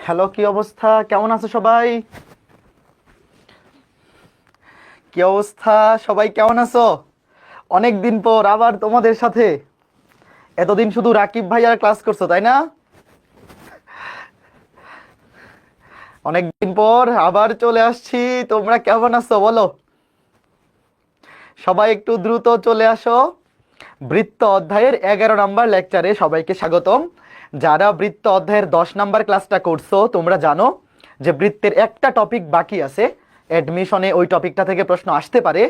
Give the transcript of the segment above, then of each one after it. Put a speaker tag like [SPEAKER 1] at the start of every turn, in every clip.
[SPEAKER 1] Hello, কি অবস্থা? কেমন আছো সবাই? কি অবস্থা সবাই, কেমন আছো? অনেক দিন পর আবার তোমাদের সাথে। এতদিন শুধু রাকিব ভাইয়ার ক্লাস করছো, তাই না? অনেক দিন পর আবার চলে আসছি। তোমরা কেমন আছো বলো? সবাই একটু দ্রুত চলে আসো। বৃত্ত অধ্যায়ের 11 নম্বর লেকচারে সবাইকে স্বাগতম। যারা বৃত্ত অধ্যায়ের 10 নম্বর ক্লাসটা করছো, তোমরা জানো যে বৃত্তের একটা টপিক বাকি আছে। অ্যাডমিশনে ওই টপিকটা থেকে প্রশ্ন আসতে পারে,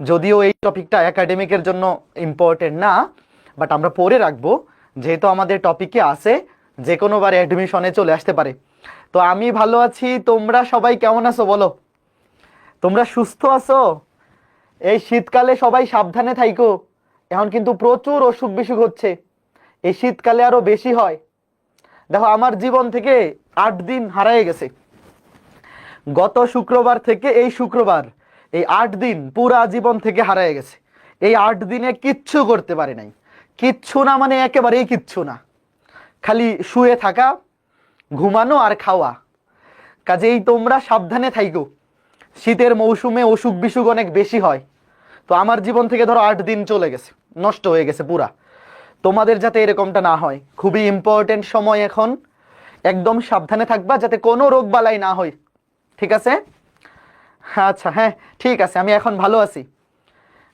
[SPEAKER 1] যদিও এই টপিকটা একাডেমিকের জন্য ইম্পর্টেন্ট না, বাট আমরা পড়ে রাখবো যেহেতু আমাদের টপিকে আছে, যে কোনোবার অ্যাডমিশনে চলে আসতে পারে। তো আমি ভালো আছি, তোমরা সবাই কেমন আছো বলো? তোমরা সুস্থ আছো? এই শীতকালে সবাই সাবধানে থাইকো। এখন কিন্তু প্রচুর অসুখ বিসুখ হচ্ছে, এই শীতকালে আরো বেশি হয়। দেখো, আমার জীবন থেকে 8 দিন হারায় গেছে। গত শুক্রবার থেকে এই শুক্রবার, এই 8 দিন পুরা জীবন থেকে হারায় গেছে। এই 8 দিনে কিচ্ছু করতে পারি নাই। কিচ্ছু না মানে একেবারেই কিচ্ছু না, খালি শুয়ে থাকা, ঘুমানো আর খাওয়া। কাজেই তোমরা সাবধানে থাইকো। শীতের মৌসুমে অসুখ বিসুখ অনেক বেশি হয়। তো আমার জীবন থেকে ধরো 8 দিন চলে গেছে, নষ্ট হয়ে গেছে পুরা। তোমাদের যাতে এরকমটা না হয়, খুবই ইম্পর্টেন্ট সময় এখন। একদম সাবধানে থাকবা যাতে কোনো রোগ বালাই না হয়, ঠিক আছে? আচ্ছা, হ্যাঁ, ঠিক আছে। আমি এখন ভালো আছি,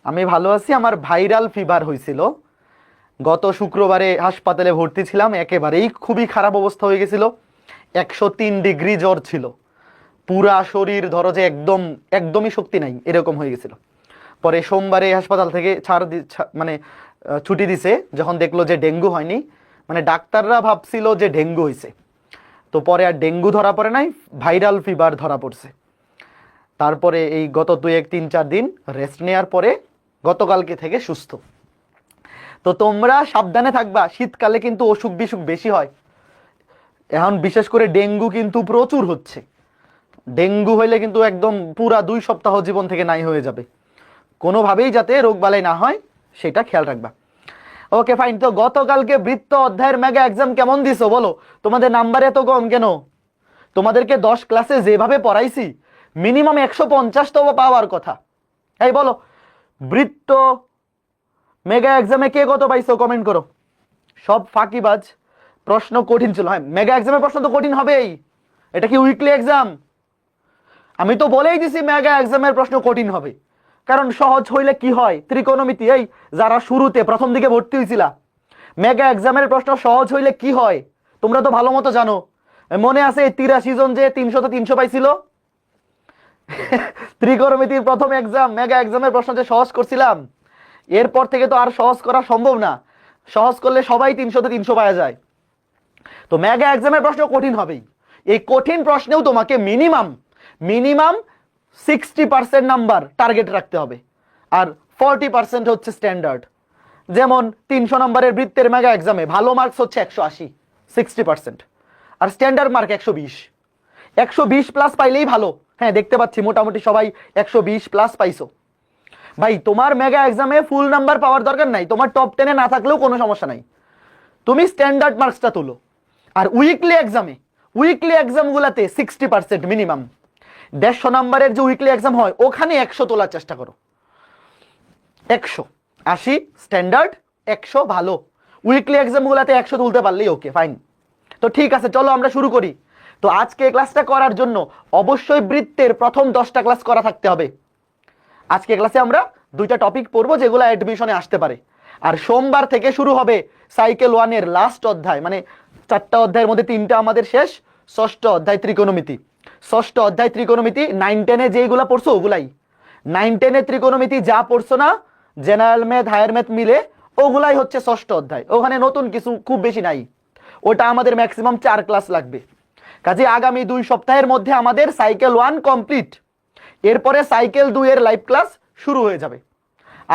[SPEAKER 1] আমি ভালো আছি। আমার ভাইরাল ফিভার হয়েছিল, গত শুক্রবারে হাসপাতালে ভর্তি ছিলাম। একেবারেই খুবই খারাপ অবস্থা হয়ে গেছিল। 103 ডিগ্রি জ্বর ছিল, পুরা শরীর ধরো যে একদমই শক্তি নাই এরকম হয়ে গেছিল। পরে সোমবারে হাসপাতাল থেকে মানে ছুটি দিছে, যখন দেখলো যে ডেঙ্গু হয়নি। মানে ডাক্তাররা ভাবছিল যে ডেঙ্গু হয়েছে। তো পরে আর ডেঙ্গু ধরা পড়ে নাই, ভাইরাল ফিভার ধরা পড়ছে। তারপরে এই গত 2-1-3-4 দিন রেস্ট নেওয়ার পরে গতকালকে থেকে সুস্থ। তো তোমরা সাবধানে থাকবা, শীতকালে কিন্তু অসুখ বিসুখ বেশি হয়। এখন বিশেষ করে ডেঙ্গু কিন্তু প্রচুর হচ্ছে। ডেঙ্গু হইলে কিন্তু একদম পুরা 2 সপ্তাহ জীবন থেকে নাই হয়ে যাবে। কোনোভাবেই যাতে রোগ বালাই না হয় সেটা খেয়াল রাখবা। ওকে, ফাইন। তো গতকালকে বৃত্ত অধ্যায়ের মেগা এক্সাম কেমন দিছো বলো? তোমাদের নাম্বার এত কম কেন? তোমাদেরকে 10 ক্লাসে যেভাবে পড়াইছি, মিনিমাম 150 তো পাওয়ার কথা। এই বলো, বৃত্ত মেগা এক্সামে কে কত পাইছো কমেন্ট করো। সব ফাঁকিবাজ। প্রশ্ন কঠিন ছিল। হ্যাঁ, মেগা এক্সামের প্রশ্ন তো কঠিন হবেই, এটা কি উইকলি এক্সাম? আমি তো বলেই দিছি মেগা এক্সামের প্রশ্ন কঠিন হবে। কারণ সহজ হইলে কি হয়, ত্রিকোণমিতি, এই যারা শুরুতে প্রথম দিকে ভর্তি হয়েছিলা, মেগা এক্সামের প্রশ্ন সহজ হইলে কি হয় তোমরা তো ভালো মতো জানো। মনে আছে 83 জন যে 300-তে 300 পাইছিল? ত্রিকোণমিতির প্রথম এক্সাম, মেগা এক্সামের প্রশ্ন যে সহজ করছিলাম, এরপর থেকে তো আর সহজ করা সম্ভব না। সহজ করলে সবাই 300-তে 300 পাওয়া যায়। তো মেগা এক্সামের প্রশ্ন কঠিন হবেই। এই কঠিন প্রশ্নেও তোমাকে মিনিমাম মিনিমাম 60% নাম্বার টার্গেট রাখতে হবে, আর 40% হচ্ছে স্ট্যান্ডার্ড। যেমন 300 নম্বরের বৃত্তের মেগা এক্সামে ভালো মার্কস হচ্ছে 180, 60%। আর স্ট্যান্ডার্ড মার্ক 120। 120 প্লাস পাইলেই ভালো। হ্যাঁ, দেখতে পাচ্ছি মোটামুটি সবাই 120 প্লাস পাইছো। ভাই, তোমার মেগা এক্সামে ফুল নাম্বার পাওয়ার দরকার নাই, তোমার টপ 10-এ না থাকলেও কোনো সমস্যা নাই, তুমি স্ট্যান্ডার্ড মার্কসটা তুলো। আর উইকলি এক্সামগুলোতে 60% মিনিমাম। 150 নম্বরের যে উইকলি এক্সাম হয় ওখানে 100 তোলার চেষ্টা করো। 180 স্ট্যান্ডার্ড, 100 ভালো। উইকলি এক্সামগুলোতে 100 তুলতে পারলেই ওকে, ফাইন। তো ঠিক আছে, চলো আমরা শুরু করি। তো আজকে ক্লাসটা করার জন্য অবশ্যই বৃত্তের প্রথম 10টা ক্লাস করা থাকতে হবে। আজকে ক্লাসে আমরা 2টা টপিক পড়বো যেগুলো অ্যাডমিশনে আসতে পারে। আর সোমবার থেকে শুরু হবে সাইকেল 1-এর লাস্ট অধ্যায়, মানে 4টা অধ্যায়ের মধ্যে 3টা আমাদের শেষ। ষষ্ঠ অধ্যায় ত্রিকোণমিতি। ষষ্ঠ অধ্যায় ত্রিকোণমিতি 9-10-এ যেগুলো পড়ছো ওগুলাই। 9-10-এ ত্রিকোণমিতি যা পড়ছো না, জেনারেল ম্যাথ হায়ার ম্যাথ মিলে, ওগুলাই হচ্ছে ষষ্ঠ অধ্যায়। ওখানে নতুন কিছু খুব বেশি নাই, ওটা আমাদের ম্যাক্সিমাম 4 ক্লাস লাগবে। কাজে আগামী 2 সপ্তাহের মধ্যে আমাদের সাইকেল 1 কমপ্লিট। এরপরে সাইকেল 2-এর লাইভ ক্লাস শুরু হয়ে যাবে।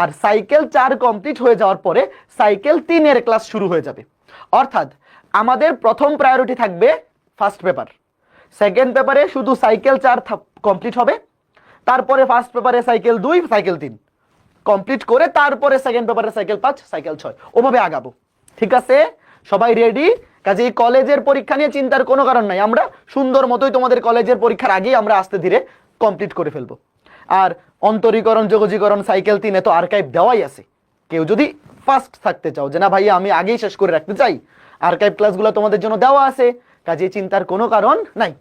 [SPEAKER 1] আর সাইকেল 4 কমপ্লিট হয়ে যাওয়ার পরে সাইকেল 3-এর ক্লাস শুরু হয়ে যাবে। অর্থাৎ আমাদের প্রথম প্রায়োরিটি থাকবে ফার্স্ট পেপার। সেকেন্ড পেপারে শুধু সাইকেল 4 কমপ্লিট হবে, তারপরে ফার্স্ট পেপারে সাইকেল 2 সাইকেল 3 কমপ্লিট করে তারপরে সেকেন্ড পেপারে সাইকেল 5 সাইকেল 6, ওভাবে আগাবো। ঠিক আছে, সবাই রেডি? কাজে এই কলেজের পরীক্ষা নিয়ে চিন্তার কোনো কারণ নাই, আমরা সুন্দর মতোই তোমাদের কলেজের পরীক্ষার আগেই আমরা আস্তে ধীরে কমপ্লিট করে ফেলবো। আর অন্তরীকরণ যোগজীকরণ সাইকেল 3 তো আর্কাইভ দেওয়াই আছে, কেউ যদি ফাস্ট থাকতে চাও যে না ভাইয়া আমি আগেই শেষ করে রাখতে চাই, আর্কাইভ ক্লাসগুলো তোমাদের জন্য দেওয়া আছে, কাজে চিন্তার কোনো কারণ নাই।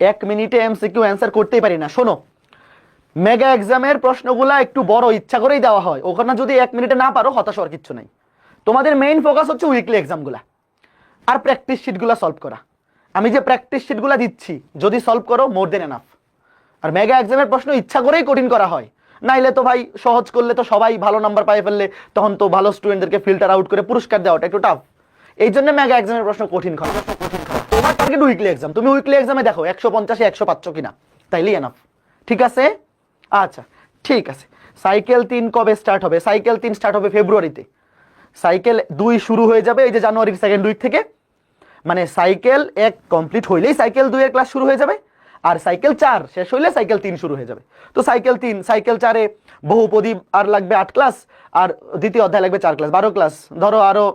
[SPEAKER 1] 1 মিনিটে এমসিকিউ অ্যান্সার করতেই পারি না। শোনো, মেগা এক্সামের প্রশ্নগুলা একটু বড় ইচ্ছা করেই দেওয়া হয়, ওখানে যদি 1 মিনিটে না পারো হতাশ হওয়ার কিচ্ছু নাই। তোমাদের মেইন ফোকাস হচ্ছে উইকলি এক্সামগুলা আর প্র্যাকটিস শিটগুলো সলভ করা। আমি যে প্র্যাকটিস শিটগুলো দিচ্ছি যদি সলভ করো মোর দেন এনাফ। আর মেগা এক্সামের প্রশ্ন ইচ্ছা করেই কঠিন করা হয়, নাইলে তো ভাই সহজ করলে তো সবাই ভালো নাম্বার পাই ফেললে তখন তো ভালো স্টুডেন্টদেরকে ফিল্টার আউট করে পুরস্কার দেওয়াটা একটু টাফ। এই জন্য মেগা এক্সামের প্রশ্ন কঠিন হয়। তোমার টার্গেট উইকলি এক্সাম, তুমি উইকলি এক্সামে দেখো 150-এ 100 পাচ্ছ কিনা, তাইলেই এনাফ। ঠিক আছে, আচ্ছা ঠিক আছে। সাইকেল 3 কবে স্টার্ট হবে? সাইকেল 3 স্টার্ট হবে ফেব্রুয়ারিতে। সাইকেল 2 শুরু হয়ে যাবে এই যে জানুয়ারির সেকেন্ড উইক থেকে, মানে সাইকেল 1 কমপ্লিট হইলেই সাইকেল 2 এর ক্লাস শুরু হয়ে যাবে, আর সাইকেল 4 শেষ হইলে সাইকেল 3 শুরু হয়ে যাবে। তো সাইকেল 3 সাইকেল 4-এ বহুপদী আর লাগবে 8 ক্লাস, আর দ্বিতীয় অধ্যায় লাগবে 4 ক্লাস, 12 ক্লাস, ধরো আরো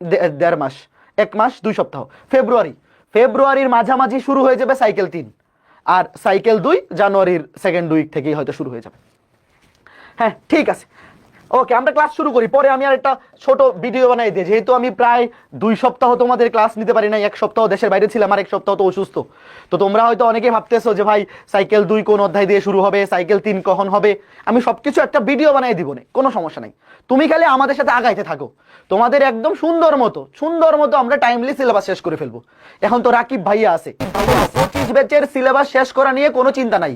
[SPEAKER 1] 1.5 মাস, 1 মাস 2 সপ্তাহ। ফেব্রুয়ারির মাঝামাঝি শুরু হয়ে যাবে সাইকেল 3, আর সাইকেল 2 জানুয়ারির সেকেন্ড উইক থেকেই হয়তো শুরু হয়ে যাবে। হ্যাঁ ঠিক আছে, ওকে আমরা ক্লাস শুরু করি। পরে আমি আর একটা ছোট ভিডিও বানাই দিই, যেহেতু আমি প্রায় 2 সপ্তাহ তোমাদের ক্লাস নিতে পারি না, 1 সপ্তাহ দেশের বাইরে ছিলাম আর 1 সপ্তাহ তো অসুস্থ। তো তোমরা হয়তো অনেকেই ভাবতেছো যে ভাই সাইকেল 2 কোন অধ্যায় দিয়ে শুরু হবে, সাইকেল 3 কখন হবে। আমি সবকিছু একটা ভিডিও বানাই দিব না, কোনো সমস্যা নাই। তুমি খালি আমাদের সাথে আগাইতে থাকো, তোমাদের একদম সুন্দর মতো আমরা টাইমলি সিলেবাস শেষ করে ফেলবো। এখন তো রাকিব ভাইয়া আছে, 25 ব্যাচের সিলেবাস শেষ করা নিয়ে কোনো চিন্তা নাই,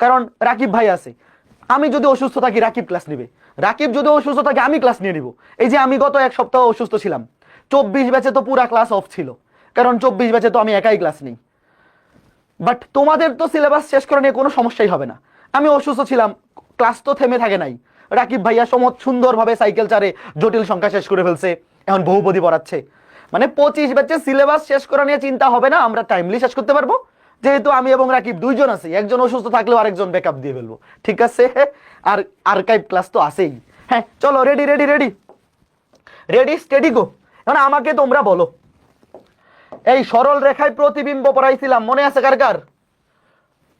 [SPEAKER 1] কারণ রাকিব ভাই আছে। আমি যদি অসুস্থ থাকি রাকিব ক্লাস নিবে, রাকিব যদি অসুস্থ থাকে আমি ক্লাস নিয়ে নিব। এই যে আমি গত 1 সপ্তাহ অসুস্থ ছিলাম, 24 ব্যাচে তো পুরা ক্লাস অফ ছিল, কারণ 24 ব্যাচে তো আমি একাই ক্লাস নেই। বাট তোমাদের তো সিলেবাস শেষ করা নিয়ে কোনো সমস্যাই হবে না। আমি অসুস্থ ছিলাম, ক্লাস তো থেমে থাকে নাই। রাকিব ভাইয়া সুন্দরভাবে সাইকেল 4-এ জটিল সংখ্যা শেষ করে ফেলছে, এখন বহুপদী পড়াচ্ছে। মানে 25 ব্যাচে সিলেবাস শেষ করা নিয়ে চিন্তা হবে না, আমরা টাইমলি শেষ করতে পারবো, যেহেতু আমি এবং রাকিব 2 জন আছি। একজন অসুস্থ থাকলেও আরেকজন ব্যাকআপ দিয়ে ফেলবো, ঠিক আছে। আর আর্কাইভ ক্লাস তো আছেই। হ্যাঁ চলো, রেডি স্টেডি গো। এখন আমাকে তোমরা বলো, এই সরল রেখায় প্রতিবিম্ব পড়াইছিলাম, মনে আছে কার কার?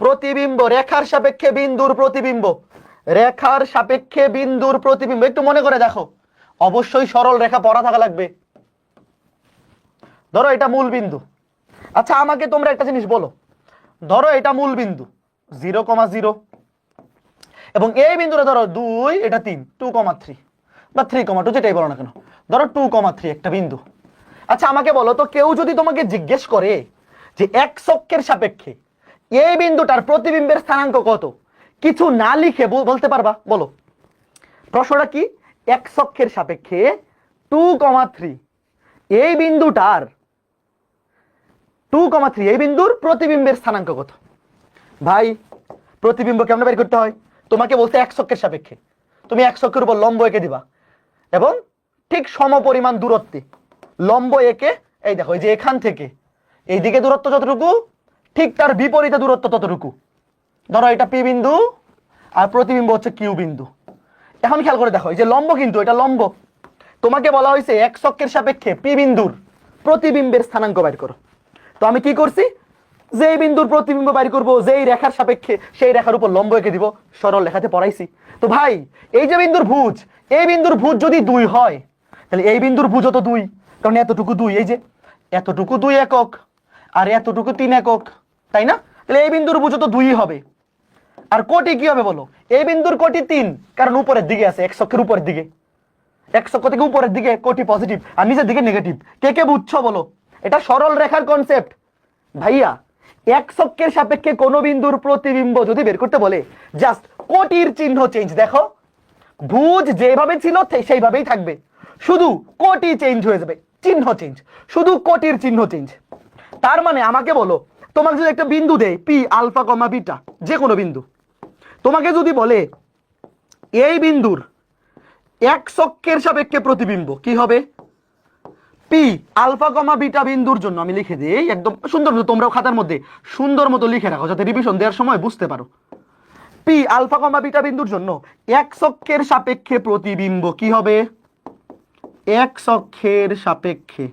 [SPEAKER 1] প্রতিবিম্ব, রেখার সাপেক্ষে বিন্দুর প্রতিবিম্ব, রেখার সাপেক্ষে বিন্দুর প্রতিবিম্ব, একটু মনে করে দেখো। অবশ্যই সরল রেখা পড়া থাকা লাগবে। ধরো এটা মূল বিন্দু। আচ্ছা আমাকে তোমরা একটা জিনিস বলো, ধরো এটা মূল বিন্দু 0,0, এবং এই বিন্দুটা ধরো 2, এটা 3, 2,3 বা 3,2 যেটাই বলো না কেন, ধরো 2,3 একটা বিন্দু। আচ্ছা আমাকে বলো তো, কেউ যদি তোমাকে জিজ্ঞেস করে যে x অক্ষের সাপেক্ষে এই বিন্দুটার প্রতিবিম্বের স্থানাঙ্ক কত, কিছু না লিখে বলতে পারবা? বলো প্রশ্নটা কি? x অক্ষের সাপেক্ষে 2,3 এই বিন্দুটার 2,3 এই বিন্দুর প্রতিবিম্বের স্থানাঙ্ক কত? ভাই প্রতিবিম্ব কেমন বের করতে হয়? তোমাকে বলতে x অক্ষের সাপেক্ষে, তুমি x অক্ষের উপর লম্ব এঁকে দিবা, এবং ঠিক সমপরিমাণ দূরত্বে লম্ব এঁকে, এই দেখো এই যে এখান থেকে এইদিকে দূরত্ব যতটুকু, ঠিক তার বিপরীতে দূরত্ব ততটুকু। ধরো এটা পি বিন্দু আর প্রতিবিম্ব হচ্ছে কিউ বিন্দু। এখন খেয়াল করে দেখো, এই যে লম্ব, কিন্তু এটা লম্ব। তোমাকে বলা হয়েছে x অক্ষের সাপেক্ষে পি বিন্দুর প্রতিবিম্বের স্থানাঙ্ক বের করো। তো আমি কি করছি, যেই বিন্দুর প্রতিবিম্ব বের করবো, যেই রেখার সাপেক্ষে সেই রেখার উপর লম্ব এঁকে দিব, সরল রেখাতে পড়াইছি। তো ভাই এই যে বিন্দুর ভুজ, এই বিন্দুর ভুজ যদি 2 হয়, তাহলে এই বিন্দুর ভুজও তো 2, কারণ এতটুকু 2, এই যে এতটুকু 2 একক আর এতটুকু 3 একক, তাই না? তাহলে এই বিন্দুর ভুজও তো 2 হবে। আর কোটি কি হবে বলো? এই বিন্দুর কোটি 3, কারণ উপরের দিকে আছে, x অক্ষের উপরের দিকে, x অক্ষ থেকে উপরের দিকে কোটি পজিটিভ আর নিচের দিকে নেগেটিভ। কে কে বুঝছো বলো? এটা সরল রেখার কনসেপ্ট ভাইয়া। x অক্ষের সাপেক্ষে কোন বিন্দুর প্রতিবিম্ব যদি বের করতে বলে, জাস্ট কোটির চিহ্ন চেঞ্জ, দেখো ভুজ যেভাবে ছিল সেইভাবেই থাকবে, শুধু কোটি চেঞ্জ হয়ে যাবে, চিহ্ন চেঞ্জ, শুধু কোটির চিহ্ন চেঞ্জ। তার মানে আমাকে বলো, তোমাকে যদি একটা বিন্দু দেয় পি আলফা কমা বিটা, যে কোনো বিন্দু, তোমাকে যদি বলে এই বিন্দুর x অক্ষের সাপেক্ষে প্রতিবিম্ব কি হবে? পি আলফা কমা বিটা বিন্দুর জন্য আমি লিখে দিই একদম সুন্দর মতো, তোমরাও খাতার মধ্যে সুন্দর মতো লিখে রাখো যাতে রিভিশন দেওয়ার সময় বুঝতে পারো। পি আলফা কমা বিটা বিন্দুর জন্য x অক্ষের সাপেক্ষে প্রতিবিম্ব কি হবে? x অক্ষের সাপেক্ষে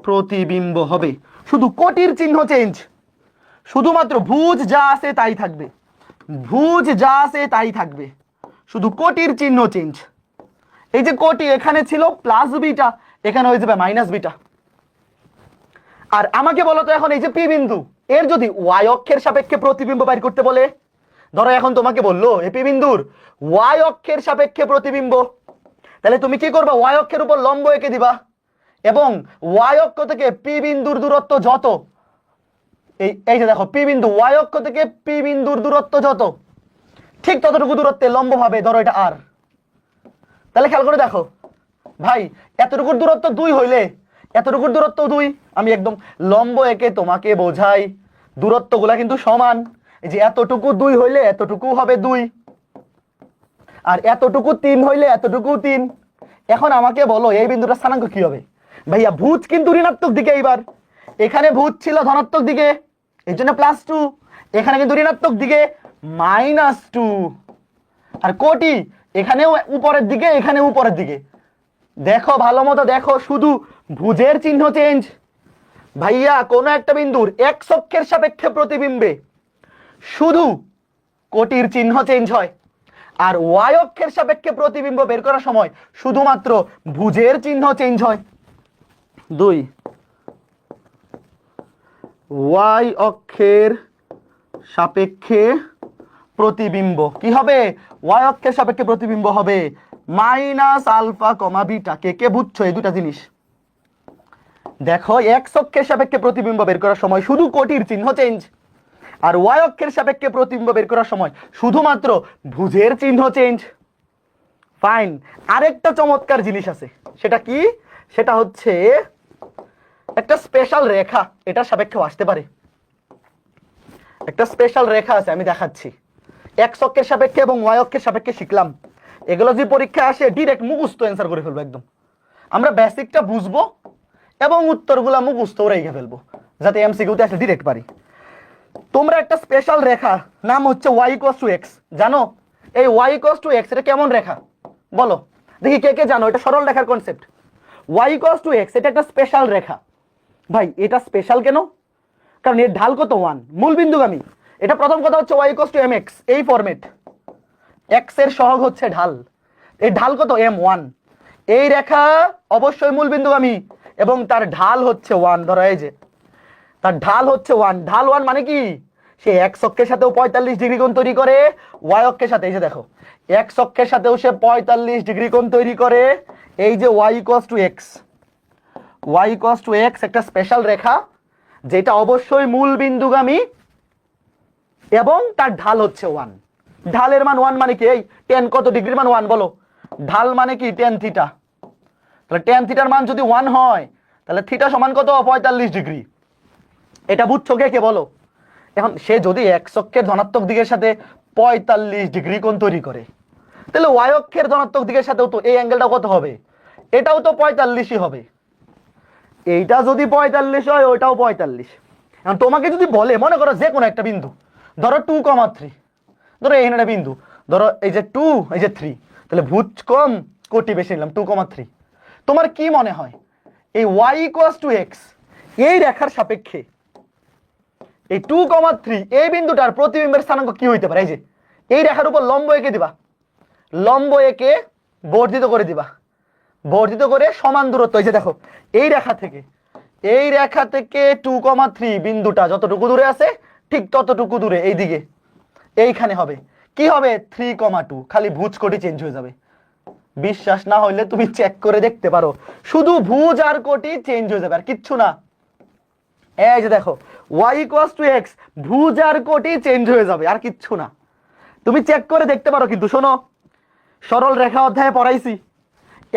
[SPEAKER 1] প্রতিবিম্ব হবে, শুধু কোটির চিহ্ন চেঞ্জ, শুধুমাত্র ভুজ যা আছে তাই থাকবে, ভুজ যা আছে তাই থাকবে, শুধু কোটির চিহ্ন চেঞ্জ। এই যে কোটি এখানে ছিল প্লাস বিটা, এখানে হয়ে যাবে মাইনাস বিটা। আর আমাকে বলো তো এখন এই যে পি বিন্দু, এর যদি ওয়াই অক্ষের সাপেক্ষে প্রতিবিম্ব বাইর করতে বলে, ধরো এখন তোমাকে বললো এই পি বিন্দুর ওয়াই অক্ষের সাপেক্ষে প্রতিবিম্ব, তাহলে তুমি কি করবা, ওয়াই অক্ষের উপর লম্ব এঁকে দিবা এবং ওয়াই অক্ষ থেকে পি বিন্দুর দূরত্ব যত, এই যে দেখো পি বিন্দু, ওয়াই অক্ষ থেকে পি বিন্দুর দূরত্ব যত, ঠিক ততটুকু দূরত্বে লম্ব ভাবে ধরো এটা আর। তাহলে খেয়াল করে দেখো ভাই, এতটুকুর দূরত্ব 2 হইলে এতটুকুর দূরত্ব 2, আমি একদম লম্ব এঁকে তোমাকে বোঝাই, দূরত্বগুলা কিন্তু সমান। এই যে এতটুকু 2 হইলে এতটুকু হবে 2, আর এতটুকু 3 হইলে এতটুকু 3। এখন আমাকে বলো এই বিন্দুটা স্থানাঙ্ক কি হবে? ভাইয়া ভুজ কিন্তু ঋণাত্মক দিকে, এইবার এখানে ভুজ ছিল ধনাত্মক দিকে, এই জন্য +2, এখানে কিন্তু ঋণাত্মক দিকে -2, আর কোটি এখানেও উপরের দিকে, এখানে উপরের দিকে। দেখো ভালো মতো দেখো, শুধু ভুজের চিহ্ন চেঞ্জ। ভাইয়া কোন একটা বিন্দুর এক্স অক্ষের সাপেক্ষে প্রতিবিম্বে শুধু কোটির চিহ্ন চেঞ্জ হয়, আর ওয়াই অক্ষের সাপেক্ষে প্রতিবিম্ব বের করার সময় শুধুমাত্র ভুজের চিহ্ন চেঞ্জ হয়। 2, ওয়াই অক্ষের সাপেক্ষে প্রতিবিম্ব কি হবে? ওয়াই অক্ষের সাপেক্ষে প্রতিবিম্ব হবে -α, β। কে বুঝছো এই দুটা জিনিস? দেখো এক্স অক্ষের সাপেক্ষে প্রতিবিম্ব বের করার সময় শুধু কোটির চিহ্ন চেঞ্জ, আর ওয়াই অক্ষের সাপেক্ষে প্রতিবিম্ব বের করার সময় শুধুমাত্র ভুজের চিহ্ন চেঞ্জ। ফাইন। আরেকটা চমৎকার জিনিস আছে, সেটা কি? সেটা হচ্ছে একটা স্পেশাল রেখা এটার সাপেক্ষেও আসতে পারে। একটা স্পেশাল রেখা আছে, আমি দেখাচ্ছি। এক্স অক্ষের সাপেক্ষে এবং ওয়াই অক্ষের সাপেক্ষে শিখলাম, এগুলো যদি পরীক্ষায় আসে ডিরেক্ট মুখস্থ অ্যান্সার করে ফেলবো একদম। আমরা বেসিকটা বুঝবো এবং উত্তরগুলা মুখস্থ রেখে ফেলবো, যাতে এমসিকিউতে আসলে ডিরেক্ট পারি। তোমরা একটা স্পেশাল রেখা নাম হচ্ছে y = x জানো? এই y = x এটা কেমন রেখা বলো দেখি, কে কে জানো? এটা সরল রেখার কনসেপ্ট। y = x এটা একটা স্পেশাল রেখা। ভাই এটা স্পেশাল কেন? কারণ এর ঢাল কত? 1, মূল বিন্দুগামী। এটা প্রথম কথা হচ্ছে y = mx, এই ফরম্যাট, x এর সহগ হচ্ছে ঢাল, এই ঢাল কত? m1। এই রেখা অবশ্যই মূল বিন্দুগামী এবং তার ঢাল হচ্ছে 1। ধরো এই যে তার ঢাল হচ্ছে 1, ঢাল 1 মানে কি? সে এক্স অক্ষের সাথেও 45 ডিগ্রি কোণ তৈরি করে, ওয়াই অক্ষের সাথে, এই যে দেখো এক্স অক্ষের সাথেও সে 45 ডিগ্রি কোণ তৈরি করে। এই যে y = x, y = x একটা স্পেশাল রেখা যেটা অবশ্যই মূল বিন্দুগামী এবং তার ঢাল হচ্ছে 1। ঢালের মান 1 মানে কি? এই tan কত ডিগ্রির মান 1 বলো? ঢাল মানে কি? tan theta. তাহলে tan থিটার মান যদি 1 হয় তাহলে থিটা সমান কত? 45 ডিগ্রি। এটা বুঝছো কে কে বলো? এখন সে যদি এক্স অক্ষের ধনাত্মক দিকের সাথে 45 ডিগ্রি কোণ তৈরি করে, তাহলে ওয়াই অক্ষের ধনাত্মক দিকের সাথেও তো এই অ্যাঙ্গেলটা কত হবে? এটাও তো 45ই হবে। এইটা যদি 45 হয় ওইটাও 45। এখন তোমাকে যদি বলে, মনে করো যে কোনো একটা বিন্দু, ধরো 2,3, ধরো এখানে একটা বিন্দু, ধরো এই যে 2, এই যে 3, তাহলে ভুজ কম কোটি বেশি নিলাম 2,3। তোমার কি মনে হয় এই y = x এই রেখার সাপেক্ষে এই 2,3 এই বিন্দুটার প্রতিবিম্বের স্থানাঙ্ক কি হইতে পারে? এই যে এই রেখার উপর লম্ব এঁকে দিবা, লম্ব এঁকে বর্ধিত করে দিবা, বর্ধিত করে সমান দূরত্ব, এই যে দেখো এই রেখা থেকে 2,3 বিন্দুটা যতটুকু দূরে আছে ঠিক ততটুকু দূরে এইদিকে এইখানে হবে কি হবে? 3,2। খালি ভুজ কোটি চেঞ্জ হয়ে যাবে। বিশ্বাস না হইলে তুমি চেক করে দেখতে পারো, শুধু ভুজ আর কোটি চেঞ্জ হয়ে যাবে, আর কিচ্ছু না। এই যে দেখো y = x, ভুজ আর কোটি চেঞ্জ হয়ে যাবে, আর কিচ্ছু না। তুমি চেক করে দেখতে পারো। কিন্তু শোনো, সরল রেখা অধ্যায়ে পড়াইছি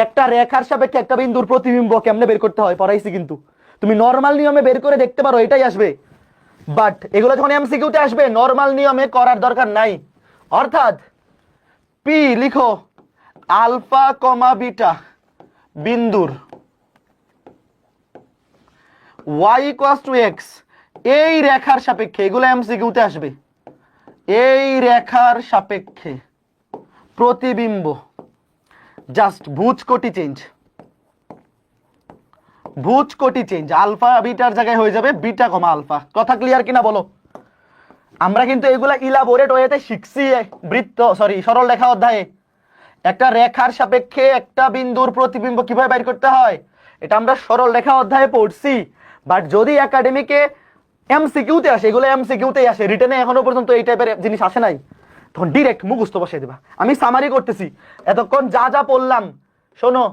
[SPEAKER 1] একটা রেখার সাপেক্ষে একটা বিন্দুর প্রতিবিম্ব কেমনে বের করতে হয়, পড়াইছি। কিন্তু তুমি নরমাল নিয়মে বের করে দেখতে পারো, এটাই আসবে। বাট এগুলো যখন এমসিকিউতে আসবে নরমাল নিয়মে করার দরকার নাই। অর্থাৎ পি লিখো α, β বিন্দুর y = x এই রেখার সাপেক্ষে, এগুলো এমসিকিউতে আসবে, এই রেখার সাপেক্ষে প্রতিবিম্ব জাস্ট ভুজ কোটি চেঞ্জ, ভুজ কোটি চেঞ্জ, আলফা বিটার জায়গায় হয়ে যাবে বিটা কমা আলফা। কথা ক্লিয়ার কিনা বলো? আমরা কিন্তু এগুলা ইলাবোরেট ওয়েতে শিখছি সরল রেখা অধ্যায়ে। একটা রেখার সাপেক্ষে একটা বিন্দুর প্রতিবিম্ব কিভাবে বের করতে হয় এটা আমরা সরল রেখা অধ্যায়ে পড়ছি। বাট যদি একাডেমিকে এমসিকিউতে আসে, এগুলো এমসিকিউতেই আসে, রিটেনে এখনো পর্যন্ত এই টাইপের জিনিস আসে নাই, তখন ডিরেক্ট মুখস্থ বসিয়ে দেবা। আমি সামারি করতেছি এতক্ষণ যা যা বললাম। শোনো,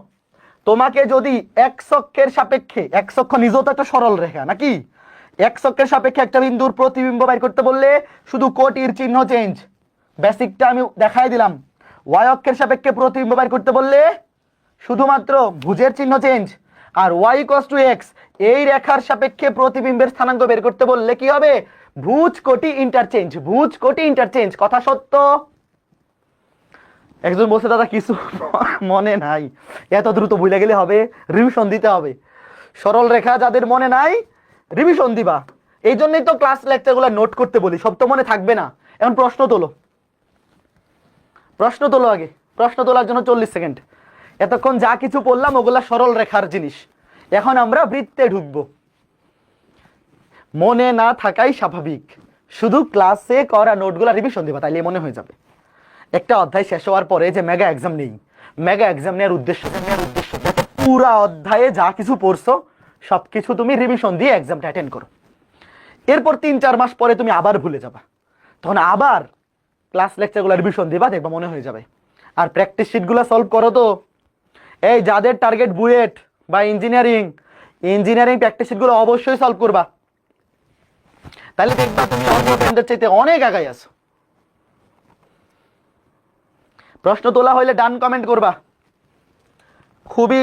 [SPEAKER 1] তোমাকে যদি এক্স অক্ষের সাপেক্ষে, এক্স অক্ষ নিজেও তো একটা সরল রেখা নাকি, এক্স অক্ষের সাপেক্ষে একটা বিন্দুর প্রতিবিম্ব বের করতে বললে শুধু কোটির চিহ্ন চেঞ্জ, বেসিকটা আমি দেখাই দিলাম। ওয়াই অক্ষের সাপেক্ষে প্রতিবিম্ব বের করতে বললে শুধুমাত্র ভুজের চিহ্ন চেঞ্জ। আর ওয়াই ইকুয়ালস টু এক্স, এই রেখার সাপেক্ষে প্রতিবিম্বের স্থানাঙ্ক বের করতে বললে কি হবে? ভুজ কোটি ইন্টারচেঞ্জ, ভুজ কোটি ইন্টারচেঞ্জ। কথা সত্য? একজন বলছে দাদা কিছু মনে নাই, এত দ্রুত ভুলে গেলে হবে, রিভিশন দিতে হবে। সরল রেখা যাদের মনে নাই রিভিশন দিবা। এই জন্যই তো ক্লাস লেকচারগুলো নোট করতে বলি, সব তো মনে থাকবে না। এখন প্রশ্ন তোলো, প্রশ্ন তোলো। আগে প্রশ্ন তোলার জন্য 40 সেকেন্ড। এতক্ষণ যা কিছু বললাম ওগুলা সরল রেখার জিনিস। এখন আমরা বৃত্তে ঢুকবো। মনে না থাকাই স্বাভাবিক, শুধু ক্লাসে করা নোটগুলা রিভিশন দিবা, তাইলে মনে হয়ে যাবে। একটা অধ্যায় শেষ হওয়ার পরে যে মেগা এক্সাম নেই, মেগা এক্সাম নেওয়ার উদ্দেশ্য পুরা অধ্যায়ে যা কিছু পড়ছো সবকিছু তুমি রিভিশন দিয়ে এক্সামটা অ্যাটেন্ড করো। এরপর 3-4 মাস পরে তুমি আবার ভুলে যাবা, তখন আবার ক্লাস লেকচারগুলো রিভিশন দিবা, দেখবা মনে হয়ে যাবে। আর প্র্যাকটিস শিটগুলো সলভ করো তো। এই যাদের টার্গেট বুয়েট বা ইঞ্জিনিয়ারিং, ইঞ্জিনিয়ারিং প্র্যাকটিস শিটগুলো অবশ্যই সলভ করবা, তাহলে দেখবা তুমি অন্য ফ্রেন্ডের চাইতে অনেক আগাই আছো। প্রশ্ন তোলা হইলে ডান কমেন্ট করবা, খুবই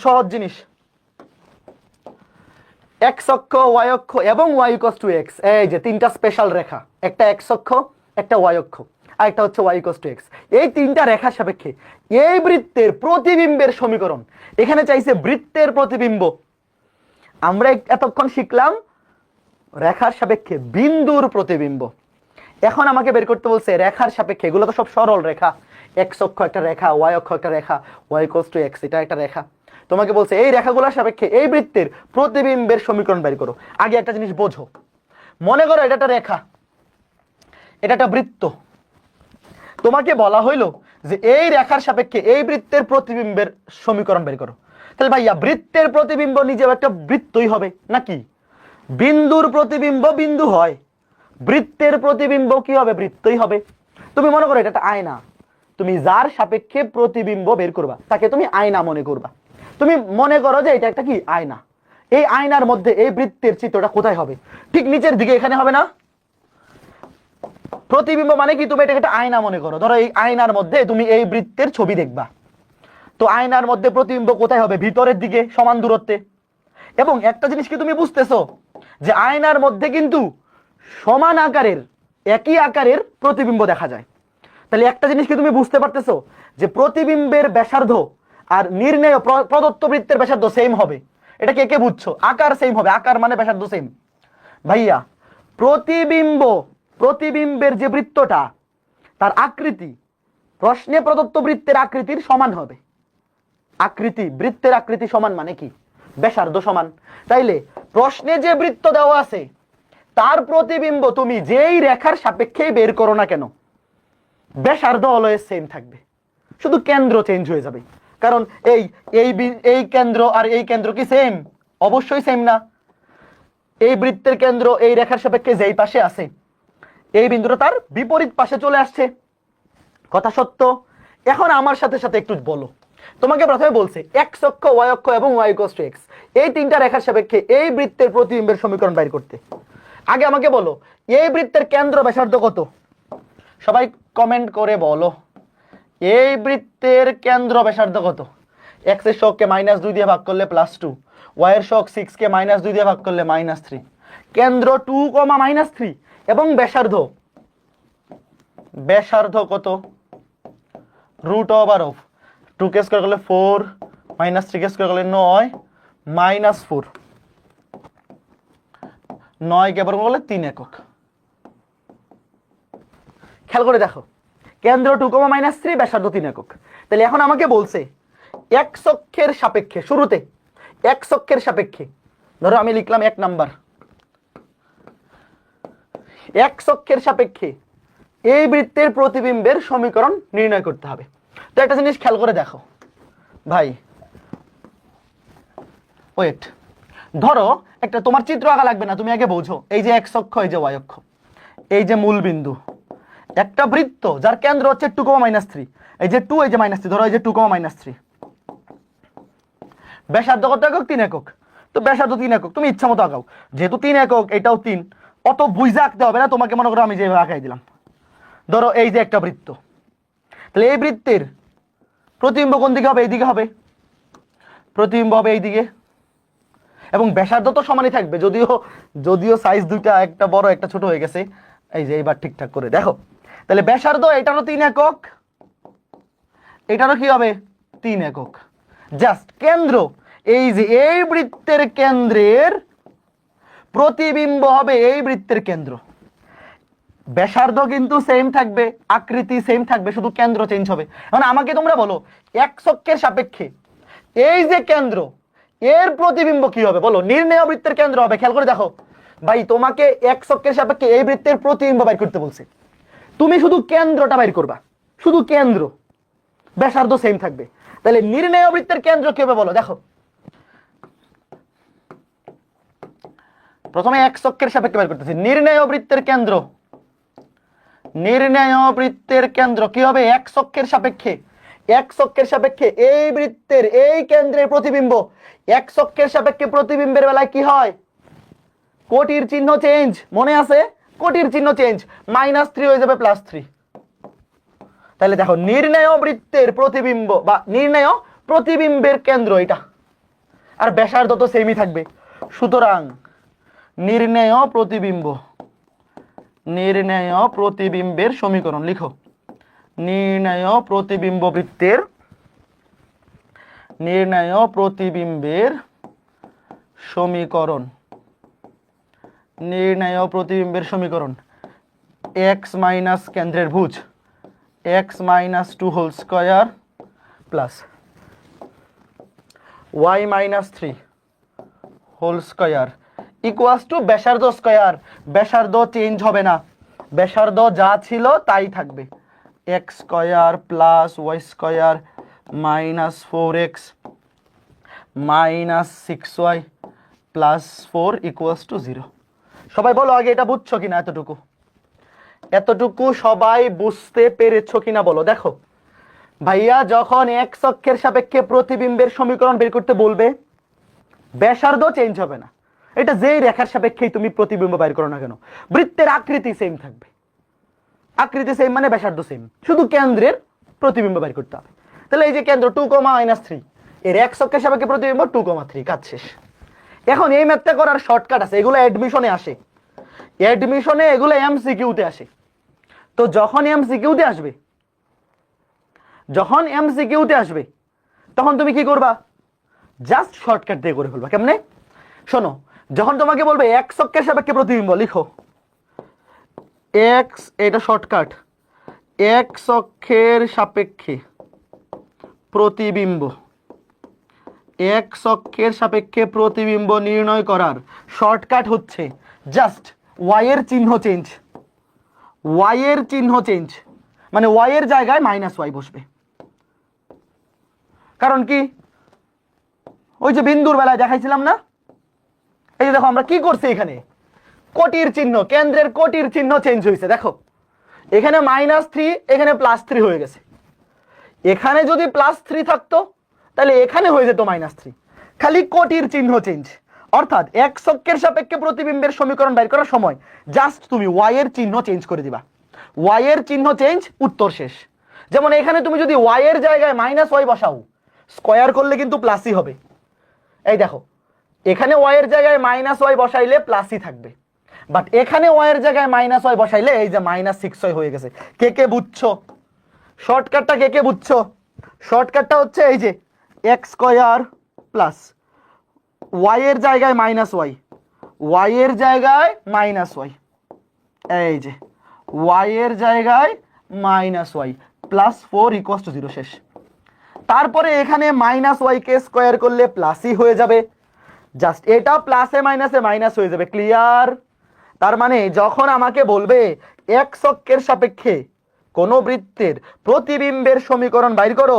[SPEAKER 1] সহজ জিনিস। এক্স অক্ষ, ওয়াই অক্ষ এবং ওয়াই ইকুয়ালস টু এক্স, এই যে তিনটা স্পেশাল রেখা, একটা এক্স অক্ষ, একটা ওয়াই অক্ষ, আর একটা হচ্ছে ওয়াই ইকুয়ালস টু এক্স। এই তিনটা রেখার সাপেক্ষে এই বৃত্তের প্রতিবিম্বের সমীকরণ। এখানে চাইছে বৃত্তের প্রতিবিম্ব। আমরা এতক্ষণ শিখলাম রেখার সাপেক্ষে বিন্দুর প্রতিবিম্ব। এখন আমাকে বের করতে বলছে রেখার সাপেক্ষে, এগুলো তো সব সরল রেখা, এক্স অক্ষ একটা রেখা, ওয়াই অক্ষ একটা রেখা, ওয়াই ইকুয়ালস টু এক্স এটা একটা রেখা। তোমাকে বলছে এই রেখাগুলোর সাপেক্ষে এই বৃত্তের প্রতিবিম্বের সমীকরণ বের করো। আগে একটা জিনিস বোঝো, মনে করো এটা একটা রেখা, এটা একটা বৃত্ত। তোমাকে বলা হইলো যে এই রেখার সাপেক্ষে এই বৃত্তের প্রতিবিম্বের সমীকরণ বের করো। তাহলে ভাইয়া বৃত্তের প্রতিবিম্ব নিজেও একটা বৃত্তই হবে নাকি? বিন্দুর প্রতিবিম্ব বিন্দু হয়, বৃত্তের প্রতিবিম্ব কি হবে? বৃত্তই হবে। তুমি মনে করো এটা একটা আয়না, তুমি যার সাপেক্ষে প্রতিবিম্ব বের করবা তাকে তুমি আয়না মনে করবা। তুমি মনে করো যে এটা একটা কি আয়না, এই আয়নার মধ্যে এই বৃত্তের চিত্রটা কোথায় হবে? ঠিক নিচের দিকে, এখানে হবে না? প্রতিবিম্ব মানে কি? তুমি এটাকে একটা আয়না মনে করো, ধরো এই আয়নার মধ্যে তুমি এই বৃত্তের ছবি দেখবা, তো আয়নার মধ্যে প্রতিবিম্ব কোথায় হবে? ভিতরের দিকে, সমান দূরত্বে। এবং একটা জিনিস কি তুমি বুঝতেছো যে আয়নার মধ্যে কিন্তু সমান আকারের, একই আকারের প্রতিবিম্ব দেখা যায়। তাহলে একটা জিনিস কি তুমি বুঝতে পারতেছো যে প্রতিবিম্বের ব্যাসার্ধ আর নির্ণেয় প্রদত্ত বৃত্তের ব্যাসার্ধ সেম হবে। এটা কে কে বুঝছো? আকার সেম হবে, আকার মানে ব্যাসার্ধ সেম। ভাইয়া প্রতিবিম্বের যে বৃত্তটা তার আকৃতি প্রশ্নে প্রদত্ত বৃত্তের আকৃতির সমান হবে। আকৃতি, বৃত্তের আকৃতি সমান মানে কি? ব্যাসার্ধ সমান। তাইলে প্রশ্নে যে বৃত্ত দেওয়া আছে তার প্রতিবিম্ব তুমি যেই রেখার সাপেক্ষেই বের করো না কেন ব্যাসার্ধ অলওয়েজ সেম থাকবে, শুধু কেন্দ্র চেঞ্জ হয়ে যাবে। কারণ এই কেন্দ্র আর এই কেন্দ্র কি সেম? অবশ্যই সেম না। এই বৃত্তের কেন্দ্র এই রেখার সাপেক্ষে যেই পাশে আছে এই বিন্দুটা তার বিপরীত পাশে চলে আসছে। কথা সত্য? এখন আমার সাথে সাথে একটু বলো, তোমাকে প্রথমে বলছে এক্স অক্ষ, ওয়াই অক্ষ এবং ওয়াই ইকুয়ালস টু এক্স, এই তিনটা রেখার সাপেক্ষে এই বৃত্তের প্রতিবিম্বের সমীকরণ বের করতে। আগে আমাকে বলো এই বৃত্তের কেন্দ্র ব্যাসার্ধ কত? সবাই কমেন্ট করে বলো এই বৃত্তের কেন্দ্র ব্যাসার্ধ কত? এক্স এর শোককে -2 দিয়ে ভাগ করলে +2, ওয়াই এর শোক 6 কে -2 দিয়ে ভাগ করলে -3, কেন্দ্র 2, -3 এবং ব্যাসার্ধ কত? √2 কে স্কয়ার করলে 4, -3 কে স্কয়ার করলে 9, -4, 9 কে বর্গ করলে 3 একক। খেয়াল করে দেখো, কেন্দ্র 2, -3, ব্যাসার্ধ 3 একক। তাহলে এখন আমাকে বলছে এক্স অক্ষের সাপেক্ষে শুরুতে এক্স অক্ষের সাপেক্ষে, ধরো আমি লিখলাম 1 নাম্বার, এক্স অক্ষের সাপেক্ষে এই বৃত্তের প্রতিবিম্বের সমীকরণ নির্ণয় করতে হবে। তো একটা জিনিস খেয়াল করে দেখো ভাই, ওয়েট, ধরো একটা তোমার চিত্র আঁকা লাগবে না, তুমি আগে বোঝো এই যে এক্স অক্ষ, এই যে ওয়াই অক্ষ, এই যে মূল বিন্দু, একটা বৃত্ত যার কেন্দ্র হচ্ছে 2,-3, এই যে 2, এই যে -3, ধরো এই যে 2,-3, ব্যাসার্ধ কত একক? 3 একক। তো ব্যাসার্ধ 3 একক, তুমি ইচ্ছা মতো আঁকাও, যেহেতু 3 একক, এটাও 3, অত বুঝে আঁকতে হবে না তোমাকে, মনে করো আমি যেভাবে আঁকাই দিলাম। ধরো এই যে একটা বৃত্ত, তাহলে এই বৃত্তের প্রতিবিম্ব কোন দিকে হবে? এইদিকে হবে, প্রতিবিম্ব হবে এইদিকে, এবং ব্যাসার্ধ তো সমানই থাকবে, যদিও সাইজ দুইটা, একটা বড় একটা ছোট হয়ে গেছে। এই যে এবার ঠিকঠাক করে দেখো, তাহলে ব্যাসার্ধ এটারও 3 একক, এটারও কি হবে? 3 একক। জাস্ট কেন্দ্র, এই যে এই বৃত্তের কেন্দ্রের প্রতিবিম্ব হবে এই বৃত্তের কেন্দ্র। ব্যাসার্ধ কিন্তু সেম থাকবে, আকৃতি সেম থাকবে, শুধু কেন্দ্র চেঞ্জ হবে। এখন আমাকে তোমরা বলো, এক্স অক্ষের সাপেক্ষে এই যে কেন্দ্র, এর প্রতিবিম্ব কি হবে বলো? নির্ণেয় বৃত্তের কেন্দ্র হবে। খেয়াল করে দেখো ভাই, তোমাকে এক্স অক্ষের সাপেক্ষে এই বৃত্তের প্রতিবিম্ব বের করতে বলছে, তুমি শুধু কেন্দ্রটা বের করবা, শুধু কেন্দ্র, ব্যাসার্ধ সেম থাকবে। তাহলে নির্ণেয় বৃত্তের কেন্দ্র কি হবে বলো? দেখো, প্রথমে এক্স অক্ষের সাপেক্ষে বের করতেছি, নির্ণেয় বৃত্তের কেন্দ্র, নির্ণেয় বৃত্তের কেন্দ্র কি হবে? এক্স অক্ষের সাপেক্ষে, এক্স অক্ষের সাপেক্ষে এই বৃত্তের এই কেন্দ্রের প্রতিবিম্ব, এক্স অক্ষের সাপেক্ষে প্রতিবিম্বের বেলায় কি হয়? কোটির চিহ্ন চেঞ্জ, মনে আছে? কোটির চিহ্ন চেঞ্জ, -3 হয়ে যাবে +3। তাহলে দেখো, নির্ণেয় বৃত্তের প্রতিবিম্ব বা নির্ণেয় প্রতিবিম্বের কেন্দ্র এটা, আর ব্যাসার্ধ তো সেমই থাকবে। সুতরাং নির্ণেয় প্রতিবিম্ব, নির্ণেয় প্রতিবিম্বের সমীকরণ লিখো, নির্ণেয় প্রতিবিম্ব বৃত্তের, নির্ণেয় প্রতিবিম্বের সমীকরণ, নির্ণেয় প্রতিবিম্বের সমীকরণ x মাইনাস কেন্দ্রের ভুজ x-2 whole square plus y-3 whole square equals to ব্যাসার্ধ স্কয়ার। ব্যাসার্ধ চেঞ্জ হবে না, ব্যাসার্ধ যা ছিল তাই থাকবে, x square plus y square minus 4x minus 6y plus 4 equals to 0। সবাই বলো আগে এটা বুঝছো কিনা? এতটুকু, এতটুকু সবাই বুঝতে পেরেছো কিনা বলো? দেখো ভাইয়া, যখন এক্স অক্ষের সাপেক্ষে প্রতিবিম্বের সমীকরণ বের করতে বলবে, ব্যাসার্ধ চেঞ্জ হবে না, এটা যেই রেখার সাপেক্ষেই তুমি প্রতিবিম্ব বের করো না কেন, বৃত্তের আকৃতি সেম থাকবে। আকৃতি সেম মানে ব্যাসার্ধ সেম, শুধু কেন্দ্রের প্রতিবিম্ব বের করতে হবে। তাহলে এই যে কেন্দ্র 2,-3, এর এক্স অক্ষের সাপেক্ষে প্রতিবিম্ব 2,3, কাজ শেষ। এখন এই ম্যাথটা করার শর্টকাট আছে, এগুলো অ্যাডমিশনে আসে, অ্যাডমিশনে এগুলো এমসিকিউতে আসে। তো যখন এমসিকিউতে আসবে, যখন এমসিকিউতে আসবে তখন তুমি কি করবা? জাস্ট শর্টকাট দিয়ে করে ফেলবা। কেমনে? শোনো, যখন তোমাকে বলবে এক্স অক্ষের সাপেক্ষে প্রতিবিম্ব, লিখো এক্স, এটা শর্টকাট, এক্স অক্ষের সাপেক্ষে প্রতিবিম্ব, এক্স অক্ষের সাপেক্ষে প্রতিবিম্ব নির্ণয় করার শর্টকাট হচ্ছে জাস্ট ওয়াই এর চিহ্ন চেঞ্জ, ওয়াই এর চিহ্ন চেঞ্জ, মানে ওয়াই এর জায়গায় -y বসবে। কারণ কি? ওই যে বিন্দুর বেলায় দেখাইছিলাম না, এই যে দেখো আমরা কি করছি, এখানে কোটির চিহ্ন, কেন্দ্রের কোটির চিহ্ন চেঞ্জ হয়েছে। দেখো এখানে -3, এখানে +3 হয়ে গেছে। এখানে যদি +3 থাকতো তাহলে এখানে হয়ে যেত -3, খালি কোটির চিহ্ন চেঞ্জ। অর্থাৎ এক্স অক্ষের সাপেক্ষে প্রতিবিম্বের সমীকরণ বের করার সময় জাস্ট তুমি ওয়াই এর চিহ্ন চেঞ্জ করে দিবা, ওয়াই এর চিহ্ন চেঞ্জ, উত্তর শেষ। যেমন এখানে তুমি যদি ওয়াই এর জায়গায় -y বসাও, স্কয়ার করলে কিন্তু প্লাসই হবে। এই দেখো, এখানে ওয়াই এর জায়গায় -y বসাইলে প্লাসই থাকবে, বাট এখানে ওয়াই এর জায়গায় -y বসাইলে এই যে -6y হয়ে গেছে। কে কে বুঝছো শর্টকাটটা? কে কে বুঝছো শর্টকাটটা? হচ্ছে এই যে এক্স স্কয়ার প্লাস ওয়াই এর জায়গায় -y, ওয়াই এর জায়গায় -y, এই যে ওয়াই এর জায়গায় -y প্লাস 4 ইকুয়ালস টু 0, শেষ। তারপরে এখানে মাইনাস ওয়াই কে স্কোয়ার করলে প্লাসই হয়ে যাবে, জাস্ট এটা প্লাসে মাইনাসে মাইনাস হয়ে যাবে। ক্লিয়ার? তার মানে যখন আমাকে বলবে এক্স অক্ষের সাপেক্ষে কোন বৃত্তের প্রতিবিম্বের সমীকরণ বাইর করো,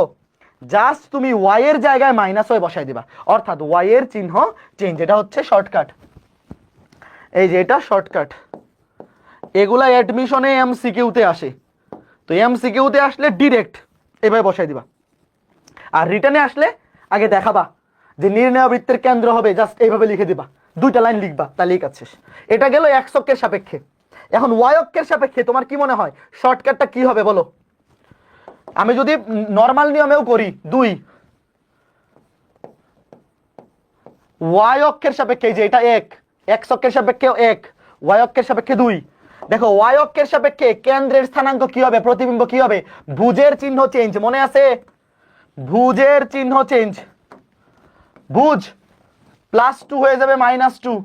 [SPEAKER 1] জাস্ট তুমি ওয়াই এর জায়গায় মাইনাস ওয়াই বসাই দিবা, অর্থাৎ ওয়াই এর চিহ্ন চেঞ্জ। এটা হচ্ছে শর্টকাট, এই যে এটা শর্টকাট। এগুলা অ্যাডমিশনে এমসিকিউতে আসে, তো এমসিকিউতে আসলে ডিরেক্ট এভাবে বসাই দিবা, আর রিটার্নে আসলে আগে দেখাবা যে নির্ণয় বৃত্তের কেন্দ্র হবে, জাস্ট এইভাবে লিখে দিবা, দুইটা লাইন লিখবা, তাহলেই কাজ শেষ। এটা গেল এক্স অক্ষের সাপেক্ষে। এখন ওয়াই অক্ষের সাপেক্ষে তোমার কি মনে হয় শর্টকাটটা কি হবে বলো? আমি যদি নর্মাল নিয়মেও করি, 2 ওয়াই অক্ষের সাপেক্ষে, যে এটা 1, এক্স অক্ষের সাপেক্ষে 1, ওয়াই অক্ষের সাপেক্ষে 2। দেখো ওয়াই অক্ষের সাপেক্ষে কেন্দ্রের স্থানাঙ্ক কি হবে, প্রতিবিম্ব কি হবে? ভুজের চিহ্ন চেঞ্জ, মনে আছে? ভুজের চিহ্ন চেঞ্জ, ভুজ +2 হয়ে যাবে -2,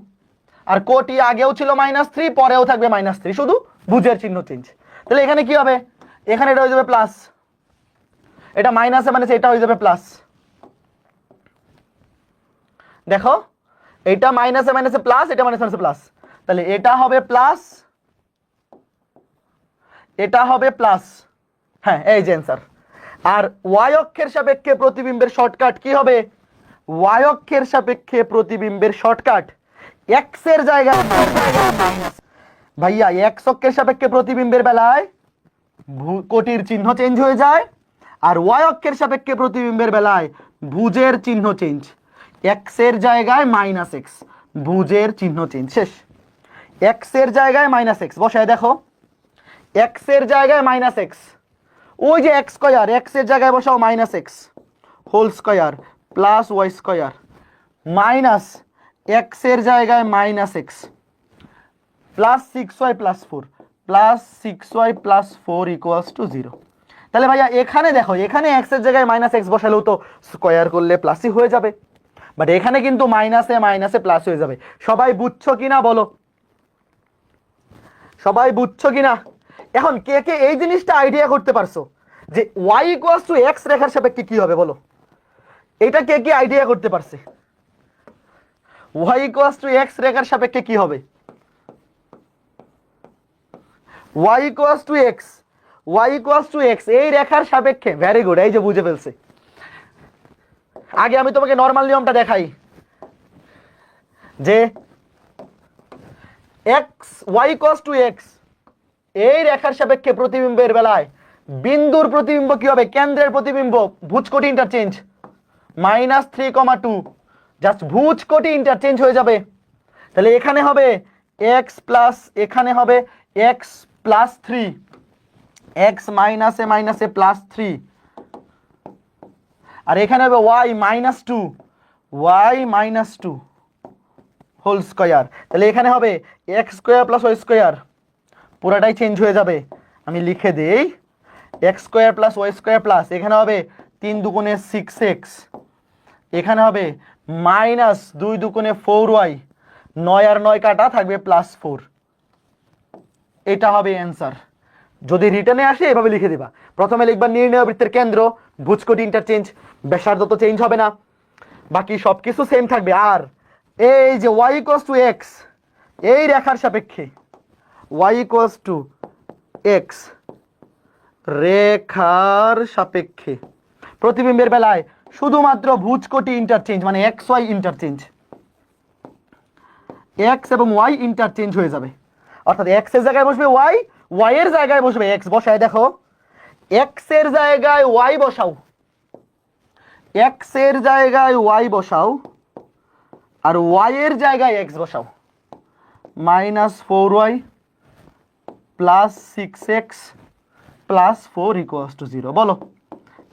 [SPEAKER 1] আর কোটি আগেও ছিল -3, পরেও থাকবে -3, শুধু ভুজের চিহ্ন চেঞ্জ। তাহলে এখানে কি হবে? এখানে এটা হয়ে যাবে প্লাস, এটা মাইনাসে মানে এটা হয়ে যাবে প্লাস। দেখো এটা মাইনাসে মাইনাসে প্লাস, এটা মাইনাসে মাইনাসে প্লাস, তাহলে এটা হবে প্লাস, এটা হবে প্লাস। হ্যাঁ, এই যে অ্যান্সার। আর ওয়াই অক্ষের সাপেক্ষে প্রতিবিম্বের শর্টকাট কি হবে? ওয়াই অক্ষের সাপেক্ষে প্রতিবিম্বের শর্টকাট এক্স এর জায়গায় মাইনাস। ভাইয়া এক্স অক্ষের সাপেক্ষে প্রতিবিম্বের বেলায় কোটির চিহ্ন চেঞ্জ হয়ে যায়, আর ওয়াই অক্ষের সাপেক্ষে প্রতিবিম্বের বেলায় ভুজের চিহ্ন চেঞ্জ। এক্স এর জায়গায় -x, ভুজের চিহ্ন চেঞ্জ, শেষ। এক্স এর জায়গায় -x বসায় দেখো, এক্স এর জায়গায় -x, ওই যে এক্স স্কয়ার, এক্স এর জায়গায় বসাও -x whole square plus y square minus x এর জায়গায় -x plus 6y plus 4 plus 6y plus 4 equals to 0। তাহলে ভাইয়া এখানে দেখো, এখানে এক্স এর জায়গায় -x বসালেও তো স্কয়ার করলে প্লাসই হয়ে যাবে, বাট এখানে কিন্তু মাইনাসে মাইনাসে প্লাস হয়ে যাবে। সবাই বুঝছো কিনা বলো? সবাই বুঝছো কিনা? এখন কে কে এই জিনিসটা আইডিয়া করতে পারছো যে y ইকুয়ালস টু x রেখার সাপেক্ষে কি হবে বলো? এটা কে কে আইডিয়া করতে পারছে y ইকুয়ালস টু x রেখার সাপেক্ষে কি হবে? y equals to x, y equals to x এই রেখার সাপেক্ষে, ভেরি গুড, এই যে বুঝে ফেলছে। আগে আমি তোমাকে নরমাল নিয়মটা দেখাই, যে x y equals to x এই রেখার সাপেক্ষে প্রতিবিম্বের বেলায় বিন্দুর প্রতিবিম্ব কি হবে? কেন্দ্রের প্রতিবিম্ব ভুজ কোটি ইন্টারচেঞ্জ -3,2, জাস্ট ভুজ কোটি ইন্টারচেঞ্জ হয়ে যাবে। তাহলে এখানে হবে x প্লাস, এখানে হবে x প্লাস 3, x মাইনাসে মাইনাসে প্লাস 3, আর এখানে হবে y -2, y -2 হোল স্কয়ার। তাহলে এখানে হবে x square plus y square, পুরাটাই চেঞ্জ হয়ে যাবে। আমি লিখে দেই x square plus y square plus, এখানে হবে 3 দুগুণে 6x, এখানে হবে -2 দুগুণে 4y, 9 আর 9 কাটা থাকবে +4। এটা হবে অ্যান্সার। যদি রিটার্নে আসে এভাবে লিখে দিবা, প্রথমে লিখবা নির্ণয় বৃত্তের কেন্দ্র, ভুজকোটি ইন্টারচেঞ্জ, ব্যাসার্ধ তো চেঞ্জ হবে না, বাকি সবকিছু সেম থাকবে। আর এই যে y ইকুয়ালস টু x এই রেখার সাপেক্ষে, y ইকুয়ালস টু x রেখার সাপেক্ষে প্রতিবিম্বের বেলায় শুধুমাত্র ভুজকোটি ইন্টারচেঞ্জ, মানে x y ইন্টারচেঞ্জ, x এবং y ইন্টারচেঞ্জ হয়ে যাবে, অর্থাৎ x এর জায়গায় বসবে y, y এর জায়গায় বসবে x। বসায় দেখো, x এর জায়গায় y বসাও, x এর জায়গায় y বসাও, আর y এর জায়গায় x বসাও, -4y plus 6x plus 4 equals to 0। বলো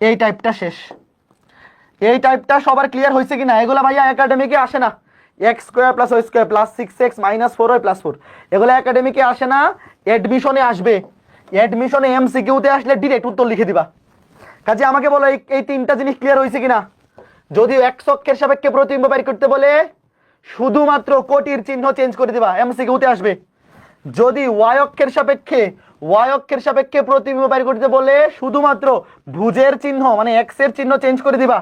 [SPEAKER 1] এই টাইপটা শেষ। এই টাইপটা সবার ক্লিয়ার হয়েছে কিনা? এগুলা ভাইয়া একাডেমিকে আসে না, x square plus y square plus 6x -4y plus 4, এগুলো একাডেমিকে আসে না, অ্যাডমিশনে আসবে। অ্যাডমিশনে এমসিকিউতে আসলে ডিরেক্ট উত্তর লিখে দিবা। কাজে আমাকে বলো এই তিনটা জিনিস ক্লিয়ার হয়েছে কিনা? যদি x অক্ষের সাপেক্ষে প্রতিবিম্ব বের করতে বলে শুধুমাত্র কোটির চিহ্ন চেঞ্জ করে দিবা, এমসিকিউতে আসবে। যদি ওয়াই অক্ষের সাপেক্ষে প্রতিবিম্ব বের করতে বলে শুধুমাত্র ভুজের চিহ্ন মানে এক্স এর চিহ্ন চেঞ্জ করে দিবা।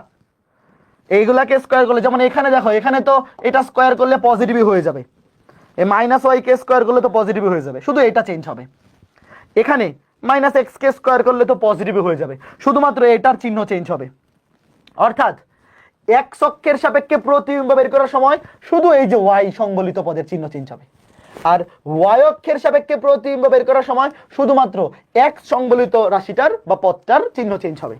[SPEAKER 1] এইগুলাকে স্কোয়ার করলে, যেমন এখানে দেখো, এখানে তো এটা স্কোয়ার করলে পজিটিভই হয়ে যাবে, এই মাইনাস ওয়াই কে স্কোয়ার করলে তো পজিটিভই হয়ে যাবে, শুধু এটা চেঞ্জ হবে। এখানে মাইনাস এক্স কে স্কোয়ার করলে তো পজিটিভই হয়ে যাবে, শুধুমাত্র এটার চিহ্ন চেঞ্জ হবে। অর্থাৎ এক্স অক্ষের সাপেক্ষে প্রতিবিম্ব বের করার সময় শুধু এই যে ওয়াই সংবলিত পদের চিহ্ন চেঞ্জ হবে, আর ওয়াই অক্ষের সাপেক্ষে প্রতিবিম্ব বের করার সময় শুধুমাত্র এক্স সংবলিত রাশিটার বা পদটার চিহ্ন চেঞ্জ হবে।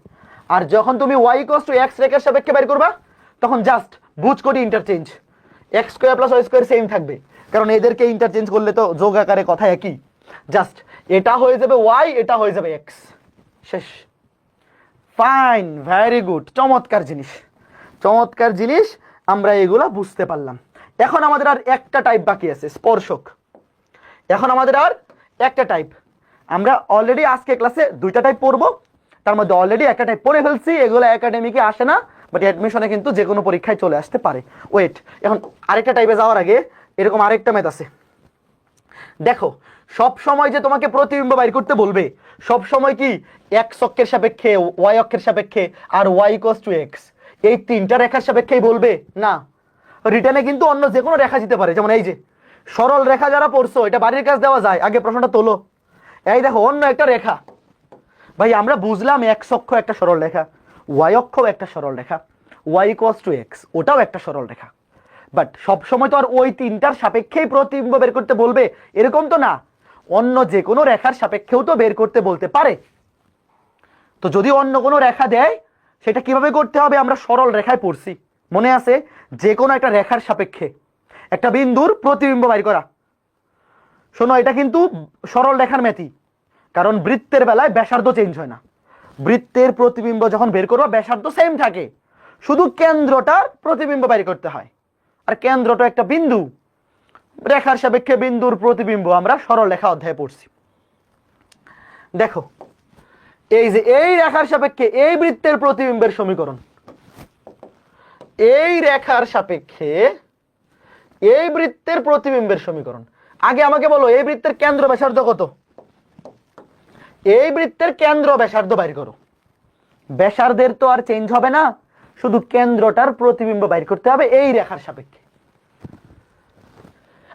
[SPEAKER 1] আর যখন তুমি ওয়াই ইকুয়ালস টু এক্স রেখার সাপেক্ষে বের করবা তখন জাস্ট ভুজ করি interchange, x square plus y square same থাকবে, কারণ এদেরকে ইন্টারচেঞ্জ করলে তো যোগ আকারে কথা একই। জাস্ট এটা হয়ে যাবে ওয়াই, এটা হয়ে যাবে এক্স, শেষ। ফাইন, ভেরি গুড, চমৎকার জিনিস, আমরা এগুলা বুঝতে পারলাম। এখন আমাদের আর একটা টাইপ বাকি আছে, স্পর্শক। এখন আমাদের আর একটা টাইপ, আমরা অলরেডি আজকে ক্লাসে দুইটা টাইপ পড়বো, তার মধ্যে অলরেডি একটা টাইপ পড়ে ফেলছি, এগুলো একাডেমিকে আসে না, বাট অ্যাডমিশনে কিন্তু যে কোনো পরীক্ষায় চলে আসতে পারে। ওয়েট, এখন আরেকটা টাইপে যাওয়ার আগে এরকম আরেকটা ম্যাথ আছে। দেখো, সব সময় যে তোমাকে প্রতিবিম্ব বাইর করতে বলবে, সব সময় কি এক্স অক্ষের সাপেক্ষে, ওয়াই অক্ষের সাপেক্ষে আর ওয়াই ইকুয়ালস টু এক্স এই তিনটা রেখার সাপেক্ষেই বলবে না। রিটার্নে কিন্তু অন্য যে কোনো রেখা দিতে পারে, যেমন এই যে সরল রেখা যারা পড়ছো, এটা বাড়ির কাজ দেওয়া যায়, আগে প্রশ্নটা তোলো। এই দেখো অন্য একটা রেখা, ভাই আমরা বুঝলাম এক্স অক্ষ একটা সরল রেখা, ওয়াই অক্ষ একটা সরল রেখা, ওয়াই ইকুয়ালস টু এক্স ওটাও একটা সরল রেখা, বাট সবসময় তো আর ওই তিনটার সাপেক্ষেই প্রতিবিম্ব বের করতে বলবে এরকম তো না, অন্য যে কোনো রেখার সাপেক্ষেও তো বের করতে বলতে পারে। তো যদি অন্য কোনো রেখা দেয় সেটা কিভাবে করতে হবে আমরা সরল রেখায় পড়ছি, মনে আছে? যে কোনো একটা রেখার সাপেক্ষে একটা বিন্দুর প্রতিবিম্ব বের করা। শোনো, এটা কিন্তু সরল রেখার ম্যাথই, কারণ বৃত্তের বেলায় ব্যাসার্ধ চেঞ্জ হয় না। বৃত্তের প্রতিবিম্ব যখন বের করবা ব্যাসার্ধ সেম থাকে, শুধু কেন্দ্রটার প্রতিবিম্ব বের করতে হয়, আর কেন্দ্রটা একটা বিন্দু, রেখার সাপেক্ষে বিন্দুর প্রতিবিম্ব আমরা সরল রেখা অধ্যায়ে পড়ছি। দেখো, এই যে এই রেখার সাপেক্ষে এই বৃত্তের প্রতিবিম্বের সমীকরণ, এই রেখার সাপেক্ষে এই বৃত্তের প্রতিবিম্বের সমীকরণ। আগে আমাকে বলো, এই বৃত্তের কেন্দ্র ব্যাসার্ধ কত? এই বৃত্তের কেন্দ্র ব্যাসার্ধ বাইর করো। ব্যাসার্ধের তো আর চেঞ্জ হবে না, শুধু কেন্দ্রটার প্রতিবিম্ব বাইর করতে হবে এই রেখার সাপেক্ষে।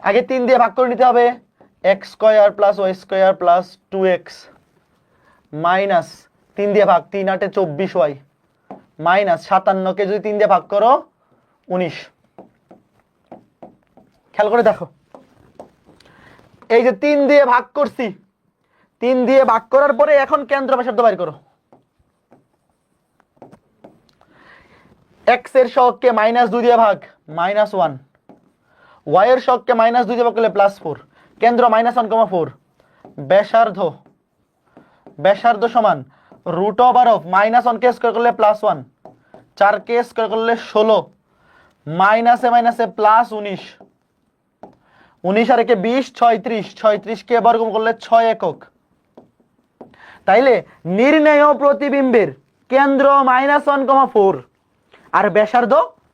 [SPEAKER 1] আগে 3 দিয়ে ভাগ করে নিতে হবে, x square plus y square plus 2x minus 3 দিয়ে ভাগ, 3 8 24 ওয়াই মাইনাস 57 কে যদি 3 দিয়ে ভাগ করো 19। খেয়াল করে দেখো, এই যে 3 দিয়ে ভাগ করছি, 3 দিয়ে ভাগ করার পরে এখন কেন্দ্র ব্যাসার্ধ বাইর করো। এক্স এর সহগকে -2 দিয়ে ভাগ -1, ওয়াই এর সহগকে -2 দিয়ে ভাগ করলে +4, কেন্দ্র -1,4, ব্যাসার্ধ সমান √1 কে স্কয়ার করলে +1, 4 কে স্কয়ার করলে 16, মাইনাসে মাইনাসে +19, 19 আর একে 20, 36 কে বর্গমূল করলে 6 একক। তাইলে নির্ণেয় প্রতিবিম্বের কেন্দ্র -1,4 আর ব্যাসার্ধ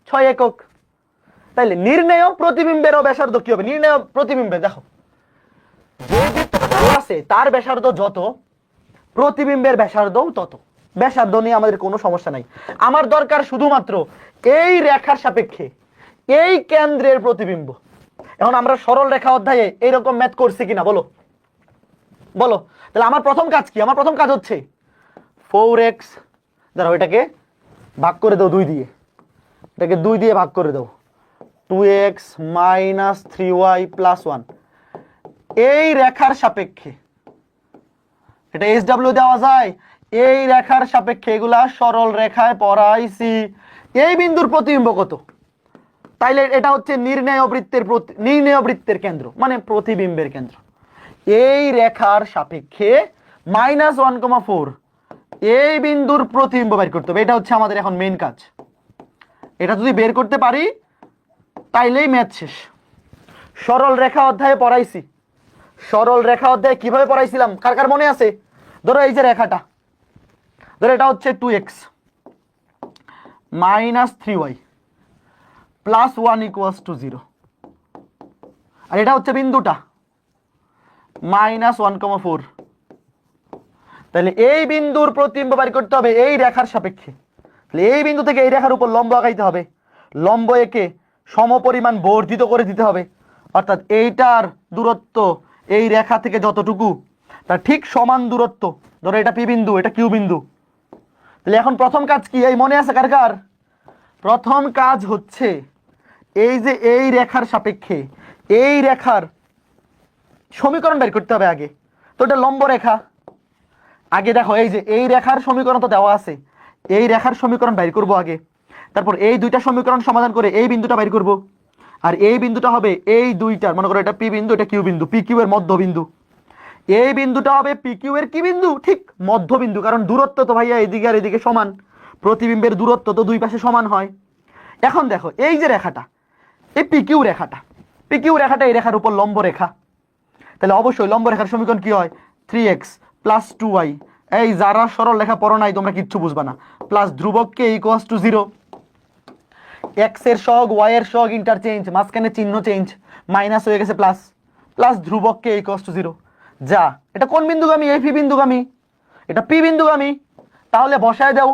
[SPEAKER 1] 6 একক। তাইলে নির্ণেয় প্রতিবিম্বেরও ব্যাসার্ধ কি হবে? নির্ণেয় প্রতিবিম্বে দেখো, যে বৃত্তটা আছে তার ব্যাসার্ধ যত, প্রতিবিম্বের ব্যাসার্ধও তত। ব্যাসার্ধ নিয়ে আমাদের কোনো সমস্যা নাই, আমার দরকার শুধুমাত্র এই রেখার সাপেক্ষে এই কেন্দ্রের প্রতিবিম্ব। এখন আমরা সরল রেখা অধ্যায়ে এইরকম ম্যাথ করছি কিনা বলো বলো। তাহলে আমার প্রথম কাজ কি? আমার প্রথম কাজ হচ্ছে 4x, ধরো এটাকে ভাগ করে দাও 2 দিয়ে, এটাকে 2 দিয়ে ভাগ করে দাও, 2x - 3y + 1 এই রেখার সাপেক্ষে, এটা SW দেওয়া যায়, এই রেখার সাপেক্ষে, এগুলা সরল রেখায় পড়াইছি, এই বিন্দুর প্রতিবিম্ব কত? তাইলে এটা হচ্ছে নির্ণেয় বৃত্তের কেন্দ্র, মানে প্রতিবিম্বের কেন্দ্র। এই রেখার সাপেক্ষে -1,4 এই বিন্দুর প্রতিবিম্ব বের করতে হবে, এটা হচ্ছে আমাদের এখন মেইন কাজ। এটা যদি বের করতে পারি তাইলেই ম্যাথ শেষ। সরল রেখা অধ্যায়ে পড়াইছি, সরল রেখা অধ্যায়ে কিভাবে পড়াইছিলাম কার কার মনে আছে? ধরো এই যে রেখাটা, ধরো এটা হচ্ছে 2x - 3y + 1 = 0, আর এটা হচ্ছে বিন্দুটা, -1,4। তাহলে এই বিন্দুর প্রতিবিম্ব বের করতে হবে এই রেখার সাপেক্ষে। তাহলে এই বিন্দু থেকে এই রেখার উপর লম্ব আঁকাইতে হবে, লম্ব একে সমপরিমাণ বর্ধিত করে দিতে হবে, অর্থাৎ এইটার দূরত্ব এই রেখা থেকে যতটুকু তার ঠিক সমান দূরত্ব, ধরো এটা পি বিন্দু, এটা কিউ বিন্দু। তাহলে এখন প্রথম কাজ কি, এই মনে আছে কার কার? প্রথম কাজ হচ্ছে এই যে এই রেখার সাপেক্ষে এই রেখার সমীকরণ বের করতে হবে আগে। তো এটা লম্ব রেখা, আগে দেখো এই যে এই রেখার সমীকরণ তো দেওয়া আছে, এই রেখার সমীকরণ বের করব আগে, তারপর এই দুইটা সমীকরণ সমাধান করে এই বিন্দুটা বের করব। আর এই বিন্দুটা হবে এই দুইটার, মনে করো এটা পি বিন্দু, এটা কিউ বিন্দু, পি কিউ এর মধ্যবিন্দু। এই বিন্দুটা হবে পি কিউ এর কি বিন্দু? ঠিক মধ্যবিন্দু, কারণ দূরত্ব তো ভাইয়া এদিকে আর এদিকে সমান, প্রতিবিম্বের দূরত্ব তো দুই পাশে সমান হয়। এখন দেখো এই যে রেখাটা, এই পি কিউ রেখাটা, পি কিউ রেখাটা এই রেখার উপর লম্ব রেখা। তাহলে অবশ্যই লম্ব রেখার সমীকরণ কি হয়? 3x + 2y। এই যারা সরল রেখা পড়ো নাই তোমরা কিচ্ছু বুঝবা না, প্লাস ধ্রুবককে ইকুয়ালস টু 0, x এর সহগ y এর সহগ ইন্টারচেঞ্জ, মাঝখানে চিহ্ন চেঞ্জ, মাইনাস হয়ে গেছে প্লাস, প্লাস ধ্রুবককে ইকুয়ালস টু 0। যা, এটা কোন বিন্দুগামী? এই পি বিন্দুগামী, এটা পি বিন্দুগামী। তাহলে বসায় দাও,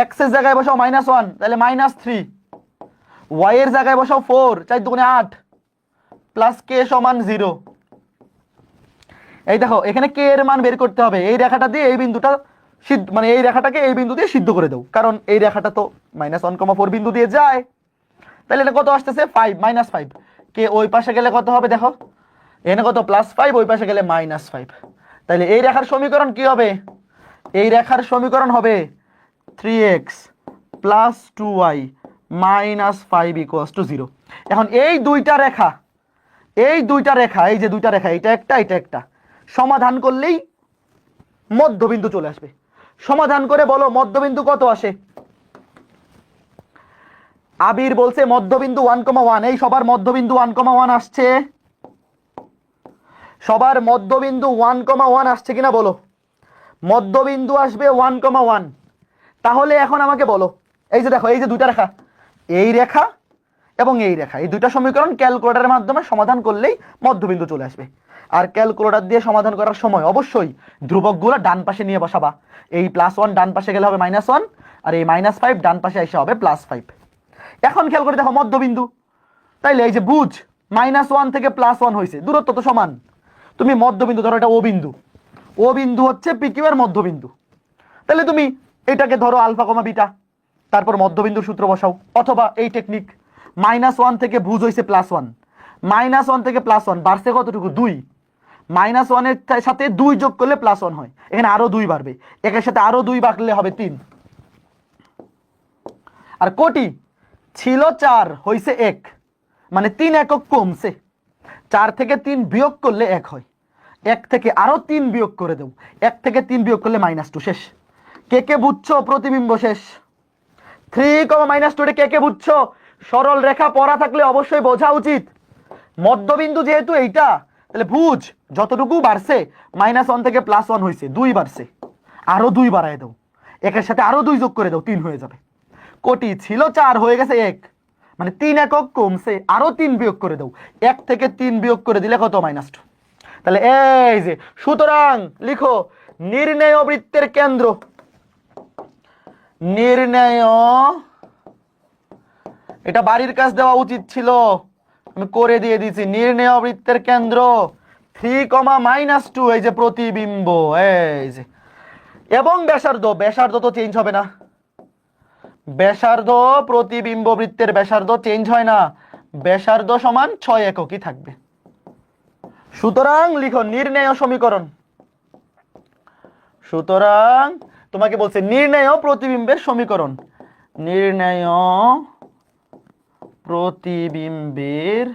[SPEAKER 1] x এর জায়গায় বসাও -1, তাহলে -3, y এর জায়গায় বসাও 4, 4 দুগুণে 8, প্লাস k সমান 0। এই দেখো এখানে k এর মান বের করতে হবে, এই রেখাটা দিয়ে এই বিন্দুটা সিদ্ধ, মানে এই রেখাটাকে এই বিন্দু দিয়ে সিদ্ধ করে দাও, কারণ এই রেখাটা তো -1,4 বিন্দু দিয়ে যায়। তাহলে এটা কত আসতেছে? 5, -5। কে ওই পাশে গেলে কত হবে দেখো, এখানে কত? +5, ওই পাশে গেলে -5। তাহলে এই রেখার সমীকরণ কি হবে? এই রেখার সমীকরণ হবে 3x + 2y - 5 = 0। এখন এই দুইটা রেখা, এই যে দুইটা রেখা, এটা একটা, এটা একটা, সমাধান করলেই মধ্যবিন্দু চলে আসবে। সমাধান করে বলো মধ্যবিন্দু কত আসে? আবির বলছে মধ্যবিন্দু 1,1। এই সবার মধ্যবিন্দু 1,1 আসছে? সবার মধ্যবিন্দু 1,1 আসছে কিনা বলো? মধ্যবিন্দু আসবে 1,1। তাহলে এখন আমাকে বলো, এই যে দেখো এই যে দুইটা রেখা, এই রেখা এবং এই রেখা, এই দুইটা সমীকরণ ক্যালকুলেটরের মাধ্যমে সমাধান করলেই মধ্যবিন্দু চলে আসবে। আর ক্যালকুলেটর দিয়ে সমাধান করার সময় অবশ্যই ধ্রুবকগুলো ডান পাশে নিয়ে বসাবা। এই +1 ডান পাশে গেলে হবে -1, আর এই -5 ডান পাশে এসে হবে +5। এখন খেয়াল করে দেখো মধ্যবিন্দু, তাইলে এই যে বুঝ -1 থেকে +1 হয়েছে, দূরত্ব তো সমান। তুমি মধ্যবিন্দু ধরো, এটা ও বিন্দু, ও বিন্দু হচ্ছে পি কিউ এর মধ্যবিন্দু। তাহলে তুমি এটাকে ধরো α, β, তারপর মধ্যবিন্দুর সূত্র বসাও, অথবা এই টেকনিক, -1 থেকে ভুজ হয়েছে +1, -1 থেকে +1 বাড়ছে কতটুকু? 2। -1 এর সাথে 2 যোগ করলে +1 হয়, এখানে আরো 2 বাড়বে, একের সাথে আরো 2 বাড়লে হবে 3। আর কোটি ছিল 4 হয়েছে 1, মানে 3 একক কমছে। 4 থেকে 3 বিয়োগ করলে 1 হয়, 1 থেকে আরো 3 বিয়োগ করে দেব, 1 থেকে 3 বিয়োগ করলে -2। শেষ। কে কে বুঝছো? প্রতিবিম্ব শেষ। 3, -2 কে কে বুঝছো? সরল রেখা পড়া থাকলে অবশ্যই বোঝা উচিত। মধ্যবিন্দু যেহেতু এইটা, তাহলে ভুজ যতটুকু বাড়ছে, -1 থেকে +1 হয়েছে, 2 বাড়ছে, আরো 2 বাড়ায় দাও, একের সাথে আরো 2 যোগ করে দাও, 3 হয়ে যাবে। কোটি ছিল 4 হয়ে গেছে 1, মানে 3 একক কমছে, আরো 3 বিয়োগ করে দাও, 1 থেকে 3 বিয়োগ করে দিলে কত? -2। তাহলে এই যে, সুতরাং লিখো নির্ণেয় বৃত্তের কেন্দ্র, নির্ণেয়, এটা বাড়ির কাজ দেওয়া উচিত ছিল, আমি করে দিয়ে দিয়েছি। নির্ণেয় বৃত্তের কেন্দ্র 3, -2, এই যে প্রতিবিম্ব, এই যে, এবং ব্যাসার্ধ, ব্যাসার্ধ তো চেঞ্জ হবে না, ব্যাসার্ধ, প্রতিবিম্ব বৃত্তের ব্যাসার্ধ চেঞ্জ হয় না, ব্যাসার্ধ সমান 6 এককই থাকবে। সুতরাং লিখো নির্ণেয় সমীকরণ। সুতরাং তোমাকে বলছে নির্ণেয় প্রতিবিম্বের সমীকরণ, নির্ণেয় প্রতিবিম্বের,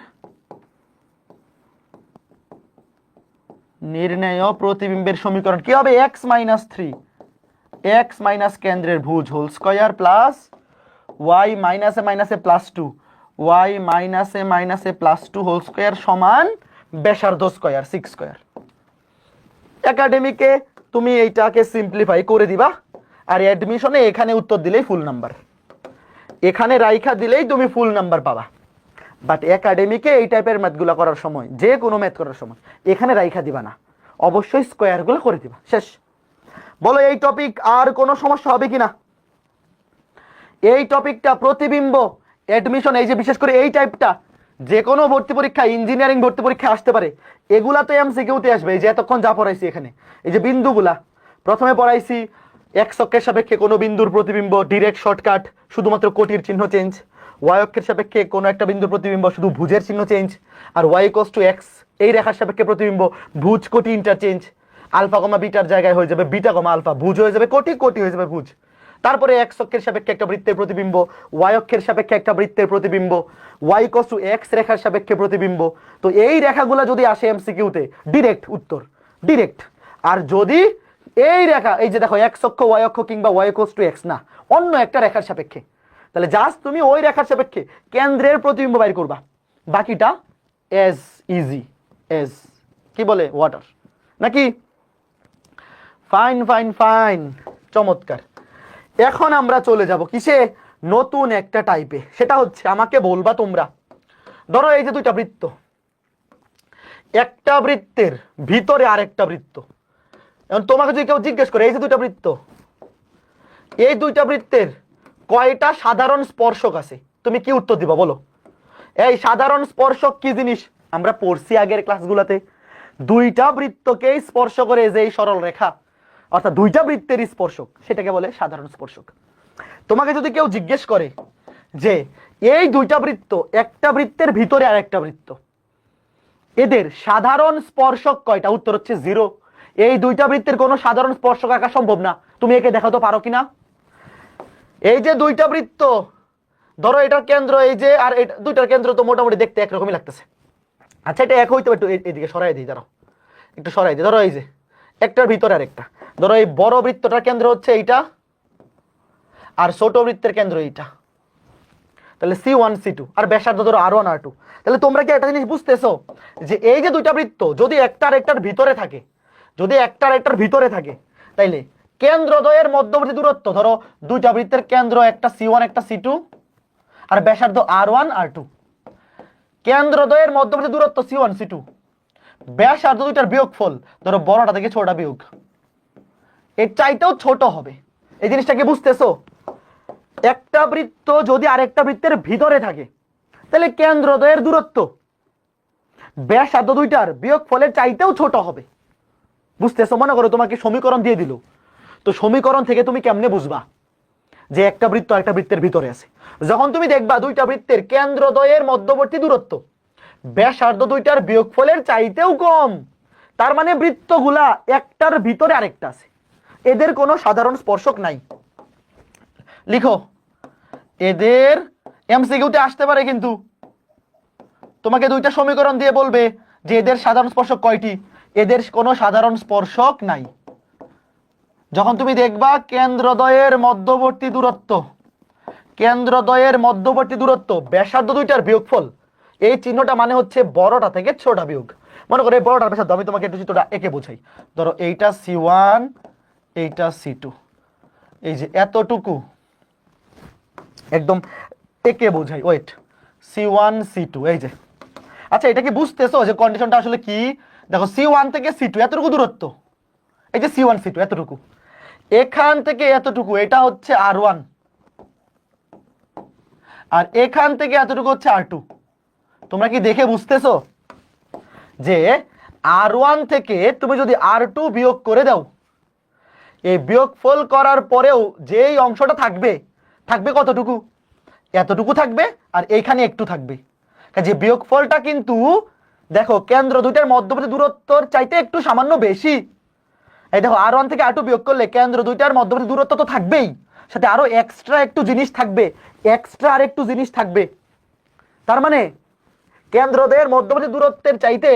[SPEAKER 1] নির্ণেয় প্রতিবিম্বের সমীকরণ কি হবে? x - 3, x - কেন্দ্রের ভুজ whole square plus y - -2, y - whole square সমান ব্যাসার্ধ স্কয়ার 6 স্কয়ার। একাডেমিকে তুমি এইটাকে সিম্পলিফাই করে দিবা, আর অ্যাডমিশনে এখানে উত্তর দিলেই ফুল নাম্বার, এখানে রাইখা দিলেই তুমি ফুল নাম্বার পাবা। বাট একাডেমিকে এই টাইপের ম্যাথগুলো করার সময়, যে কোনো ম্যাথ করার সময় এখানে রাইখা দিবা না, অবশ্যই স্কোয়ারগুলো করে দিবা। শেষ। বলো এই টপিক আর কোনো সমস্যা হবে কিনা? এই টপিকটা প্রতিবিম্ব অ্যাডমিশন, এই যে বিশেষ করে এই টাইপটা যে কোনো ভর্তি পরীক্ষা, ইঞ্জিনিয়ারিং ভর্তি পরীক্ষা আসতে পারে। এগুলা তো এমসিকিউতে আসবে। এই যে এতক্ষণ যা পড়াইছি এখানে, এই যে বিন্দুগুলা প্রথমে পড়াইছি, এক্স অক্ষের সাপেক্ষে কোনো বিন্দুর প্রতিবিম্ব, ডিরেক্ট শর্টকাট, শুধুমাত্র কোটির চিহ্ন চেঞ্জ। ওয়াই অক্ষের সাপেক্ষে কোনো একটা বিন্দুর প্রতিবিম্ব, শুধু ভুজের চিহ্ন চেঞ্জ। আর ওয়াই ইকুয়ালস টু এক্স, এই রেখার সাপেক্ষে প্রতিবিম্ব, ভুজ কোটি ইন্টারচেঞ্জ। আলফা কমা বিটার জায়গায় হয়ে যাবে বিটা কমা আলফা, ভুজ হয়ে যাবে কোটি, কোটি হয়ে যাবে ভুজ। তারপরে এক্স অক্ষের সাপেক্ষে একটা বৃত্তের প্রতিবিম্ব, ওয়াই অক্ষের সাপেক্ষে একটা বৃত্তের প্রতিবিম্ব, ওয়াই ইকুয়ালস টু এক্স রেখার সাপেক্ষে প্রতিবিম্ব। তো এই রেখাগুলো যদি আসে এমসিকিউতে, ডিরেক্ট উত্তর, ডিরেক্ট। আর যদি এই রেখা, এই যে দেখো এক্স অক্ষ ওয়াই অক্ষ কিংবা ওয়াই ইকুয়ালস টু এক্স না, অন্য একটা রেখার সাপেক্ষে, তাহলে জাস্ট তুমি ওই রেখার সাপেক্ষে কেন্দ্রের প্রতিবিম্ব বাইর করবা, বাকিটা এজ ইজি এজ কি বলে ওয়াটার, নাকি? ফাইন ফাইন ফাইন, চমৎকার। এখন আমরা চলে যাব কিসে? নতুন একটা টাইপে। সেটা হচ্ছে, আমাকে বলবা তোমরা, ধরো এই যে দুইটা বৃত্ত, একটা বৃত্তের ভিতরে আরেকটা বৃত্ত। এখন তোমাকে যদি কেউ জিজ্ঞেস করে এই যে দুইটা বৃত্ত, এই দুইটা বৃত্তের কয়টা সাধারণ স্পর্শক আছে, তুমি কি উত্তর দিবা বলো? এই সাধারণ স্পর্শক কি জিনিস আমরা পড়ছি আগের ক্লাসগুলোতে। দুইটা বৃত্তকেই স্পর্শ করে যে এই সরল রেখা, অর্থাৎ দুইটা বৃত্তের স্পর্শক, সেটাকে বলে সাধারণ স্পর্শক। তোমাকে যদি কেউ জিজ্ঞেস করে যে এই দুইটা বৃত্ত, একটা বৃত্তের ভিতরে আর একটা বৃত্ত, এদের সাধারণ স্পর্শক কয়টা, উত্তর হচ্ছে 0। এই দুইটা বৃত্তের কোনো সাধারণ স্পর্শক আঁকা সম্ভব না। তুমি একে দেখাতে পারো কিনা? এই যে দুইটা বৃত্ত, ধরো এটার কেন্দ্র এই যে, আর দুইটার কেন্দ্র তো মোটামুটি দেখতে একরকমই লাগতেছে। আচ্ছা, এটা এক হইতে একটু এদিকে সরাই দিই, দাঁড়াও একটু সরাই দিই। ধরো এই যে একটার ভিতরে আর একটা, ধরো এই বড় বৃত্তটার কেন্দ্র হচ্ছে এইটা, আর ছোট বৃত্তের কেন্দ্র এইটা, তাহলে C1 C2, আর ব্যাসার্ধ ধরো R1 R2। তাহলে তোমরা কি একটা জিনিস বুঝতেছো যে এই যে দুইটা বৃত্ত যদি একটার একটার ভিতরে থাকে, যদি একটার একটার ভিতরে থাকে, তাইলে কেন্দ্রদ্বয়ের মধ্যবর্তী দূরত্ব, ধরো দুইটা বৃত্তের কেন্দ্র একটা C1 একটা C2, আর ব্যাসার্ধ R1 R2। কেন্দ্রদ্বয়ের মধ্যবর্তী দূরত্ব C1 C2, ব্যাসার্ধ দুইটার বিয়োগফল, ধরো বড়টা থেকে ছোটটা বিয়োগ, এর চাইতেও ছোট হবে। এই জিনিসটা কি বুঝতেছো? একটা বৃত্ত যদি আরেকটা বৃত্তের ভিতরে থাকে, তাহলে কেন্দ্রদ্বয়ের দূরত্ব ব্যাসার্ধ দুইটার বিয়োগফলের চাইতেও ছোট হবে। বুঝতেছো? মনে করো তোমাকে সমীকরণ দিয়ে দিল, তো সমীকরণ থেকে তুমি কেমনে বুঝবা যে একটা বৃত্ত আরেকটা বৃত্তের ভিতরে আছে? যখন তুমি দেখবা দুইটা বৃত্তের কেন্দ্রদ্বয়ের মধ্যবর্তী দূরত্ব ব্যাসার্ধ দুইটার বিয়োগফলের চাইতেও কম, তার মানে বৃত্তগুলা একটার ভিতরে আরেকটা আছে, এদের কোনো সাধারণ স্পর্শক নাই। লিখো, এদের এমসিকিউতে আসতে পারে, কিন্তু তোমাকে দুইটা সমীকরণ দিয়ে বলবে যে এদের সাধারণ স্পর্শক কয়টি, এদের কোনো সাধারণ স্পর্শক নাই। যখন তুমি দেখবা কেন্দ্রদ্বয়ের মধ্যবর্তী দূরত্ব, কেন্দ্রদ্বয়ের মধ্যবর্তী দূরত্ব ব্যাসার্ধ দুইটার বিয়োগফল, এই চিহ্নটা মানে হচ্ছে বড়টা থেকে ছোটটা বিয়োগ। মনে করো এই বড়টার ব্যাসার্ধ, আমি তোমাকে একটু চিত্রটা এঁকে বোঝাই। ধরো এইটা C1, এইটা C2, এই যে এতটুকু একদম এঁকে বোঝাই, ওয়েট, C1 C2, এই যে। আচ্ছা, এটা কি বুঝতেছো যে কন্ডিশনটা আসলে কি? দেখো C1 থেকে C2 এতটুকু দূরত্ব, এই যে C1 C2 এতটুকু, এখান থেকে এতটুকু এটা হচ্ছে R1, আর এখান থেকে এতটুকু হচ্ছে R2। তোমরা কি দেখে বুঝতেছো যে R1 থেকে তুমি যদি R2 বিয়োগ করে দাও, এই বিয়োগফল করার পরেও যেই অংশটা থাকবে, থাকবে কতটুকু? এতটুকু থাকবে, আর এইখানে একটু থাকবে। যে বিয়োগফলটা কিন্তু দেখো কেন্দ্র দুইটার মধ্যবর্তী দূরত্বর চাইতে একটু সামান্য বেশি। এই দেখো R1 থেকে R2 বিয়োগ করলে কেন্দ্র দুইটার মধ্যবর্তী দূরত্ব তো থাকবেই, সাথে আরো এক্সট্রা একটু জিনিস থাকবে, এক্সট্রা আর একটু জিনিস থাকবে। তার মানে কেন্দ্রদ্বয়ের মধ্যবর্তী দূরত্বের চাইতে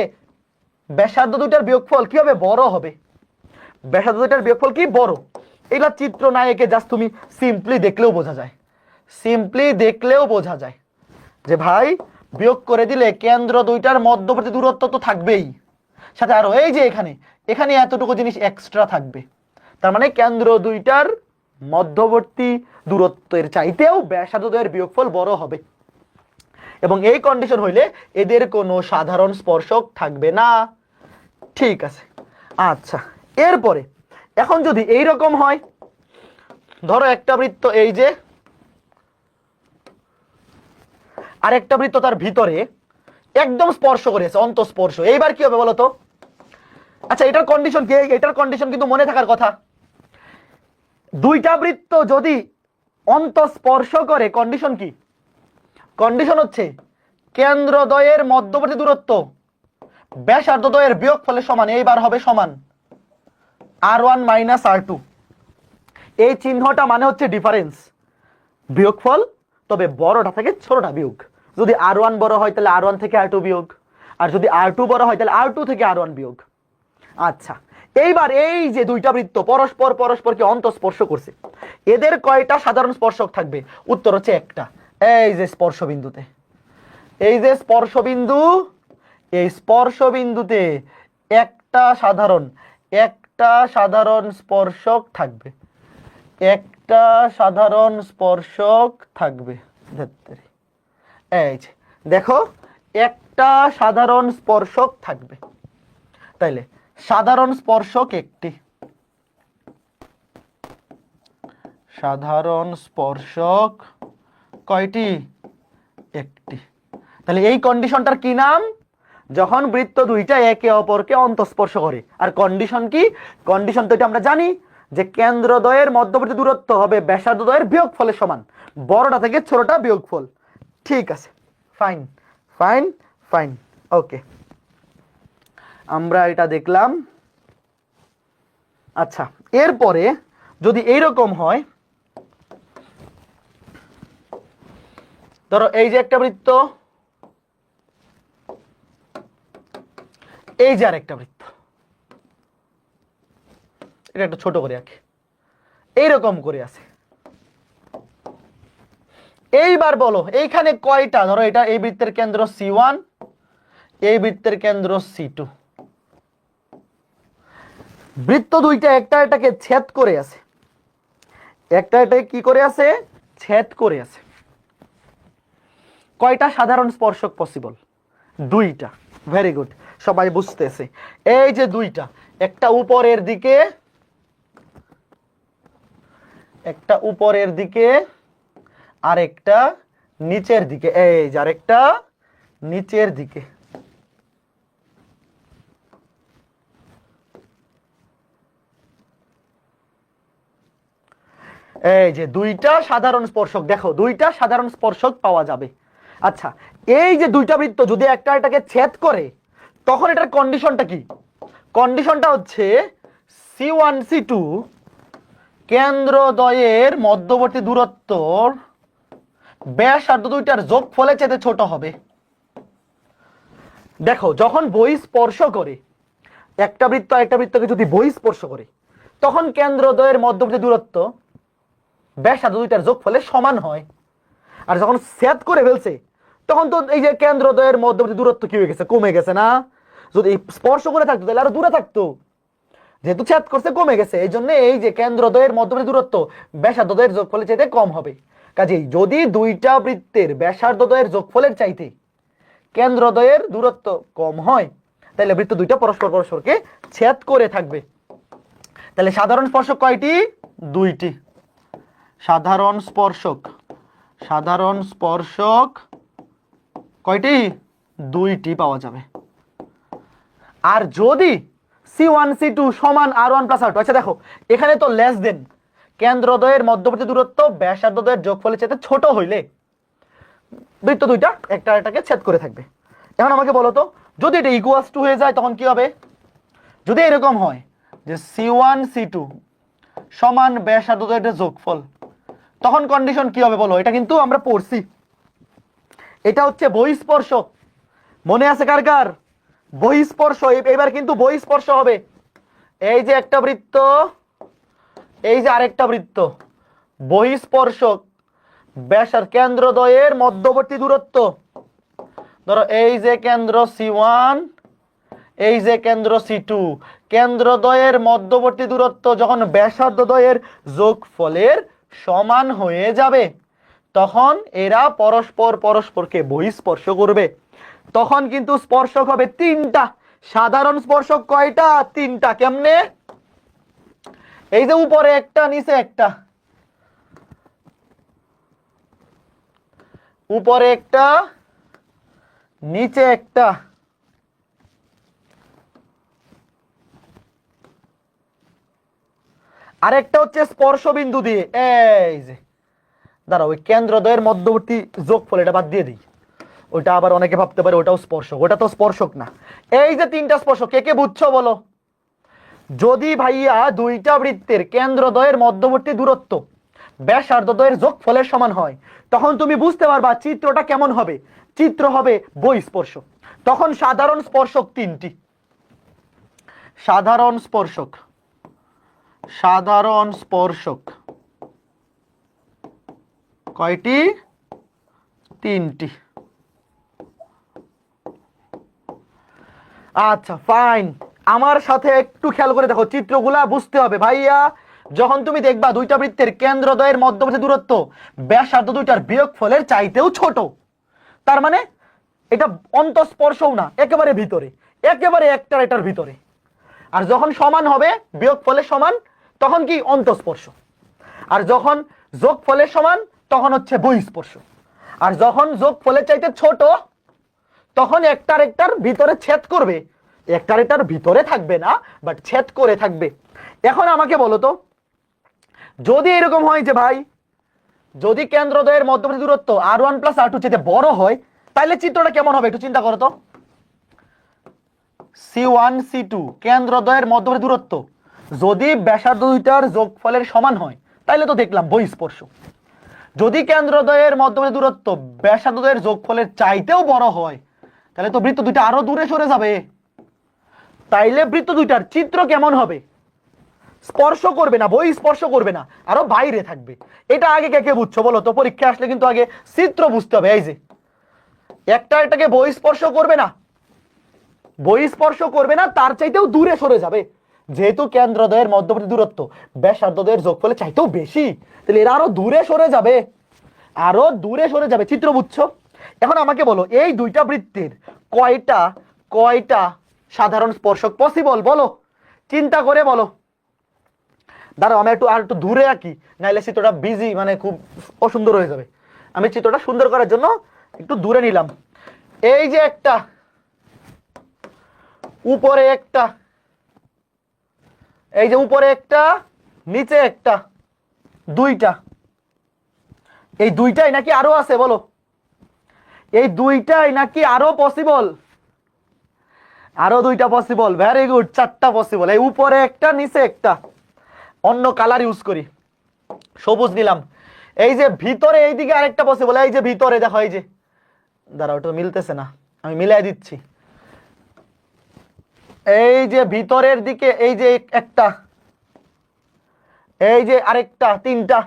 [SPEAKER 1] ব্যাসার্ধ দুইটার বিয়োগফল কি হবে? বড় হবে। ব্যাসার্ধ দুইটার বিয়োগফল কি? বড়। এইটা চিত্র না এঁকে জাস্ট তুমি সিম্পলি দেখলেও বোঝা যায়, সিম্পলি দেখলেও বোঝা যায় যে ভাই বিয়োগ করে দিলে কেন্দ্র দুইটার মধ্যবর্তী দূরত্ব তো থাকবেই, সাথে আরো এই যে এখানে এখানে এতটুকু জিনিস এক্সট্রা থাকবে। তার মানে কেন্দ্র দুইটার মধ্যবর্তী দূরত্বের চাইতেও ব্যাসার্ধ দ্বয়ের বিয়োগফল বড় হবে। এবং এই কন্ডিশন হইলে এদের কোনো সাধারণ স্পর্শক থাকবে না। ঠিক আছে, আচ্ছা এরপরে এখন যদি এই রকম হয়, ধরো একটা বৃত্ত এই যে, আর একটা বৃত্ত তার ভিতরে একদম স্পর্শ করেছে, অন্তঃস্পর্শ, এইবার কি হবে বলো তো? আচ্ছা এটার কন্ডিশন কি? এটার কন্ডিশন কিন্তু মনে থাকার কথা। দুইটা বৃত্ত যদি অন্তঃস্পর্শ করে, কন্ডিশন কি? কন্ডিশন হচ্ছে কেন্দ্রদ্বয়ের মধ্যবর্তী দূরত্ব ব্যাসার্ধদ্বয়ের বিয়োগফলের সমান। এইবার হবে সমান R1 মাইনাস R2। এই চিহ্নটা মানে হচ্ছে ডিফারেন্স, বিয়োগফল, তবে বড়টা থেকে ছোটটা বিয়োগ। যদি R1 বড় হয় তাহলে R1 থেকে R2 বিয়োগ, আর যদি R2 বড় হয় তাহলে R2 থেকে R1 বিয়োগ। আচ্ছা এইবার এই যে দুইটা বৃত্ত পরস্পর পরস্পরকে অন্তঃস্পর্শ করছে, এদের কয়টা সাধারণ স্পর্শক থাকবে? উত্তর হচ্ছে একটা। এই যে স্পর্শবিন্দুতে, এই যে স্পর্শবিন্দু, এই স্পর্শবিন্দুতে একটা সাধারণ স্পর্শক থাকবে, একটা সাধারণ স্পর্শক থাকবে। এই যে দেখো, একটা সাধারণ স্পর্শক থাকবে। তাইলে সাধারণ স্পর্শক একটি, সাধারণ স্পর্শক কয়টি? একটি। তাহলে এই কন্ডিশনটার কি নাম? যখন বৃত্ত দুইটা একে অপরকে অন্তঃস্পর্শ করে। আর কন্ডিশন কি? কন্ডিশন তো এটা আমরা জানি যে কেন্দ্রদ্বয়ের মধ্যবর্তী দূরত্ব হবে ব্যাসার্ধদ্বয়ের বিয়োগফলের সমান, বড়টা থেকে ছোটটা বিয়োগফল। ঠিক আছে, ফাইন ফাইন ফাইন, ওকে, আমরা এটা দেখলাম। আচ্ছা এরপরে যদি এইরকম হয়, ধরো এই যে একটা বৃত্ত, এই যে আর একটা বৃত্ত, এটা একটু ছোট করে আঁকি, এইরকম করে আছে। এইবার বলো এইখানে কয়টা, ধরো এটা এই বৃত্তের কেন্দ্র C1, এই বৃত্তের কেন্দ্র C2, বৃত্ত দুইটা একটা এটাকে ছেদ করে আছে, একটা এটাকে কি করে আছে? ছেদ করে আছে। কয়টা সাধারণ স্পর্শক পসিবল? দুইটা। ভেরি গুড, সবাই বুঝতেছে। এই যে দুইটা, একটা উপরের দিকে, একটা উপরের দিকে, আর একটা নিচের দিকে। এই যে আরেকটা নিচের দিকে। এই যে দুইটা সাধারণ স্পর্শক, দেখো দুইটা সাধারণ স্পর্শক পাওয়া যাবে। আচ্ছা এই যে দুইটা বৃত্ত যদি একটা এটাকে ছেদ করে, তখন এটার কন্ডিশনটা কি? কন্ডিশনটা হচ্ছে C1 C2 কেন্দ্রদ্বয়ের মধ্যবর্তী দূরত্ব ব্যাসার্ধ দুইটার যোগফলের চাইতে ছোট হবে। দেখো যখন বহিঃস্পর্শ করে, একটা বৃত্ত একটা বৃত্তকে যদি বহিঃস্পর্শ করে, তখন কেন্দ্রদ্বয়ের মধ্যবর্তী দূরত্ব ব্যাসার্ধ দুইটার যোগফলের সমান হয়। আর যখন ছেদ করে ফেলছে, তখন তো এই যে কেন্দ্রদ্বয়ের মধ্যবর্তী দূরত্ব কি হয়ে গেছে? কমে গেছে না? যদি স্পর্শ করে থাকতো তাহলে আরো দূরে থাকতো, যেহেতু ছেদ করছে কমে গেছে। এই জন্য এই যে কেন্দ্রদ্বয়ের মধ্যবর্তী দূরত্ব ব্যাসার্ধদ্বয়ের যোগফলের চাইতে কম হবে। কাজেই যদি দুইটা বৃত্তের ব্যাসার্ধদ্বয়ের যোগফলের চাইতে কেন্দ্রদ্বয়ের দূরত্ব কম হয়, তাহলে বৃত্ত দুইটা পরস্পর পরস্পরকে ছেদ করে থাকবে। তাহলে সাধারণ স্পর্শক কয়টি? দুইটি। সাধারণ স্পর্শক, সাধারণ স্পর্শক কয়টি? দুইটি পাওয়া যাবে। আর যদি C1 C2 সমান R1 প্লাস R2, আচ্ছা দেখো এখানে তো লেস দেন, কেন্দ্রদ্বয়ের মধ্যবর্তী দূরত্ব ব্যাসার্ধদ্বয়ের যোগফলের চাইতে ছোট হইলে বৃত্ত দুইটা একটা এটাকে ছেদ করে থাকবে। এখন আমাকে বলো তো, যদি এটা ইকুয়ালস টু হয়ে যায় তখন কি হবে? যদি এরকম হয় যে C1 C2 সমান ব্যাসার্ধদ্বয়ের যোগফল, তখন কন্ডিশন কি হবে বলো? এটা কিন্তু আমরা পড়ছি, এটা হচ্ছে বহিঃস্পর্শক। মনে আছে কার কার? বহিঃস্পর্শ। এবার কিন্তু বহিঃস্পর্শ হবে। এই যে একটা বৃত্ত, এই যে আরেকটা বৃত্ত, বহিঃস্পর্শক ব্যাসার কেন্দ্রদ্বয়ের মধ্যবর্তী দূরত্ব, ধরো এই যে কেন্দ্র C1, এই যে কেন্দ্র C2, কেন্দ্রদ্বয়ের মধ্যবর্তী দূরত্ব যখন ব্যাসার্ধদ্বয়ের যোগফলের সমান হয়ে যাবে, তখন এরা পরস্পর পরস্পরকে বহিঃস্পর্শ করবে। তখন কিন্তু স্পর্শক হবে তিনটা। সাধারণ স্পর্শক কয়টা? তিনটা। কেমনে? এই যে উপরে একটা, নিচে একটা, উপরে একটা, নিচে একটা। আরেকটা হচ্ছে স্পর্শ বিন্দু দিয়ে, এই যে দাঁড়াও, ওই কেন্দ্রদ্বয়ের মধ্যবর্তী যোগফল এটা বাদ দিয়ে দিই। ওটা আবার অনেকে ভাবতে পারে ওটাও স্পর্শক, ওটা তো স্পর্শক না। এই যে তিনটা স্পর্শক, কে কে বুঝছো বলো? যদি ভাইয়া দুইটা বৃত্তের কেন্দ্রদ্বয়ের মধ্যবর্তী দূরত্ব ব্যাসার্ধদ্বয়ের যোগফলের সমান হয়, তখন তুমি বুঝতে পারবা চিত্রটা কেমন হবে। চিত্র হবে বহিঃস্পর্শ। তখন সাধারণ স্পর্শক তিনটি। সাধারণ স্পর্শক, সাধারণ স্পর্শক কয়টি? তিনটি। আচ্ছা ফাইন, আমার সাথে একটু খেয়াল করে দেখো, চিত্রগুলা বুঝতে হবে ভাইয়া। যখন তুমি দেখবা দুইটা বৃত্তের কেন্দ্রদ্বয়ের মধ্যবর্তী দূরত্ব ব্যাসার্ধ দুইটার বিয়োগফলের চাইতেও ছোট, তার মানে এটা অন্তঃস্পর্শও না, একেবারে ভিতরে, একেবারে একটার এটার ভিতরে। আর যখন সমান হবে, বিয়োগফলের সমান, তখন কি? অন্তঃস্পর্শ। আর যখন যোগফলের সমান, তখন হচ্ছে বহিঃস্পর্শ। আর যখন যোগফলের চাইতে ছোট, তখন একটার একটার ভিতরে ছেদ করবে। একটার একটার ভিতরে থাকবে না, বাট ছেদ করে থাকবে। এখন আমাকে বলো তো, যদি এরকম হয় যে ভাই, যদি কেন্দ্রদ্বয়ের মধ্যবর্তী দূরত্ব r1 + r2 চেয়ে বড় হয়, তাহলে চিত্রটা কেমন হবে একটু চিন্তা করো তো। c1 c2 কেন্দ্রদ্বয়ের মধ্যবর্তী দূরত্ব যদি ব্যাসার্ধ দুইটার যোগফলের সমান হয়, তাহলে তো দেখলাম বহিঃস্পর্শ। যদি কেন্দ্রদ্বয়ের মধ্যবর্তী দূরত্ব ব্যাসার্ধদ্বয়ের যোগফলের চাইতেও বড় হয়, তাহলে তো বৃত্ত দুইটা আরো দূরে সরে যাবে। তাইলে বৃত্ত দুইটার চিত্র কেমন হবে? স্পর্শ করবে না, বহিঃস্পর্শ করবে না, আরো বাইরে থাকবে। এটা আগে কে কে বুঝছো বলো তো? পরীক্ষা আসলে কিন্তু আগে চিত্র বুঝতে হবে। এই যে একটা এটাকে বহিঃস্পর্শ করবে না, বহিঃস্পর্শ করবে না, তার চাইতেও দূরে সরে যাবে। যেহেতু কেন্দ্রদ্বয়ের মধ্যবর্তী দূরত্ব ব্যাসার্ধদ্বয়ের যোগফলের চাইতেও বেশি, তাহলে এরা আরো দূরে সরে যাবে, আরো দূরে সরে যাবে। চিত্র বুঝছো? এখন আমাকে বলো, এই দুইটা বৃত্তের কয়টা কয়টা সাধারণ স্পর্শক পসিবল বলো, চিন্তা করে বলো। দাঁড়াও আমি একটু আর একটু দূরে আঁকি, নাইলে চিত্রটা বিজি মানে খুব অসুন্দর হয়ে যাবে। আমি চিত্রটা সুন্দর করার জন্য একটু দূরে নিলাম। এই যে একটা, উপরে একটা, এই যে উপরে একটা, নিচে একটা, দুইটা। এই দুইটাই নাকি আরো আছে বলো? এই দুইটাই নাকি আরো পসিবল? আরো দুইটা পসিবল, ভেরি গুড, চারটা পসিবল। এই উপরে একটা, নিচে একটা। অন্য কালার ইউজ করি, সবুজ নিলাম। এই যে ভিতরে এইদিকে আরেকটা পসিবল, এই যে ভিতরে দেখো, এই যে দাঁড়াও ওটা মিলতেছে না, আমি মিলাই দিচ্ছি। এই যে ভিতরের দিকে এই যে একটা, এই যে আরেকটা, তিনটা।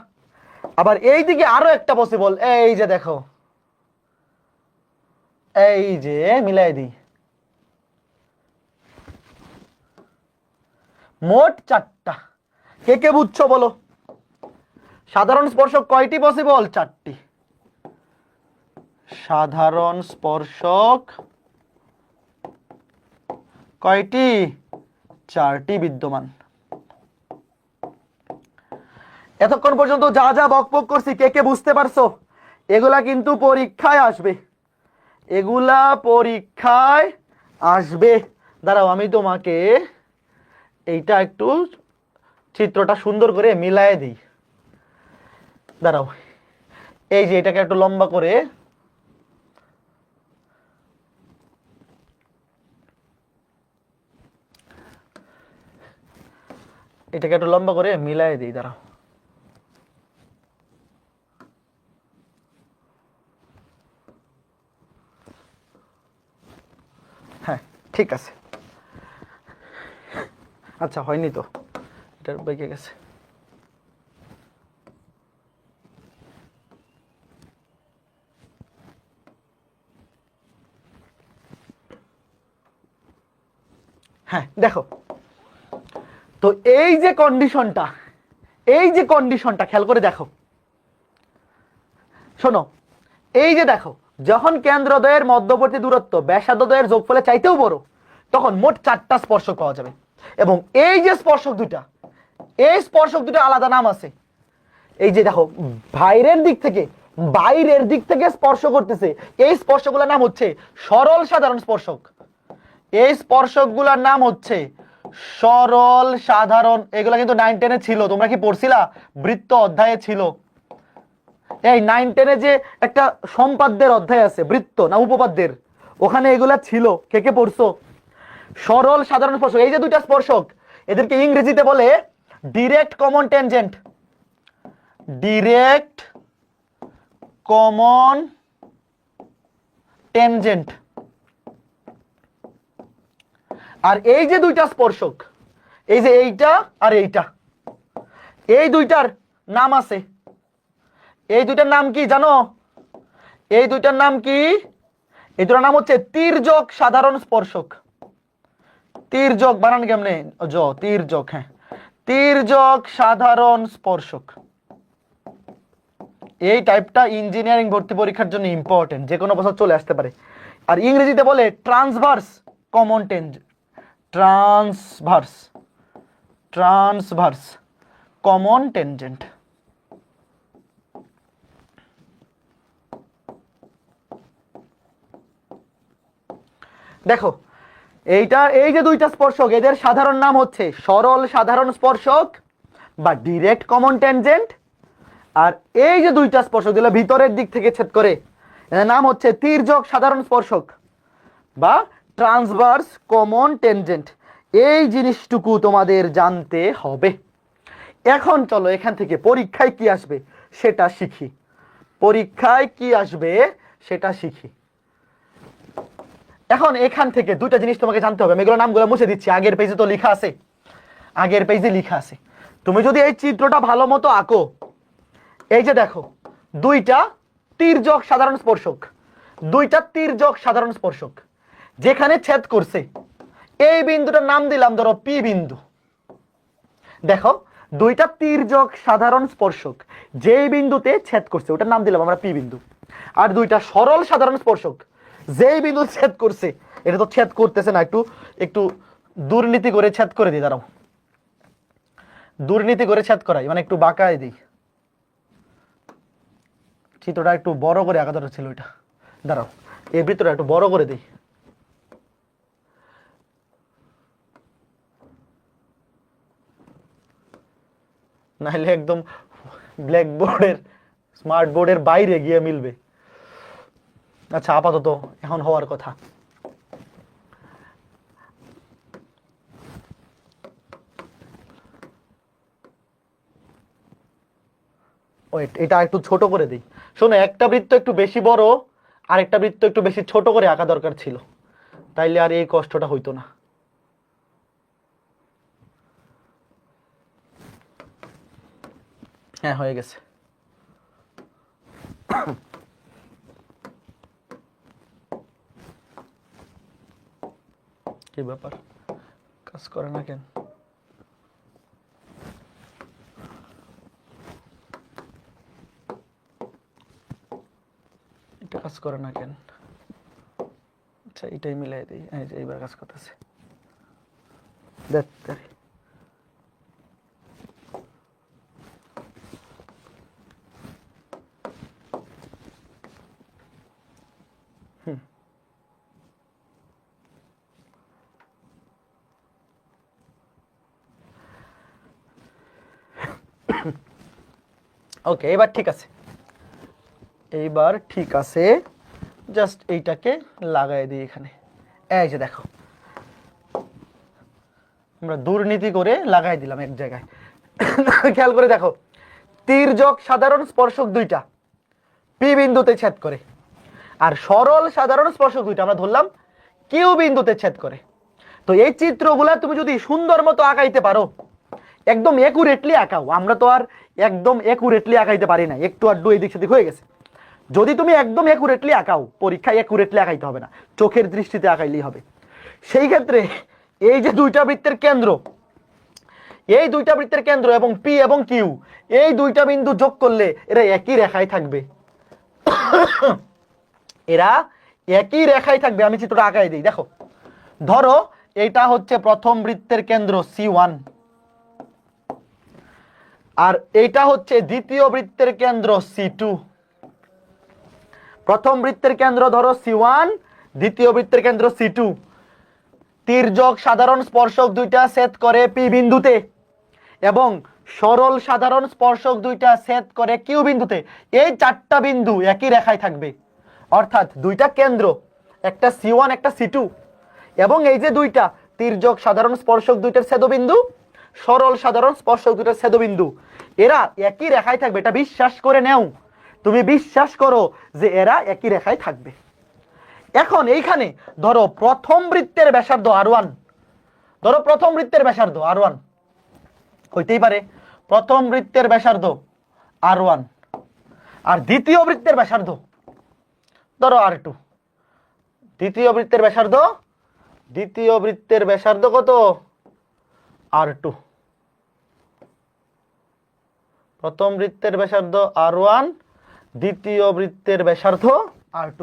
[SPEAKER 1] আবার এই দিকে আরো একটা পসিবল, এই যে দেখো, এই যে মিলাই দিই, মোট চারটা। কে কে বুঝছো বলো? সাধারণ স্পর্শক কয়টি পসিবল? চারটি। সাধারণ স্পর্শক কয়টি? চারটি বিদ্যমান। এতক্ষণ পর্যন্ত যা যা বকবক করছি, কে কে বুঝতে পারছো? এগুলা কিন্তু পরীক্ষায় আসবে, এগুলা পরীক্ষায় আসবে। দাঁড়াও আমি তোমাকে এইটা একটু চিত্রটা সুন্দর করে মিলায়ে দিই। দাঁড়াও, এই যে এটাকে একটু লম্বা করে, এটাকে একটু লম্বা করে মিলায়ে দিই। দাঁড়াও, হ্যাঁ ঠিক আছে। আচ্ছা হয়নি তো, এটা বেঁকে গেছে। হ্যাঁ দেখো তো, এই যে কন্ডিশনটা, এই যে কন্ডিশনটা খেয়াল করে দেখো, শোনো, এই যে দেখো, যখন কেন্দ্রদ্বয়ের মধ্যবর্তী দূরত্ব ব্যাসার্ধদ্বয়ের যোগফলের চাইতেও বড়, তখন মোট 4টা স্পর্শক পাওয়া যাবে। এবং এই যে স্পর্শক দুটা, এই স্পর্শক দুটো আলাদা নাম আছে। এই যে দেখো, বাইরের দিক থেকে স্পর্শ করতেছে, এই স্পর্শগুলোর নাম হচ্ছে সরল সাধারণ স্পর্শক। এই স্পর্শকগুলোর নাম হচ্ছে সরল সাধারণ। এগুলো কিন্তু 9-10-এ ছিল, তোমরা কি পড়ছিলা? বৃত্ত অধ্যায়ে ছিল। এই 9-10-এ যে একটা সম্পাদ্যের অধ্যায় আছে, বৃত্ত না উপপাদ্যের, ওখানে এগুলা ছিল। কে কে পড়ছো? সরল সাধারণ স্পর্শক, এই যে দুইটা স্পর্শক, এদেরকে ইংরেজিতে বলে direct common tangent. Direct common tangent. আর এই যে দুইটা স্পর্শক, এই যে এইটা আর এইটা, এই দুইটার নাম আছে। এই দুইটার নাম কি জানো? এই দুইটার নাম কি? এই দুটার নাম হচ্ছে তির্যক সাধারণ স্পর্শক। তির্যক বানান কেমনে? তির্যক, হ্যাঁ, তির্যক সাধারণ স্পর্শক। এই টাইপটা ইঞ্জিনিয়ারিং ভর্তি পরীক্ষার জন্য ইম্পর্টেন্ট, যে কোনো বছর চলে আসতে পারে। আর ইংরেজিতে বলে transverse common tangent. Transverse common tangent. দেখো, এই যে দুইটা স্পর্শক, এদের সাধারণ নাম হচ্ছে সরল সাধারণ স্পর্শক বা ডিরেক্ট কমন ট্যানজেন্ট। আর এই যে দুইটা স্পর্শক, যেগুলো ভিতরের দিক থেকে ছেদ করে, এদের নাম হচ্ছে তির্যক সাধারণ স্পর্শক বা ট্রান্সভার্স কমন ট্যানজেন্ট। এই জিনিসটুকু তোমাদের জানতে হবে। এখন চলো এখান থেকে পরীক্ষায় কি আসবে সেটা শিখি। এখন এখান থেকে দুইটা জিনিস তোমাকে জানতে হবে। আমি এগুলো নামগুলো মুছে দিচ্ছি, আগের পেজে তো লেখা আছে। তুমি যদি এই চিত্রটা ভালো মতো আঁকো, এই যে দেখো, দুইটা তির্যক সাধারণ স্পর্শক, যেখানে ছেদ করছে, এই বিন্দুটার নাম দিলাম ধরো পি বিন্দু। দেখো, দুইটা তির্যক সাধারণ স্পর্শক যেই বিন্দুতে ছেদ করছে, ওটার নাম দিলাম আমরা পি বিন্দু। আর দুইটা সরল সাধারণ স্পর্শক যেই বিন্দু ছেদ করছে, এটা তো ছেদ করতেছে না, একটু দুর্নীতি করে ছেদ করে দিই। দাঁড়াও, দুর্নীতি করে ছেদ করাই মানে একটু বাঁকায় দিই, চিত্রটা একটু বড় করে আঁকা দরকার ছিল। ওইটা দাঁড়াও, এই বৃত্তটা একটু বড় করে দিই। নাহলে একদম ব্ল্যাকবোর্ডের, স্মার্ট বোর্ডের বাইরে গিয়ে মিলবে। আচ্ছা, আপাতত এখন হওয়ার কথা। ওয়েট, এটা একটু ছোট করে দিই। শোনো, একটা বৃত্ত একটু বেশি বড় আর একটা বৃত্ত একটু বেশি ছোট করে আঁকা দরকার ছিল, তাইলে আর এই কষ্টটা হইতো না। হ্যাঁ, হয়ে গেছে। কি ব্যাপার, কাজ করে না কেন? এটা কাজ করে না কেন? আচ্ছা, এটাই মিলাই দিই। এই যে এইবার কাজ করতেছে। ওকে, এবার ঠিক আছে। জাস্ট এইটাকে লাগাই দিই এখানে। এই যে দেখো, আমরা দুর্নীতি করে লাগাই দিলাম এক জায়গায়। খেয়াল করে দেখো, তির্যক সাধারণ স্পর্শক দুইটা পি বিন্দুতে ছেদ করে, আর সরল সাধারণ স্পর্শক দুইটা আমরা ধরলাম কিউ বিন্দুতে ছেদ করে। তো এই চিত্রগুলা তুমি যদি সুন্দর মতো আঁকাইতে পারো, একদম একুরেটলি আঁকাও। আমরা তো আর একদম একুরেটলি আঁকাইতে পারি না, একটু আড্ডু এদিক সেদিক হয়ে গেছে। যদি তুমি একদম একুরেটলি আঁকাও, পরীক্ষায় একুরেটলি আঁকাইতে হবে না, চোখের দৃষ্টিতে আঁকাইলেই হবে। সেই ক্ষেত্রে এই যে দুইটা বৃত্তের কেন্দ্র এবং পি এবং কিউ, এই দুইটা বিন্দু যোগ করলে এরা একই রেখায় থাকবে। এরা একই রেখায় থাকবে। আমি চিত্রটা আঁকাই দিই, দেখো। ধরো এটা হচ্ছে প্রথম বৃত্তের কেন্দ্র C1, আর এটা হচ্ছে দ্বিতীয় বৃত্তের কেন্দ্র C2। প্রথম বৃত্তের কেন্দ্র ধরো C1, দ্বিতীয় বৃত্তের কেন্দ্র C2। তির্যক সাধারণ স্পর্শক দুইটা ছেদ করে P বিন্দুতে এবং সরল সাধারণ স্পর্শক দুইটা ছেদ করে Q বিন্দুতে। এই চারটা বিন্দু একই রেখায় থাকবে, অর্থাৎ দুইটা কেন্দ্র, একটা C1 একটা C2, এবং এই যে দুইটা তির্যক সাধারণ স্পর্শক দুইটার ছেদবিন্দু, সরল সাধারণ স্পর্শক দুইটার ছেদবিন্দু, এরা একই রেখায় থাকবে। এটা বিশ্বাস করে নেও, তুমি বিশ্বাস করো যে এরা একই রেখায় থাকবে। এখন এইখানে ধরো প্রথম বৃত্তের ব্যাসার্ধ R1, ধরো প্রথম বৃত্তের ব্যাসার্ধ R1 হইতেই পারে, প্রথম বৃত্তের ব্যাসার্ধ R1, আর দ্বিতীয় বৃত্তের ব্যাসার্ধ ধরো R2। দ্বিতীয় বৃত্তের ব্যাসার্ধ কত? R2। প্রথম বৃত্তের ব্যাসার্ধ R1, দ্বিতীয় বৃত্তের ব্যাসার্ধ R2।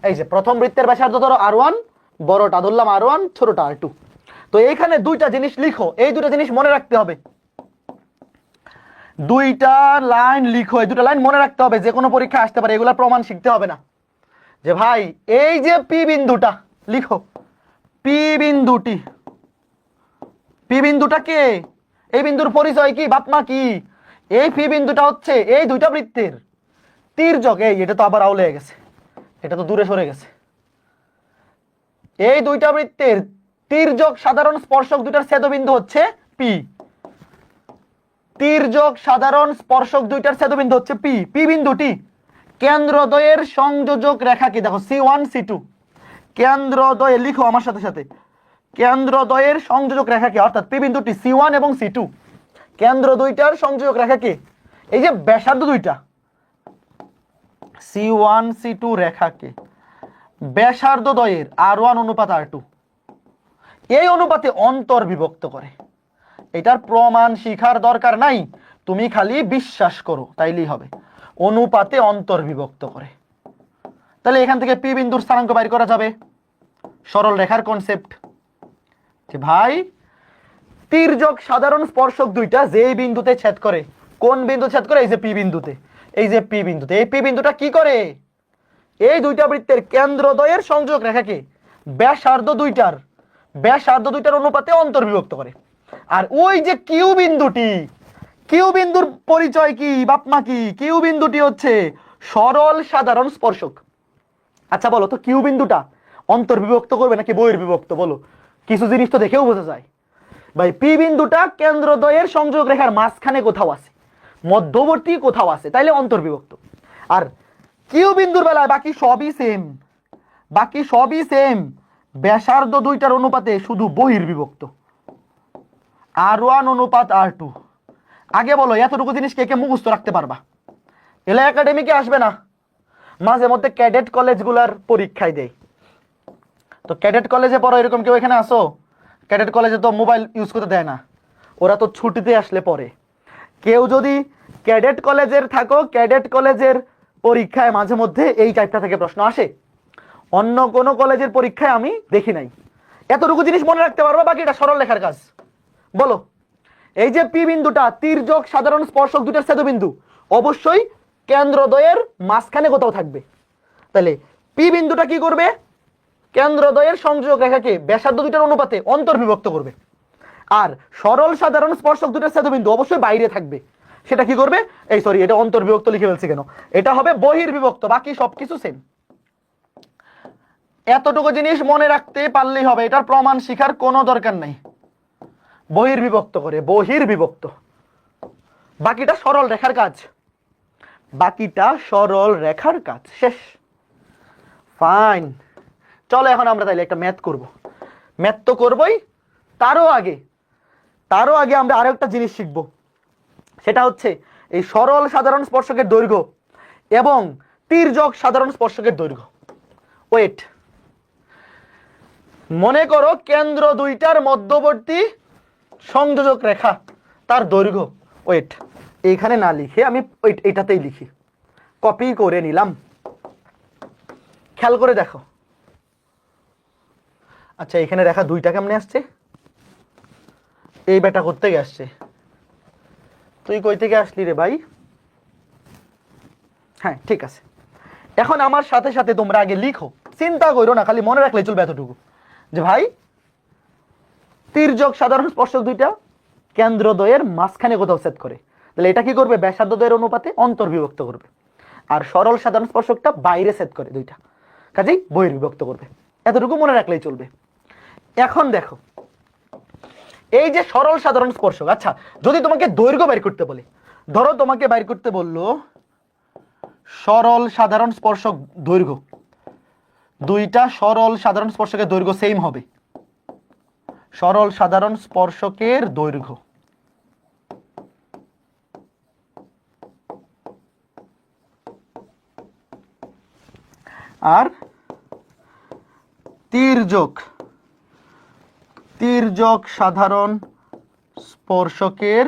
[SPEAKER 1] এই যে প্রথম বৃত্তের ব্যাসার্ধ ধরো R1, বড়টা ধরলাম R1, ছোটটা R2। তো এইখানে দুইটা জিনিস লিখো, এই দুটো জিনিস মনে রাখতে হবে। দুইটা লাইন লিখো, এই দুটো লাইন মনে রাখতে হবে, যে কোনো পরীক্ষা আসতে পারে, এগুলা প্রমাণ শিখতে হবে না। যে ভাই এই যে P বিন্দুটা লিখো, P বিন্দুটা কে? এই বিন্দুর পরিচয় কি, বাপমা কি? এই P বিন্দুটা হচ্ছে এই দুইটা বৃত্তের তির্যক। এটা তো আবার আউলে গেছে, এটা তো দূরে সরে গেছে। এই দুইটা বৃত্তের তির্যক সাধারণ স্পর্শক দুইটার ছেদবিন্দু হচ্ছে P। তির্যক সাধারণ স্পর্শক দুইটার ছেদবিন্দু হচ্ছে P। P বিন্দুটি কেন্দ্রদ্বয়ের সংযোজক রেখা কি? দেখো C1 C2, কেন্দ্রদ্বয়ে লিখো আমার সাথে সাথে, কেন্দ্রদ্বয়ের সংযোজক রেখা কি? অর্থাৎ P বিন্দুটি C1 এবং C2 কেন্দ্র দুইটার সংযোজক রেখা কি? এই যে ব্যাসার্ধ দুইটা C1 C2 রেখাকে ব্যাসার্ধ দ্বয়ের R1 অনুপাত R2 এই অনুপাতে অন্তর্বিভক্ত করে। এটার প্রমাণ শিখার দরকার নাই, তুমি খালি বিশ্বাস করো তাইলেই হবে। অনুপাতে অন্তর্বিভক্ত করে, তাহলে এখান থেকে P বিন্দুর স্থানাঙ্ক বাইর করা যাবে। সরল রেখার কনসেপ্ট যে ভাই তির্যক সাধারণ স্পর্শক দুইটা যে বিন্দুতে ছেদ করে, কোন বিন্দু ছেদ করে? এই যে P বিন্দুতে। এই যে P বিন্দুতে, এই P বিন্দুটা কি করে? এই দুইটা বৃত্তের কেন্দ্রদ্বয়ের সংযোজক রেখাকে ব্যাসার্ধ দুইটার অনুপাতে অন্তর্বিভক্ত করে। আর ওই যে কিউ বিন্দুর পরিচয় কি, বাপমা কি? কিউ বিন্দুটি হচ্ছে সরল সাধারণ স্পর্শক। আচ্ছা বলো তো, কিউ বিন্দুটা অন্তর্বিভক্ত করবে নাকি বহির্বিভক্ত? বলো, কিছু জিনিস তো দেখেও বোঝা যায়। ভাই P বিন্দুটা কেন্দ্রদ্বয়ের সংযোগ রেখার মাঝখানে কোথাও আছে, মধ্যবর্তী কোথাও আছে, তাইলে অন্তর্বিভক্ত। আর কিউ বিন্দুর বেলায় বাকি সবই সেম, ব্যাসার্ধ দুইটার অনুপাতে শুধু বহির্বিভক্ত, R1 অনুপাত R2। আগে বলো এতটুকু জিনিস কে কে মুখস্থ রাখতে পারবা? এলা একাডেমিকে আসবে না, মাঝে মধ্যে ক্যাডেট কলেজগুলার পরীক্ষায় দেয়। তো ক্যাডেট কলেজে পড়ো, এরকম কেউ এখানে আসো? ক্যাডেট কলেজে তো মোবাইল ইউজ করতে দেয় না, ওরা তো ছুটিতে আসলে পড়ে। কেউ যদি ক্যাডেট কলেজের থাকো, ক্যাডেট কলেজের পরীক্ষায় মাঝে মধ্যে এই টাইপটা থেকে প্রশ্ন আসে, অন্য কোনো কলেজের পরীক্ষায় আমি দেখি নাই। এতটুকু জিনিস মনে রাখতে পারবো, বাকি এটা সরল লেখার কাজ। বলো, এই যে P বিন্দুটা তির্যক সাধারণ স্পর্শক দুইটার ছেদবিন্দু অবশ্যই কেন্দ্রদ্বয়ের মাঝখানে কোথাও থাকবে। তাহলে P বিন্দুটা কি করবে? কেন্দ্রদ্বয়ের সংযোজক রেখাকে ব্যাসার্ধ দুইটার অনুপাতে অন্তর্বিভক্ত করবে। আর সরল সাধারণ স্পর্শক দুইটার ছেদবিন্দু অবশ্যই বাইরে থাকবে, সেটা কি করবে? এটা অন্তর্বিভক্ত লিখে ফেলছি কেন, এটা হবে বহির্বিভক্ত। বাকি সবকিছু সেম। এতটুকু জিনিস মনে রাখতে পারলেই হবে, এটার প্রমাণ শিখার কোনো দরকার নাই। বহির্বিভক্ত করে, বহির্বিভক্ত। বাকিটা সরল রেখার কাজ, শেষ। ফাইন, চলো এখন আমরা তাইলে একটা ম্যাথ করব। ম্যাথ তো করবই, তারও আগে আমরা আরো একটা জিনিস শিখব, সেটা হচ্ছে এই সরল সাধারণ স্পর্শকের দৈর্ঘ্য এবং তির্যক সাধারণ স্পর্শকের দৈর্ঘ্য। ওয়েট, মনে করো কেন্দ্র দুইটার মধ্যবর্তী সংযোজক রেখা, তার দৈর্ঘ্য। ওয়েট, এইখানে না লিখে আমি এটাতেই লিখি, কপি করে নিলাম। খেয়াল করে দেখো, আচ্ছা এখানে রেখা 2টা কেমনে আসছে? এই বেটা করতে আসছে। তুই কই থেকে আসলি রে ভাই? হ্যাঁ ঠিক আছে। এখন আমার সাথে সাথে তোমরা আগে লিখো, চিন্তা করো না, খালি মনে রাখলে চলবে এতটুকু যে ভাই তির্যক সাধারণ স্পর্শক দুইটা কেন্দ্রদ্বয়ের মাঝখানে কোথাও সেট করে, তাহলে এটা কি করবে? ব্যাসার্ধদ্বয়ের অনুপাতে অন্তর্বিভক্ত করবে। আর সরল সাধারণ স্পর্শকটা বাইরে সেট করে দুইটা, কাজেই বহির্বিভক্ত করবে। এতটুকু মনে রাখলেই চলবে। এখন দেখো এই যে সরল সাধারণ স্পর্শক, আচ্ছা যদি তোমাকে দৈর্ঘ্য বের করতে বলে, ধরো তোমাকে বের করতে বললো সরল সাধারণ স্পর্শক দৈর্ঘ্য, দুইটা সরল সাধারণ স্পর্শকের দৈর্ঘ্য সেম হবে, সরল সাধারণ স্পর্শকের দৈর্ঘ্য আর তির্যক সাধারণ স্পর্শকের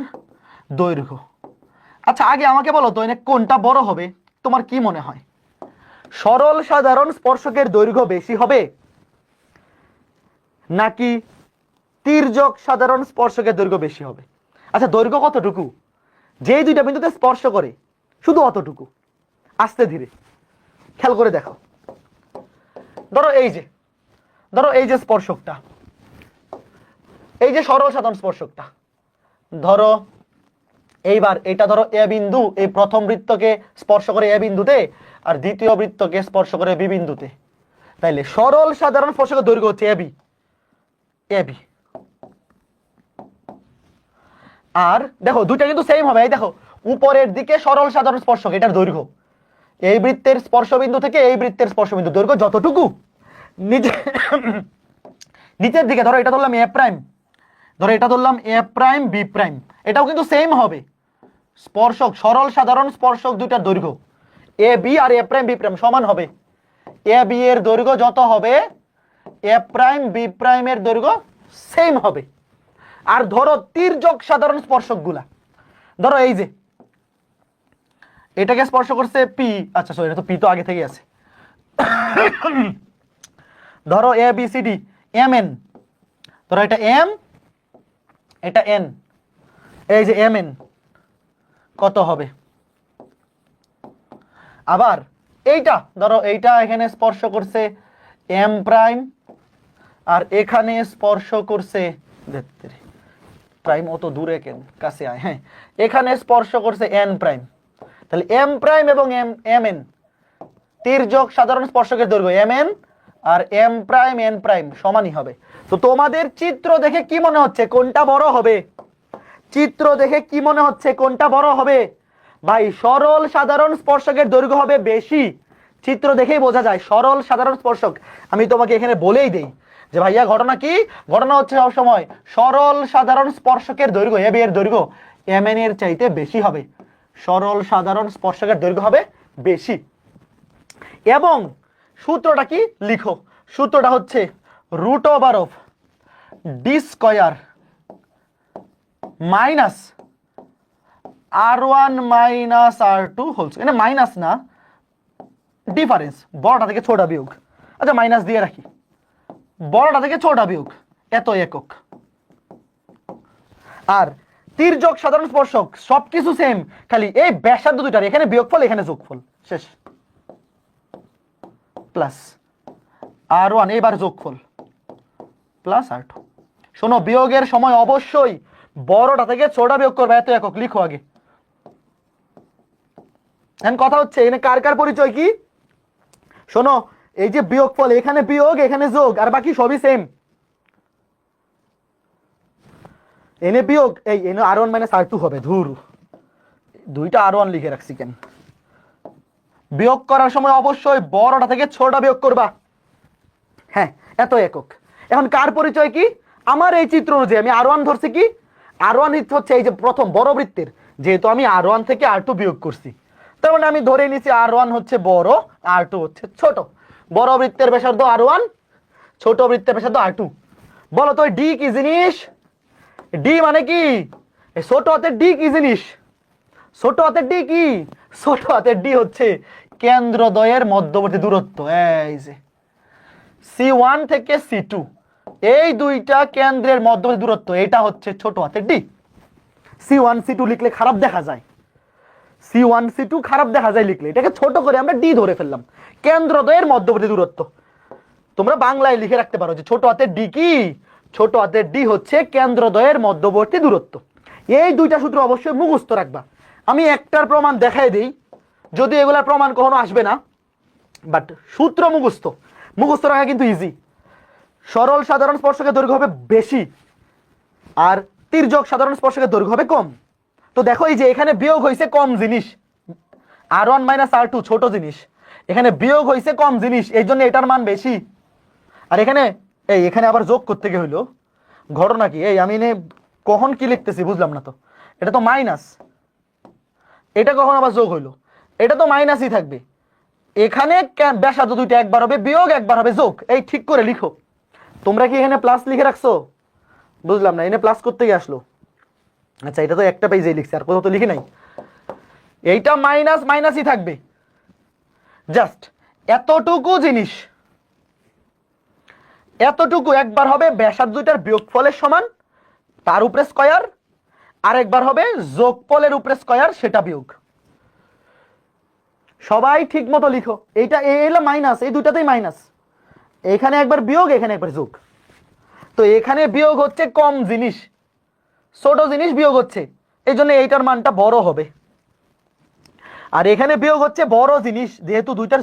[SPEAKER 1] দৈর্ঘ্য। আচ্ছা আগে আমাকে বলো তো এনে কোনটা বড় হবে? তোমার কি মনে হয়, সরল সাধারণ স্পর্শকের দৈর্ঘ্য বেশি হবে নাকি তির্যক সাধারণ স্পর্শকের দৈর্ঘ্য বেশি হবে? আচ্ছা দৈর্ঘ্য কতটুকু? যেই দুইটা বিন্দুতে স্পর্শ করে শুধু অতটুকু, আস্তে ধীরে খেয়াল করে দেখো। ধরো এই যে স্পর্শকটা, এই যে সরল সাধারণ স্পর্শকটা, ধরো এইবার এটা ধরো এ বিন্দু, এই প্রথম বৃত্তকে স্পর্শ করে এ বিন্দুতে আর দ্বিতীয় বৃত্তকে স্পর্শ করে বি বিন্দুতে, তাইলে সরল সাধারণ স্পর্শকের দৈর্ঘ্য হচ্ছে এবি। আর দেখো দুইটা কিন্তু সেম হবে। এই দেখো উপরের দিকে সরল সাধারণ স্পর্শক, এটার দৈর্ঘ্য এই বৃত্তের স্পর্শবিন্দু থেকে এই বৃত্তের স্পর্শবিন্দু দৈর্ঘ্য যতটুকু, নিচের দিকে ধরো এটা ধরলাম এ প্রাইম, ধরো এটা ধরলাম এ প্রাইম বি প্রাইম, এটাও কিন্তু সেম হবে। স্পর্শক সরল সাধারণ স্পর্শক দুইটার দৈর্ঘ্য A B R A prime B prime সমান হবে। এ বি এর দৈর্ঘ্য যত হবে এ প্রাইম বি প্রাইমের দৈর্ঘ্য সেম হবে। আর ধরো তির্যক সাধারণ স্পর্শক গুলা, ধরো এই যে এটাকে স্পর্শ করছে পি, আচ্ছা সরি এটা তো পি তো আগে থেকেই আছে, ধরো A B C D M N, ধরো এটা এম এটা এন, এই যে এম এন কত হবে? আবার এইটা ধরো এইটা এখানে স্পর্শ করছে এম প্রাইম আর এখানে স্পর্শ করছে প্রাইম, অত দূরে কেন, কাছে আয়। হ্যাঁ এখানে স্পর্শ করছে এন প্রাইম, তাহলে এম প্রাইম এবং এম এন তির্যক সাধারণ স্পর্শকের দৈর্ঘ্য এম এন আর এম প্রাইম এন প্রাইম সমানই হবে। তো তোমাদের চিত্র দেখে কি মনে হচ্ছে কোনটা বড় হবে? চিত্র দেখে কি মনে হচ্ছে কোনটা বড় হবে? ভাই সরল সাধারণ স্পর্শকের দৈর্ঘ্য হবে বেশি, চিত্র দেখেই বোঝা যায় সরল সাধারণ স্পর্শক। আমি তোমাকে এখানে বলেই দেই যে ভাইয়া ঘটনা কি, ঘটনা হচ্ছে সবসময় সরল সাধারণ স্পর্শকের দৈর্ঘ্য এবি এর দৈর্ঘ্য এম এন এর চাইতে বেশি হবে, সরল সাধারণ স্পর্শকের দৈর্ঘ্য হবে বেশি। এবং সূত্রটা কি লিখো, সূত্রটা হচ্ছে root over of D square minus R1 minus R2 whole square, এটা মাইনাস না ডিফারেন্স, বড়টা থেকে ছোটটা বিয়োগ, আচ্ছা মাইনাস দিয়ে রাখি, বড়টা থেকে ছোটটা বিয়োগ এত একক। আর তির্যক সাধারণ স্পর্শক সবকিছু সেম, খালি এই ব্যাসার্ধ দুইটার এখানে বিয়োগফল এখানে যোগফল, শেষ। প্লাস R1 এবার যোগফল প্লাস R2। শোনো বিয়োগের সময় অবশ্যই বড়টা থেকে ছোটটা বিয়োগ করবে, এত একক লিখো আগে। এখন কথা হচ্ছে এখানে কার কার পরিচয় কি? শোনো এই যে বিয়োগফল এখানে বিয়োগ এখানে যোগ আর বাকি সবই সেম, এনে বিয়োগ এই এনে R1 মাইনাস R2 হবে, ধুর দুইটা R1 লিখে রাখছি কেন? বিয়োগ করার সময় অবশ্যই বড়টা থেকে ছোটটা বিয়োগ করবা, হ্যাঁ এত একক। এখন কার পরিচয় কি? আমার এই চিত্র অনুযায়ী আমি R1 ধরছি কি, R1 হচ্ছে এই যে প্রথম বড় বৃত্তের, যেহেতু আমি R1 থেকে R2 বিয়োগ করছি তার মানে আমি ধরে নিছি R1 হচ্ছে বড় R2 হচ্ছে ছোট। বড় বৃত্তের ব্যাসার্ধ R1, ছোট বৃত্তের ব্যাসার্ধ R2। বলো তো ডি কি জিনিস? ডি মানে কি? ছোট হাতে ডি কি জিনিস? ছোট হাতের ডি কি? ছোট হাতের ডি হচ্ছে কেন্দ্রদ্বয়ের মধ্যবর্তী দূরত্ব। এই যে C1 থেকে C2, এই দুইটা কেন্দ্রের মধ্যবর্তী দূরত্ব, এটা হচ্ছে ছোট হাতের ডি। C1 C2 লিখলে খারাপ দেখা যায়, C1 C2 খারাপ দেখা যায় লিখলে, এটাকে ছোট করে আমরা ডি ধরে ফেললাম, কেন্দ্রদ্বয়ের মধ্যবর্তী দূরত্ব। তোমরা বাংলায় লিখে রাখতে পারো যে ছোট হাতের ডি কি? ছোট হাতের ডি হচ্ছে কেন্দ্রদ্বয়ের মধ্যবর্তী দূরত্ব। এই দুইটা সূত্র অবশ্যই মুখস্থ রাখবা। আমি একটার প্রমাণ দেখাই দিই, যদি এগুলার প্রমাণ কখনো আসবে না, বাট সূত্র মুখস্থ রাখা কিন্তু ইজি। সরল সাধারণ স্পর্শকের দৈর্ঘ্য হবে বেশি, আর তির্যক সাধারণ স্পর্শকের দৈর্ঘ্য হবে কম। তো দেখো এই যে এখানে বিয়োগ হয়েছে কম জিনিস, R1 - R2 ছোট জিনিস, এখানে বিয়োগ হয়েছে কম জিনিস, এই জন্য এটার মান বেশি। আর এখানে আবার যোগ করতে গিয়ে হইলো ঘটনা কি? আমি কখন কি লিখতেছি বুঝলাম না তো। এটা তো মাইনাস, এটা কখন আবার যোগ হইলো? এটা তো মাইনাসই থাকবে। এখানে ব্যাসার্ধ দুইটা, একবার হবে বিয়োগ, একবার হবে যোগ। এই ঠিক করে লিখো। তোমরা কি এখানে প্লাস লিখে রাখছো? বুঝলাম না, এনে প্লাস করতে গিয়ে আসলো। আচ্ছা, এটা তো একটা পেজে লিখছি, আর কোথাও তো লিখি নাই। এইটা মাইনাসই থাকবে। জাস্ট এতটুকু জিনিস, এতটুকু একবার হবে ব্যাসার্ধ দুইটার বিয়োগফলের সমান, তার উপরে স্কয়ার, আর একবার হবে যোগফলের উপরে স্কয়ার, সেটা বিয়োগ। সবাই ঠিক মতো লিখো। এইটা এলো মাইনাস, এই দুইটাতেই মাইনাস, এখানে একবার বিয়োগ, এখানে একবার যোগ। তো এখানে বিয়োগ হচ্ছে কম জিনিস, ছোট জিনিস বিয়োগ হচ্ছে, এই জন্য এইটার মানটা বড় হবে। আর এখানে বিয়োগ হচ্ছে বড় জিনিস, যেহেতু দুইটার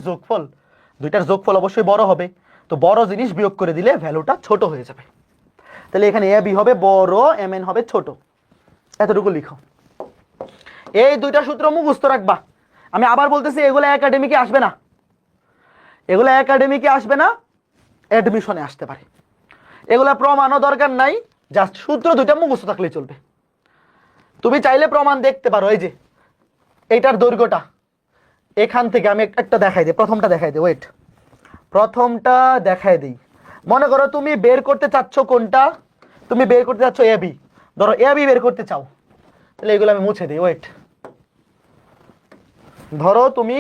[SPEAKER 1] যোগফল অবশ্যই বড় হবে, তো বড় জিনিস বিয়োগ করে দিলে ভ্যালুটা ছোট হয়ে যাবে। তাহলে এখানে এ বি হবে বড়, এম এন হবে ছোট। এতটুকু লিখো। এই দুইটা সূত্র মুখস্থ রাখবা। আমি আবার বলতেছি, এগুলো একাডেমিকে আসবে না, এগুলো একাডেমিকে আসবে না, অ্যাডমিশনে আসতে পারে। এগুলা প্রমাণও দরকার নাই, জাস্ট সূত্র দুইটা মুখস্থ থাকলেই চলবে। তুমি চাইলে প্রমাণ দেখতে পারো। এই যে এইটার দৈর্ঘ্যটা এখান থেকে, আমি একটা দেখাই দিই, প্রথমটা দেখাই দিই, ওয়েট, প্রথমটা দেখাই দিই। মনে করো তুমি বের করতে চাচ্ছ কোনটা? তুমি বের করতে চাচ্ছ এ বি, ধরো এ বি বের করতে চাও, তাহলে এগুলো আমি মুছে দিই, ওয়েট। ধরো তুমি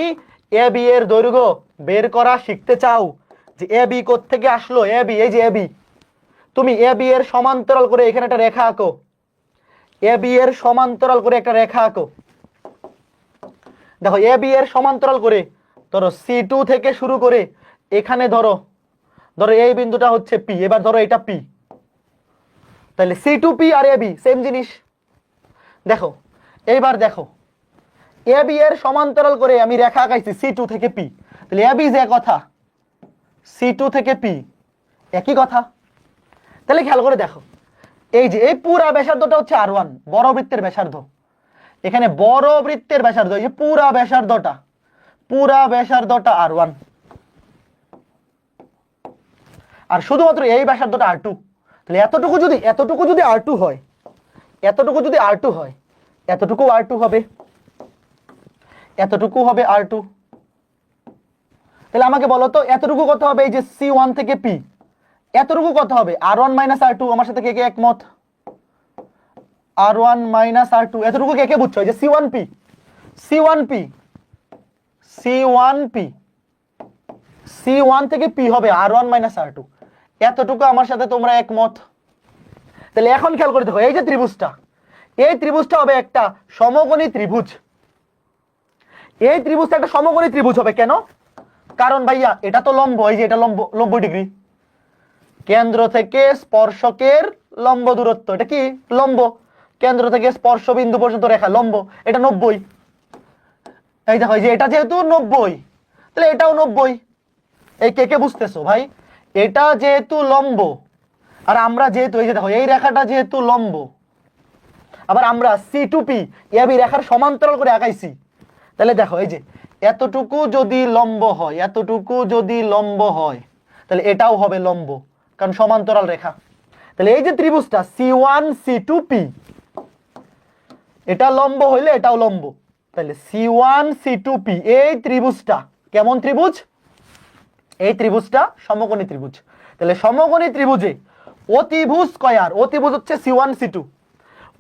[SPEAKER 1] এ বি এর দৈর্ঘ্য বের করা শিখতে চাও, যে এ বি কোত্থেকে আসলো, এ বি, এই যে এ বি, তুমি এ বি এর সমান্তরাল করে এখানে একটা রেখা আঁকো, এ বি এর সমান্তরাল করে একটা রেখা আঁকো। দেখো এ বি এর সমান্তরাল করে, ধরো C2 থেকে শুরু করে এখানে ধরো এই বিন্দুটা হচ্ছে পি, এবার ধরো এটা পি, তাহলে C2P R A B same জিনিস। দেখো এইবার দেখো, এ বি এর সমান্তরাল করে আমি রেখা আঁকাইছি C2 থেকে পি, তাহলে এ বি যে কথা, C2 থেকে পি একই কথা। তাহলে খেয়াল করে দেখো, এই যে এই পুরা ব্যাসার্ধটা হচ্ছে R1, বড় বৃত্তের ব্যাসার্ধ। এখানে বড় বৃত্তের ব্যাসার্ধ, এই যে পুরা ব্যাসার্ধটা R1, আর শুধুমাত্র এই ব্যাসার্ধটা R2। তাহলে এতটুকু যদি R2 হয়, এতটুকু R2 হবে, এতটুকু হবে R2। তাহলে আমাকে বলো তো এতটুকু কত হবে? এই যে C1 থেকে P, এতটুকু কত হবে? R1 - R2। আমার সাথে কে কে একমত? R1 - R2, এতটুকু কে কে বুঝছো? এই যে C1P, C1 থেকে P হবে R1 - R2, এতটুকু আমার সাথে তোমরা একমত? তাহলে এখন খেয়াল করে দেখো, এই যে ত্রিভুজটা, এই ত্রিভুজটা হবে একটা সমকোণী ত্রিভুজ। এই ত্রিভুজটা একটা সমকোণী ত্রিভুজ হবে কেন? কারণ ভাইয়া এটা তো লম্ব, এই যে এটা লম্ব, 90 ডিগ্রি। কেন্দ্র থেকে স্পর্শকের লম্ব দূরত্ব, এটা কি লম্ব, কেন্দ্র থেকে স্পর্শ বিন্দু পর্যন্ত রেখা লম্ব, এটা 90। এই দেখো, এই যে এটা যেহেতু 90, তাহলে এটাও 90। এই কে কে বুঝতেছো ভাই? এটা যেহেতু লম্ব, আর আমরা যেহেতু, এই যে দেখো এই রেখাটা যেহেতু লম্ব, আবার আমরা C2P এবি রেখার সমান্তরাল করে আঁকাইছি, তাহলে দেখো এই যে এতটুকু যদি লম্ব হয়, তাহলে এটাও হবে লম্ব, কারণ সমান্তরাল রেখা। তাহলে এই যে ত্রিভুজটা C1 C2P, এটা লম্ব হইলে এটাও লম্ব, তাহলে C1 C2P এই ত্রিভুজটা কেমন ত্রিভুজ? এই ত্রিভুজটা সমকোণী ত্রিভুজ। তাহলে সমকোণী ত্রিভুজে অতিভুজ স্কয়ার, অতিভুজ হচ্ছে C1 C2,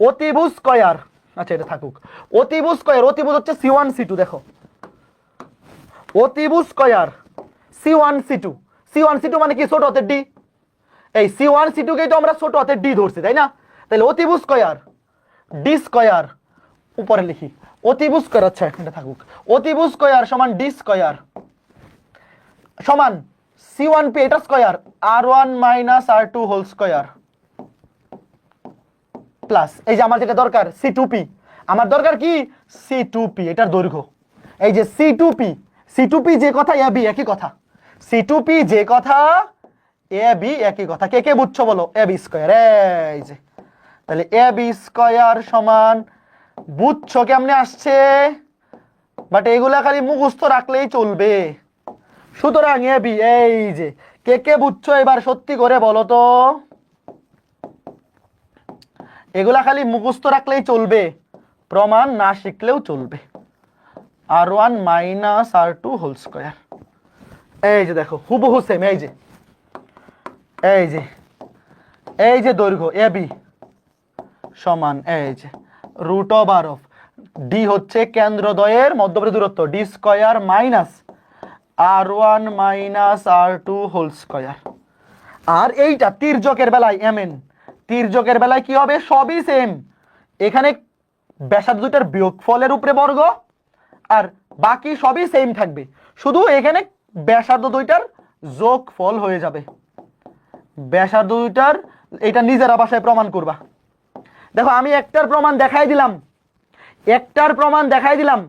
[SPEAKER 1] অতিভুজ স্কয়ার আচ্ছা এটা থাকুক। অতিভুজ স্কয়ার, অতিভুজ হচ্ছে C1 C2, দেখো অতিভুজ square C1 C2, C1 C2 মানে কি ছোট হাতের ডি, এই C1 C2 কেই তো আমরা ছোট হাতের ডি ধরছি তাই না, তাহলে অতিভুজ স্কয়ার ডি স্কয়ার উপরে লিখি অতিভুজ স্কয়ার, আচ্ছা এটা থাকুক, অতিভুজ স্কয়ার সমান ডি স্কয়ার সমান C1P এটা square R1 - R2 whole square plus এই যে আমার যেটা দরকার C2P, আমার দরকার কি C2P এটার দৈর্ঘ্য, এই যে C2P, C2P যে কথা AB একই কথা, C2P যে কথা AB একই কথা, কে কে বুঝছো বলো, AB স্কয়ার, এই যে তাহলে AB স্কয়ার সমান, বুঝছো কেমনে আসছে, বাট এগুলা খালি মুখস্থ রাখলেই চলবে। সুতরাং AB, এই যে কে কে বুঝছো এবার সত্যি করে বলো তো, এগুলা খালি মুখস্থ রাখলেই চলবে, প্রমাণ না শিখলেও চলবে। R1 - R2 হোল স্কয়ার, এই যে দেখো হুবহু সেম, এই যে এই যে এই যে দৈর্ঘ্য AB সমান এই যে √R D হচ্ছে কেন্দ্রদ্বয়ের মধ্যবর্তী দূরত্ব, D square minus R1 - R2 whole square. আর এইটা তির্যকের বেলায় MN, তির্যকের বেলায় কি হবে, সবই সেম, এখানে ব্যাসার্ধ দুইটার বিয়োগফলের উপরে বর্গ আর বাকি সবই সেম থাকবে, শুধু এখানে ব্যাসার্ধ দুইটার যোগফল হয়ে যাবে, ব্যাসার্ধ দুইটার, এটা নিজেরা ভাষায় প্রমাণ করবা। দেখো আমি একটার প্রমাণ দেখাই দিলাম, একটার প্রমাণ দেখাই দিলাম,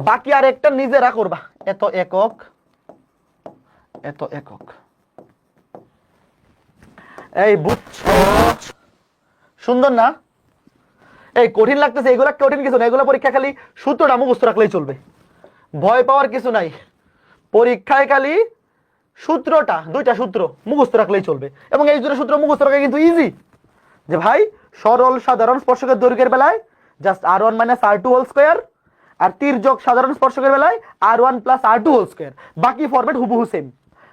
[SPEAKER 1] বাকি আর একটা নিজেরা করবা, এত একক এত একক, এই বুঝছো, সুন্দর না, এই কঠিন লাগতেছে, এগুলা কঠিন কিছু না, এগুলো পরীক্ষা খালি সূত্রটা মুখস্থ রাখলেই চলবে, ভয় পাওয়ার কিছু নাই, পরীক্ষায় খালি সূত্রটা, দুইটা সূত্র মুখস্থ রাখলেই চলবে, এবং এই দুটো সূত্র মুখস্থ রাখা কিন্তু ইজি, যে ভাই সরল সাধারণ স্পর্শকের দৈর্ঘ্যের বেলায় just R1 - R2 whole square, আর তির্যক সাধারণ স্পর্শকের বেলায় R1 + R2 হোল স্কয়ার, বাকি ফরম্যাট হুবহু সেম,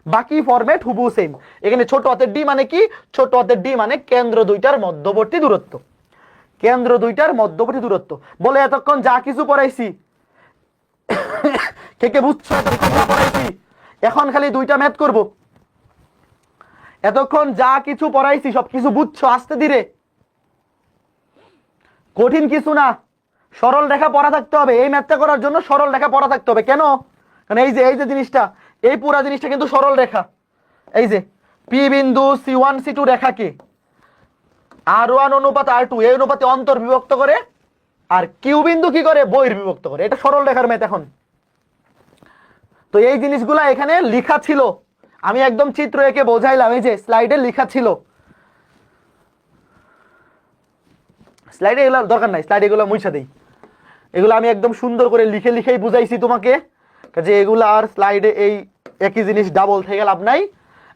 [SPEAKER 1] বাকি ফরম্যাট হুবহু সেম। এখানে ছোট হাতের ডি মানে কি, ছোট হাতের ডি মানে কেন্দ্র দুইটার মধ্যবর্তী দূরত্ব, কেন্দ্র দুইটার মধ্যবর্তী দূরত্ব। বলে এতক্ষণ যা কিছু পড়াইছি কে কে বুঝছো, এতক্ষণ যা পড়াইছি, এখন খালি দুইটা ম্যাথ করব, এতক্ষণ যা কিছু পড়াইছি সব কিছু বুঝছো আস্তে ধীরে, কঠিন কিছু না, সরল রেখা পড়া থাকতে হবে, এই ম্যাথটা করার জন্য সরল রেখা পড়া থাকতে হবে। কেন, কারণ এই যে জিনিসটা, এই পুরা জিনিসটা কিন্তু সরল রেখা, এই যে পি বিন্দু C1 C2 রেখাকে R1 অনুপাত R2 এই অনুপাতে অন্তর্বিভক্ত করে, আর কিউ বিন্দু কি করে, বহির্বিভক্ত করে, এটা সরল রেখার ম্যাথ। এখন তো এই জিনিসগুলা এখানে লেখা ছিল, আমি একদম চিত্র এঁকে বোঝাইলাম, এই যে স্লাইডে লেখা ছিল, স্লাইডে এগুলো দরকার নাই, স্লাইডে এগুলো মুছা দেই, এগুলো আমি একদম সুন্দর করে লিখে লিখেই বুঝাইছি তোমাকে, যে এগুলো আর স্লাইডে এই একই জিনিস ডাবল থেকে লাভ নাই,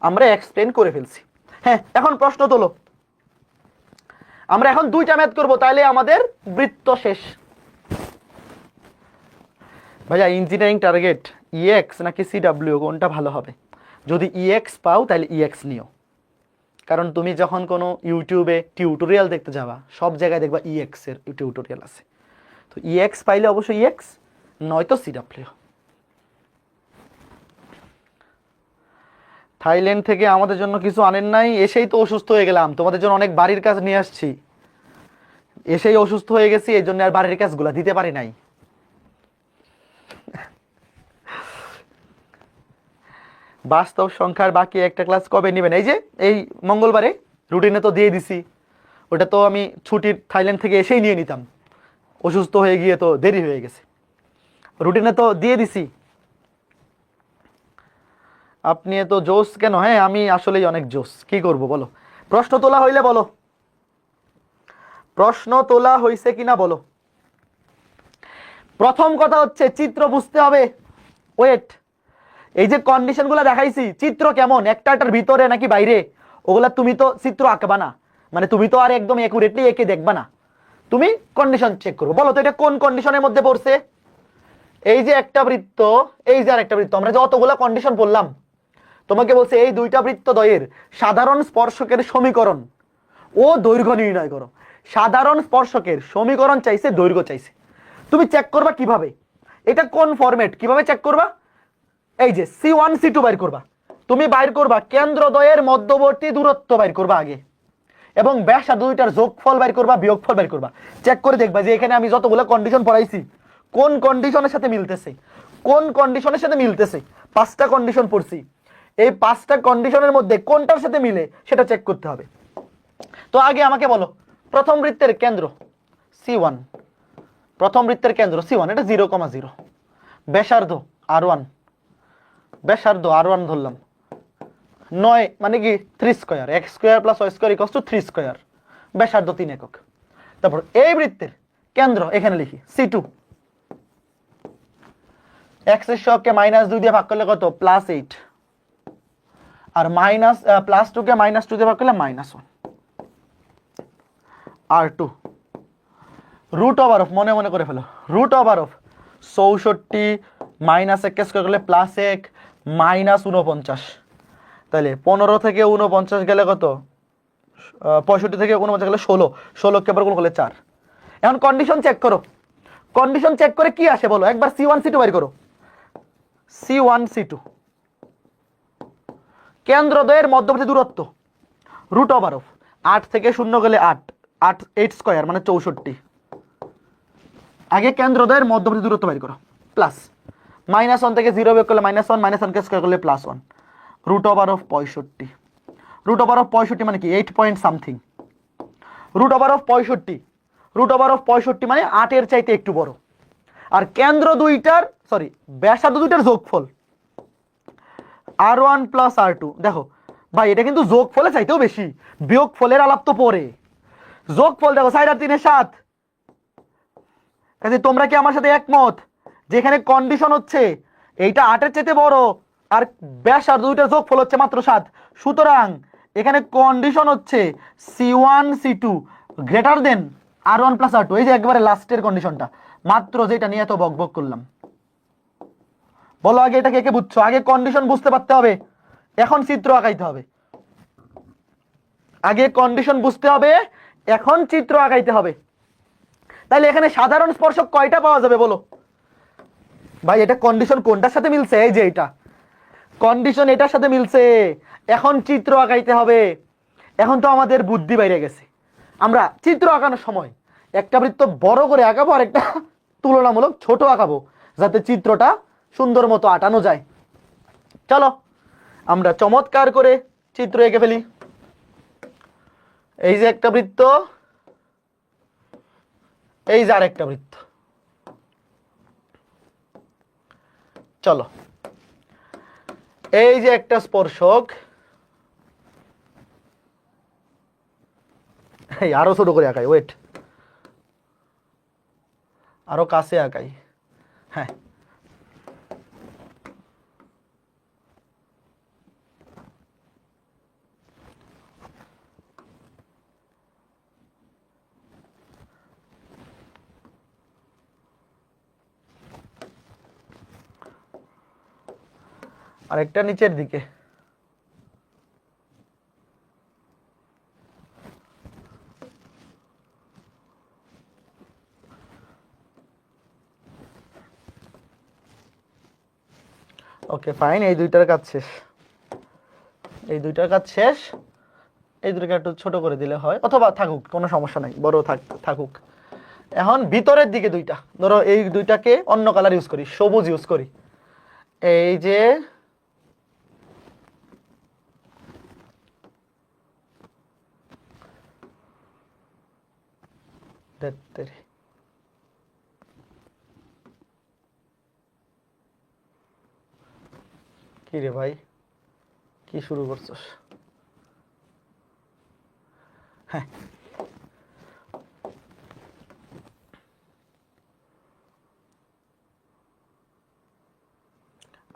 [SPEAKER 1] আমরা এক্সপ্লেন করে ফেলছি। হ্যাঁ এখন প্রশ্ন তোলো, আমরা এখন দুইটা ম্যাথ করব, তাইলে আমাদের বৃত্ত শেষ। ভাইয়া ইঞ্জিনিয়ারিং টার্গেট EX নাকি CW কোনটা ভালো হবে? যদি EX পাও তাহলে EX নিও, কারণ তুমি যখন কোনো ইউটিউবে টিউটোরিয়াল দেখতে যাবা সব জায়গায় দেখবা EX এর টিউটোরিয়াল আছে, তো EX পাইলে অবশ্যই EX, নয়তো CW। থাইল্যান্ড থেকে আমাদের জন্য কিছু আনেন নাই? এসেই তো অসুস্থ হয়ে গেলাম, তোমাদের জন্য অনেক বাড়ির কাজ নিয়ে আসছি, এসেই অসুস্থ হয়ে গেছি, এই জন্য আর বাড়ির কাজগুলো দিতে পারি নাই। বাস্তব সংখ্যার বাকি একটা ক্লাস কবে নেবেন? এই যে এই মঙ্গলবারে, রুটিনে তো দিয়ে দিছি, ওটা তো আমি ছুটির থাইল্যান্ড থেকে এসেই নিয়ে নিতাম, অসুস্থ হয়ে গিয়ে তো দেরি হয়ে গেছে, রুটিনে তো দিয়ে দিছি। আপনি এত জোশ কেন? হ্যাঁ আমি আসলেই অনেক জোশ, কি করব বলো। প্রশ্ন তোলা হইলে বলো, প্রশ্ন তোলা হইছে কিনা বলো। প্রথম কথা হচ্ছে চিত্র বুঝতে হবে, ওয়েট, এই যে কন্ডিশনগুলো দেখাইছি, চিত্র কেমন, একটার ভিতরে নাকি বাইরে, ওগুলা তুমি তো চিত্র আঁকবা না, মানে তুমি তো আর একদম একুরেটলি এঁকে দেখবা না, তুমি কন্ডিশন চেক করবো। বলো তো এটা কোন কন্ডিশনের মধ্যে পড়ছে? এই যে একটা বৃত্ত, এই যে আর একটা বৃত্ত, আমরা যে অতগুলা কন্ডিশন বললাম, তোমাকে বলছে এই দুইটা বৃত্ত দ্বয়ের সাধারণ স্পর্শকের সমীকরণ ও দৈর্ঘ্য নির্ণয় করো। সাধারণ স্পর্শকের সমীকরণ চাইছে, দৈর্ঘ্য চাইছে। তুমি চেক করবা কিভাবে, এটা কোন ফরম্যাট, কিভাবে চেক করবা? এই যে C1 C2 বাইর করবা, তুমি বাইর করবা কেন্দ্রদ্বয়ের মধ্যবর্তী দূরত্ব বাইর করবা আগে, এবং ব্যাসার্ধ দুইটার যোগফল বাইর করবা, বিয়োগফল বাইর করবা। চেক করে দেখবা যে এখানে আমি যতগুলো কন্ডিশন পড়াইছি কোন কন্ডিশনের সাথে মিলতেছে, কোন কন্ডিশনের সাথে মিলতেছে। 5টা কন্ডিশন পড়ছি, এই 5টা কন্ডিশনের মধ্যে কোনটার সাথে মিলে সেটা চেক করতে হবে। তো আগে আমাকে বলো, প্রথম বৃত্তের কেন্দ্র C1, প্রথম বৃত্তের কেন্দ্র C1, এটা 0,0, ব্যাসার্ধ R1, ব্যাসার্ধ R1 ধরলাম, 9 মানে কি 3 square, x square plus y square equals two 3 square, ব্যাসার্ধ 3 একক। তারপর এই বৃত্তের কেন্দ্র এখানে লিখি C2, x এর সহগকে -2 দিয়ে ভাগ করলে কত, +8, আর +2 কে -2 দিয়ে ভাগ করলে -1, R2 রুট ওভার অফ, মনে মনে করে ফেলো, রুট ওভার অফ 64 -1 স্কয়ার করলে +1 -49, তাহলে 15 থেকে 49 গেলে কত, 65 থেকে 49 গেলে 16, 16 কে আবার গুণ করলে 4। এখন কন্ডিশন চেক করো, কন্ডিশন চেক করে কি আসে বলো, একবার C1 C2 বের করো। C1 C2 কেন্দ্রদ্বয়ের মধ্যবর্তী দূরত্ব রুট ওভার অফ 8 থেকে 0 গেলে 8 স্কয়ার মানে 64, আগে কেন্দ্রদ্বয়ের মধ্যবর্তী দূরত্ব বের করো, প্লাস -1 থেকে 0 বিয়োগ করলে -1, -1 কে স্কয়ার করলে +1, root over of 65, root over of 65 মানে কি 8 point something, root over of 65, root over of 65 মানে 8 এর চাইতে একটু বড়। আর কেন্দ্র দুইটার ব্যাসার্ধ দুইটার যোগফল R1 প্লাস R2, দেখো ভাই এটা কিন্তু যোগফলে চাইতেও বেশি, বিয়োগফলের আলাপ তো পরে, যোগফল দেখো 4 আর 3 এর 7। কাজে তোমরা কি আমার সাথে একমত যেখানে কন্ডিশন হচ্ছে এইটা 8 এর চাইতে বড় আর ব্যাসার্ধ দুইটার যোগফল হচ্ছে মাত্র 7, সুতরাং এখানে কন্ডিশন হচ্ছে C1 C2 greater than R1 plus R2, এই যে একবারে লাস্টের কন্ডিশনটা মাত্র যেটা নিয়ে এত বকবক করলাম। বলো আগে এটা কে কে বুঝছো, আগে কন্ডিশন বুঝতে পারতে হবে, এখন চিত্র আঁকাইতে হবে। আগে কন্ডিশন বুঝতে হবে, এখন চিত্র আঁকাইতে হবে। তাহলে এখানে সাধারণ স্পর্শক কয়টা পাওয়া যাবে বলো ভাই, এটা কন্ডিশন কোনটার সাথে মিলছে, এই যে এটা কন্ডিশন এটার সাথে মিলছে, এখন চিত্র আঁকাইতে হবে। এখন তো আমাদের বুদ্ধি বাইরে গেছে, আমরা চিত্র আঁকানোর সময় একটা বৃত্ত বড় করে আঁকাবো আর একটা তুলনামূলক ছোট আঁকাবো, যাতে চিত্রটা সুন্দর মতো আটানো যায়। চলো আমরা চমৎকার করে চিত্র এঁকে ফেলি। এই যে একটা বৃত্ত, এই যে আরেকটা বৃত্ত, চলো এই যে একটা স্পর্শক, এই আরো ছোট করে আঁকাই, ওয়েট আরো কাছে আঁকাই, হ্যাঁ আরেকটা নিচের দিকে, ওকে ফাইন, এই দুইটার কাজ শেষ, এই দুইটার কাজ শেষ। এই দুটোকে একটু ছোট করে দিলে হয়, অথবা থাকুক কোনো সমস্যা নাই, বড় থাকুক। এখন ভিতরের দিকে দুইটা, ধরো এই দুইটাকে অন্য কালার ইউজ করি, সবুজ ইউজ করি। এই যে কি রে ভাই, কি শুরু করছস? হ্যাঁ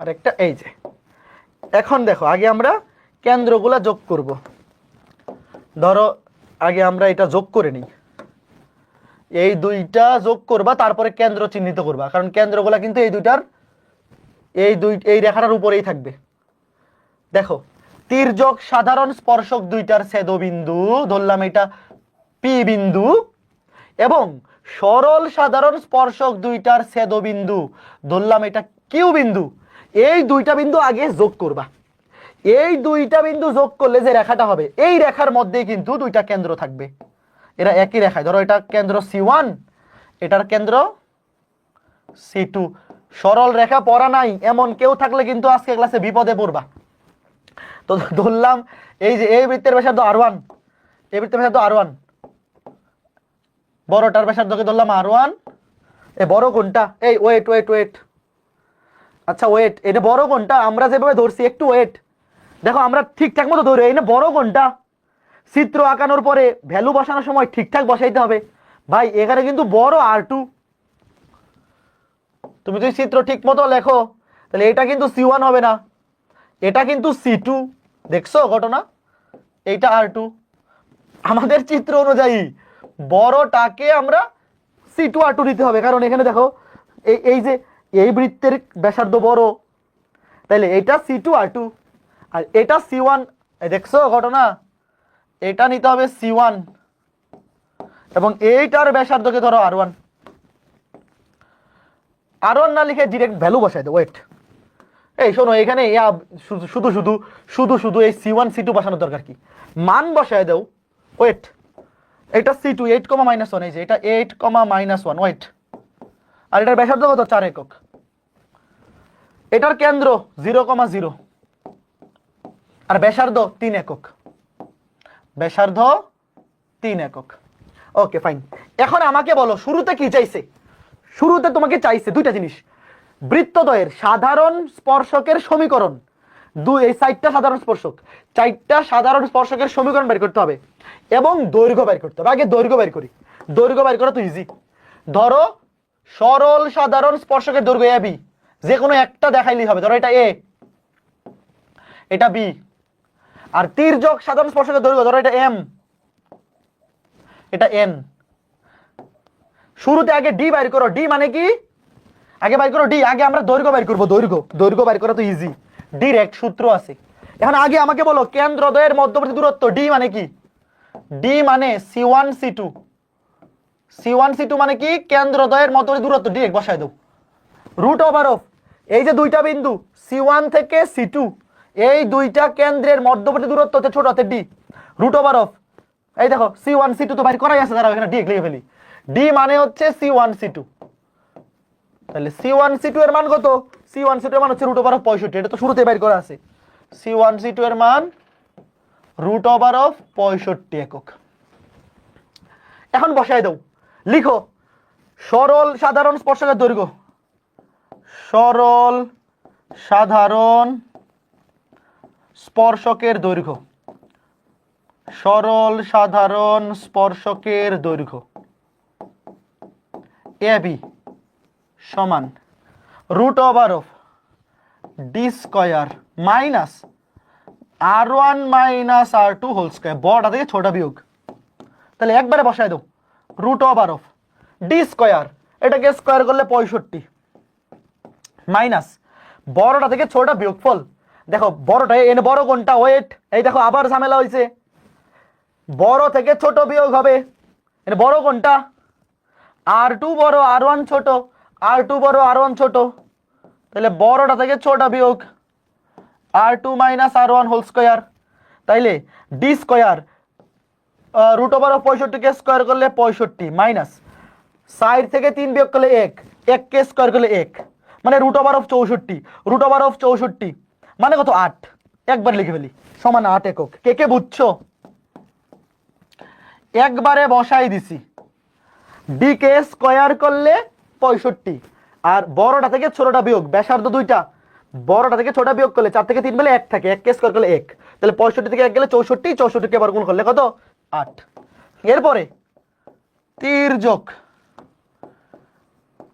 [SPEAKER 1] আরেকটা, এই যে এখন দেখো আগে আমরা কেন্দ্রগুলা যোগ করব। ধরো আগে আমরা এটা যোগ করে নিই, এই দুইটা যোগ করবা, তারপরে কেন্দ্র চিহ্নিত করবা, কারণ কেন্দ্রগুলা কিন্তু এই দুইটার এই রেখাটার উপরেই থাকবে। দেখো তির্যক সাধারণ স্পর্শক দুইটার ছেদবিন্দু ধরলাম এটা পি বিন্দু এবং সরল সাধারণ স্পর্শক দুইটার ছেদবিন্দু, ধরলাম এটা কিউ বিন্দু, এই দুইটা বিন্দু আগে যোগ করবা। এই দুইটা বিন্দু যোগ করলে যে রেখাটা হবে, এই রেখার মধ্যেই কিন্তু দুইটা কেন্দ্র থাকবে, এরা একই রেখায়। ধরো এটা কেন্দ্র C1, এটার কেন্দ্র C2। সরল রেখা পড়া নাই এমন কেউ থাকলে কিন্তু আজকে ক্লাসে বিপদে পড়বা। তো ধরলাম এই যে এই বৃত্তের ব্যাসার্ধ R1, এই বৃত্তের ব্যাসার্ধ R1, বড়টার ব্যাসার্ধকে ধরলাম R1। এ বড় কোনটা? এই ওয়েট ওয়েট ওয়েট, আচ্ছা ওয়েট, এটা বড় কোনটা? আমরা যেভাবে ধরছি একটু ওয়েট, দেখো আমরা ঠিকঠাক মতো ধরে, এই না বড় কোনটা? চিত্র আঁকানোর পরে ভ্যালু বসানোর সময় ঠিকঠাক বসাইতে হবে ভাই। এখানে কিন্তু বড় R2, তুমি যদি চিত্র ঠিক মতো লেখো তাহলে এটা কিন্তু C1 হবে না, এটা কিন্তু C2। দেখছো ঘটনা? এইটা R2। আমাদের চিত্র অনুযায়ী বড়টাকে আমরা C2 R2 নিতে হবে, কারণ এখানে দেখো এই যে এই বৃত্তের ব্যাসার্ধ বড়, তাহলে এটা C2 R2 আর এটা C1। দেখছো ঘটনা? এটা নিতে হবে C1 এবং এইটার ব্যাসার্ধকে ধরো R1। R1 না লিখে ডিরেক্ট ভ্যালু বসাই দাও। ওয়েট, এই শোনো, এখানে শুধু শুধু শুধু শুধু এই C1 C2 বসানোর দরকার কি? মান বসায় দাও। ওয়েট, এটা C2 8,-1, এই যে এটা 8,-1, ওয়েট, আর এটার ব্যাসার্ধ কত? 4 একক। এটার কেন্দ্র 0,0 আর ব্যাসার্ধ 3 একক, ব্যাসার্ধ 3 একক। Okay fine. এখন আমাকে বলো শুরুতে কি চাইছে? শুরুতে তোমাকে চাইছে দুইটা জিনিস, বৃত্তদ্বয়ের সাধারণ স্পর্শকের সমীকরণ। এই 4টা সাধারণ স্পর্শক, 4টা সাধারণ স্পর্শকের সমীকরণ বের করতে হবে এবং দৈর্ঘ্য বের করতে হবে। আগে দৈর্ঘ্য বের করি। দৈর্ঘ্য বের করা তো ইজি। ধরো সরল সাধারণ স্পর্শকের দৈর্ঘ্য AB, যে কোনো একটা দেখাইলেই হবে। ধরো এটা A, এটা B। আর তির্যক সাধারণ স্পর্শকের দৈর্ঘ্য, ধরো এটা M, এটা N। শুরুতে আগে D বের করো। D মানে কি? আগে বের করো D। আগে আমরা দৈর্ঘ্য বের করবো। দৈর্ঘ্য বের করা তো ইজি, ডিরেক্ট সূত্র আছে। এখন আগে আমাকে বলো কেন্দ্রদ্বয়ের মধ্যবর্তী দূরত্ব D মানে কি? D মানে C1 C2। C1 C2 মানে কি? কেন্দ্রদ্বয়ের মধ্যবর্তী দূরত্ব, ডিরেক্ট বসায় দাও। রুট ওভার অফ এই যে দুইটা বিন্দু C1 থেকে C2, এই দুইটা কেন্দ্রের মধ্যবর্তী দূরত্ব হচ্ছে ছোট হাতের D। রুট ওভার অফ এই দেখো C1 C2 তো বাইর করাই আছে, দাঁড়াও এখানে ডিরেক্ট লিখে ফেলি। D মানে হচ্ছে C1 C2। তাহলে C1 C2 এর মান কত? C1 C2 এর মান হচ্ছে রুট ওভার অফ 65। এটা তো শুরুতে বের করা আছে। C1 C2 এর মান রুট ওভার অফ 65 একক। এখন বসায় দাও, লিখো সরল সাধারণ স্পর্শকের দৈর্ঘ্য, সরল সাধারণ স্পর্শকের দৈর্ঘ্য, সরল সাধারণ স্পর্শকের দৈর্ঘ্য AB সমান root over of D square minus R1 minus R2 whole square, বড়টা থেকে ছোটা বিয়োগ। তাহলে একবারে বসায় দাও root over of D square, এটাকে স্কয়ার করলে 65 মাইনাস বড়টা থেকে ছোটা বিয়োগফল। দেখো বড়টা এনে বড় কোনটা? ওয়েট, এই দেখো আবার ঝামেলা হয়েছে। বড় থেকে ছোট বিয়োগ হবে, এনে বড় কোনটা? R2 বড় R1 ছোট, R2 বড় R1 ছোট, তাহলে বড়টা থেকে ছোটা বিয়োগ R2 minus R1 whole square. তাইলে D square root over of 65 কে স্কয়ার করলে 65 মাইনাস সাইড থেকে 3 বিয়োগ করলে 1, 1 কে স্কয়ার করলে 1, মানে root over of 64। Root over of 64 মানে কত? 8। একবার লিখে ফেলি, সমান 8 একক। কে কে বুঝছো? একবারে বসাই দিছি। D কে স্কয়ার করলে 65 আর বড়টা থেকে ছোটটা বিয়োগ, ব্যাসার্ধ দুইটা, বড়টা থেকে ছোটটা বিয়োগ করলে 4 থেকে 3 গেলে 1 থাকে, 1 কে স্কয়ার করলে 1, তাহলে 65 থেকে 1 গেলে 64, 64 কে বর্গমূল করলে কত? 8। এরপরে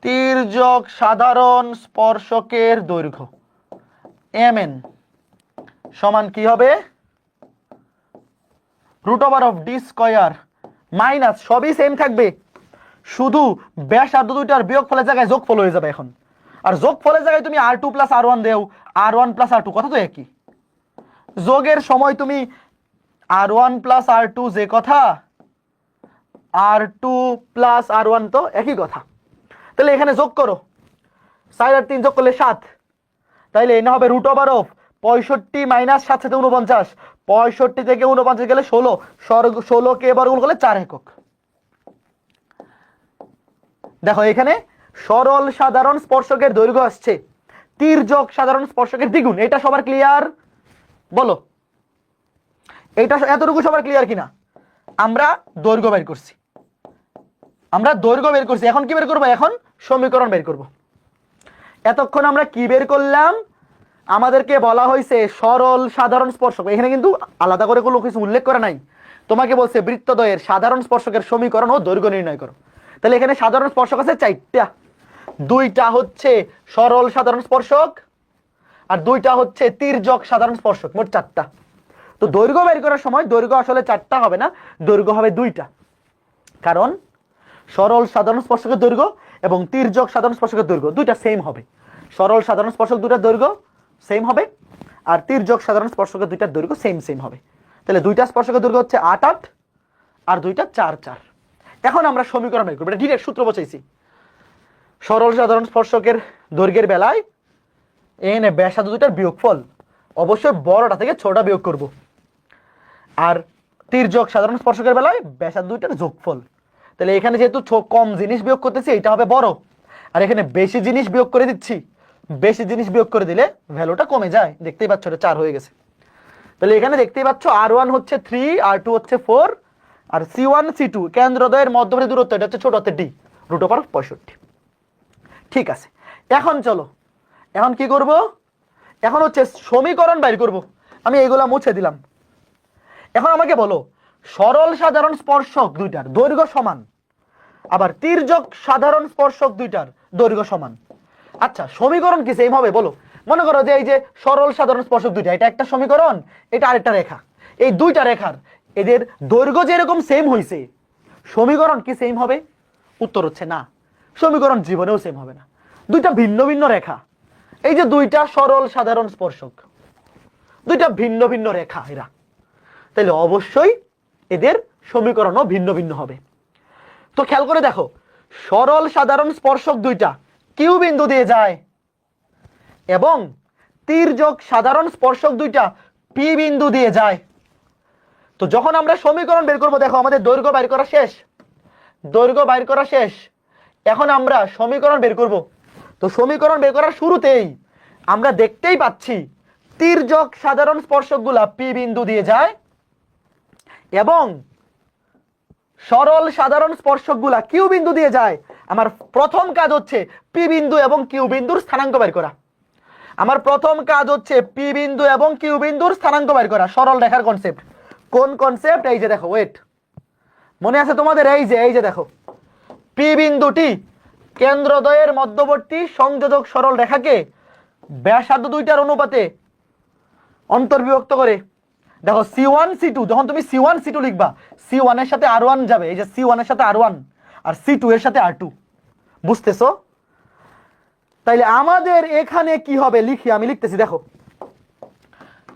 [SPEAKER 1] তির্যক সাধারণ স্পর্শকের দৈর্ঘ্য MN সমান কি হবে? Root over of D square minus, সবই সেম থাকবে, শুধু ব্যাসার্ধ দুইটার বিয়োগফলের জায়গায় যোগফল হয়ে যাবে এখন। আর যোগফলের জায়গায় তুমি R2 প্লাস R1 দেও, R1 প্লাস R2 কথা তো একই। যোগের সময় তুমি R1 প্লাস R2 যে কথা, R2 প্লাস R1 তো একই কথা। তাহলে এখানে যোগ করো, 4 আর 3 যোগ করলে 7, তাইলে এনে হবে রুট ওভার অফ 65 মাইনাস 7 সাথে 49, 65 থেকে 49 গেলে 16, 16 কে বর্গমূল করলে 4 একক। দেখো এখানে সরল সাধারণ স্পর্শকের দৈর্ঘ্য আসছে তির্যক সাধারণ স্পর্শকের দ্বিগুণ। এটা সবার ক্লিয়ার? বলো এটা এতটুকু সবার ক্লিয়ার কিনা? আমরা দৈর্ঘ্য বের করছি, এখন কি বের করবো? এখন সমীকরণ বের করব। এতক্ষণ আমরা কি বের করলাম? আমাদেরকে বলা হয়েছে সরল সাধারণ স্পর্শক, এখানে কিন্তু আলাদা করে কোনো কিছু উল্লেখ করা নাই। তোমাকে বলছে বৃত্তদ্বয়ের সাধারণ স্পর্শকের সমীকরণ ও দৈর্ঘ্য নির্ণয় করো। তাহলে এখানে সাধারণ স্পর্শক আছে 4টা, 2টা হচ্ছে সরল সাধারণ স্পর্শক আর 2টা হচ্ছে তির্যক সাধারণ স্পর্শক, মোট 4টা। তো দৈর্ঘ্য বের করার সময় দৈর্ঘ্য আসলে 4টা হবে না, দৈর্ঘ্য হবে 2টা, কারণ সরল সাধারণ স্পর্শকের দৈর্ঘ্য এবং তির্যক সাধারণ স্পর্শকের দৈর্ঘ্য 2টা সেম হবে। সরল সাধারণ স্পর্শক 2টার দৈর্ঘ্য সেম হবে আর তির্যক সাধারণ স্পর্শকের 2টার দৈর্ঘ্য সেম হবে। তাহলে 2টা স্পর্শকের দৈর্ঘ্য হচ্ছে 8 8 আর 2টা 4 4। এখন আমরা সমীকরণ বের করব, এটা ডিরেক্ট সূত্র বসাইছি। সরল সাধারণ স্পর্শকের দৈর্ঘ্যের বেলায় এখানে ব্যাসার্ধ 2টার বিয়োগফল, অবশ্যই বড়টা থেকে ছোটটা বিয়োগ করব। আর তির্যক সাধারণ স্পর্শকের বেলায় ব্যাসার্ধ 2টার যোগফল। তাহলে এখানে যেহেতু কম জিনিস বিয়োগ করতেছি এটা হবে বড়, আর এখানে বেশি জিনিস বিয়োগ করে দিচ্ছি, বেশি জিনিস বিয়োগ করে দিলে ভ্যালুটা কমে যায়। দেখতেই পাচ্ছ এটা 4 হয়ে গেছে। তাহলে এখানে দেখতেই পাচ্ছ R1 হচ্ছে 3, R2 হচ্ছে 4 আর C1 C2 কেন্দ্রদ্বয়ের মধ্যবর্তী দূরত্ব এটা হচ্ছে ছোট হাতের d রুট ওভার 65। ঠিক আছে, এখন চলো এখন কি করব? এখন হচ্ছে সমীকরণ বের করব। আমি এগুলা মুছে দিলাম। এখন আমাকে বলো সরল সাধারণ স্পর্শক 2টার দৈর্ঘ্য সমান, আবার তির্যক সাধারণ স্পর্শক 2টার দৈর্ঘ্য সমান। আচ্ছা সমীকরণ কি সেম হবে? বলো। মনে করো যে এই যে সরল সাধারণ স্পর্শক 2টা, এটা একটা সমীকরণ, এটা আরেকটা রেখা। এই 2টা রেখার এদের দৈর্ঘ্য যেরকম সেম হইছে, সমীকরণ কি সেম হবে? উত্তর হচ্ছে না, সমীকরণ জীবনেও সেম হবে না। 2টা ভিন্ন ভিন্ন রেখা, এই যে 2টা সরল সাধারণ স্পর্শক, 2টা ভিন্ন ভিন্ন রেখা এরা, তাহলে অবশ্যই এদের সমীকরণও ভিন্ন ভিন্ন হবে। তো খেয়াল করে দেখো, সরল সাধারণ স্পর্শক 2টা কিউ বিন্দু দিয়ে যায় এবং তির্যক সাধারণ স্পর্শক 2টা পি বিন্দু দিয়ে যায়। তো যখন আমরা সমীকরণ বের করব, দেখো আমাদের দৈর্ঘ্য বের করা শেষ, এখন আমরা সমীকরণ বের করব। তো সমীকরণ বের করার শুরুতেই আমরা দেখতেই পাচ্ছি তির্যক সাধারণ স্পর্শকগুলা পি বিন্দু দিয়ে যায় এবং সরল সাধারণ স্পর্শকগুলা কিউ বিন্দু দিয়ে যায়। আমার প্রথম কাজ হচ্ছে পি বিন্দু এবং কিউ বিন্দুর স্থানাঙ্ক বের করা। পি বিন্দু এবং কিউ বিন্দুর স্থানাঙ্ক বের করা। সরল রেখার কনসেপ্ট। কোন কনসেপ্ট? এই যে দেখো, ওয়েট, মনে আছে তোমাদের? এই যে দেখো, পি বিন্দুটি কেন্দ্রদ্বয়ের মধ্যবর্তী সংযোজক সরল রেখাকে ব্যাসার্ধ 2টার অনুপাতে অন্তর্বিভক্ত করে। দেখো C1 C2, যখন তুমি C1 C2 লিখবা, C1 এর সাথে R1 যাবে, এই যে C1 এর সাথে R1 আর C2 এর সাথে R2, বুঝতেছো? তাইলে আমাদের এখানে কি হবে লিখি, আমি লিখতেছি, দেখো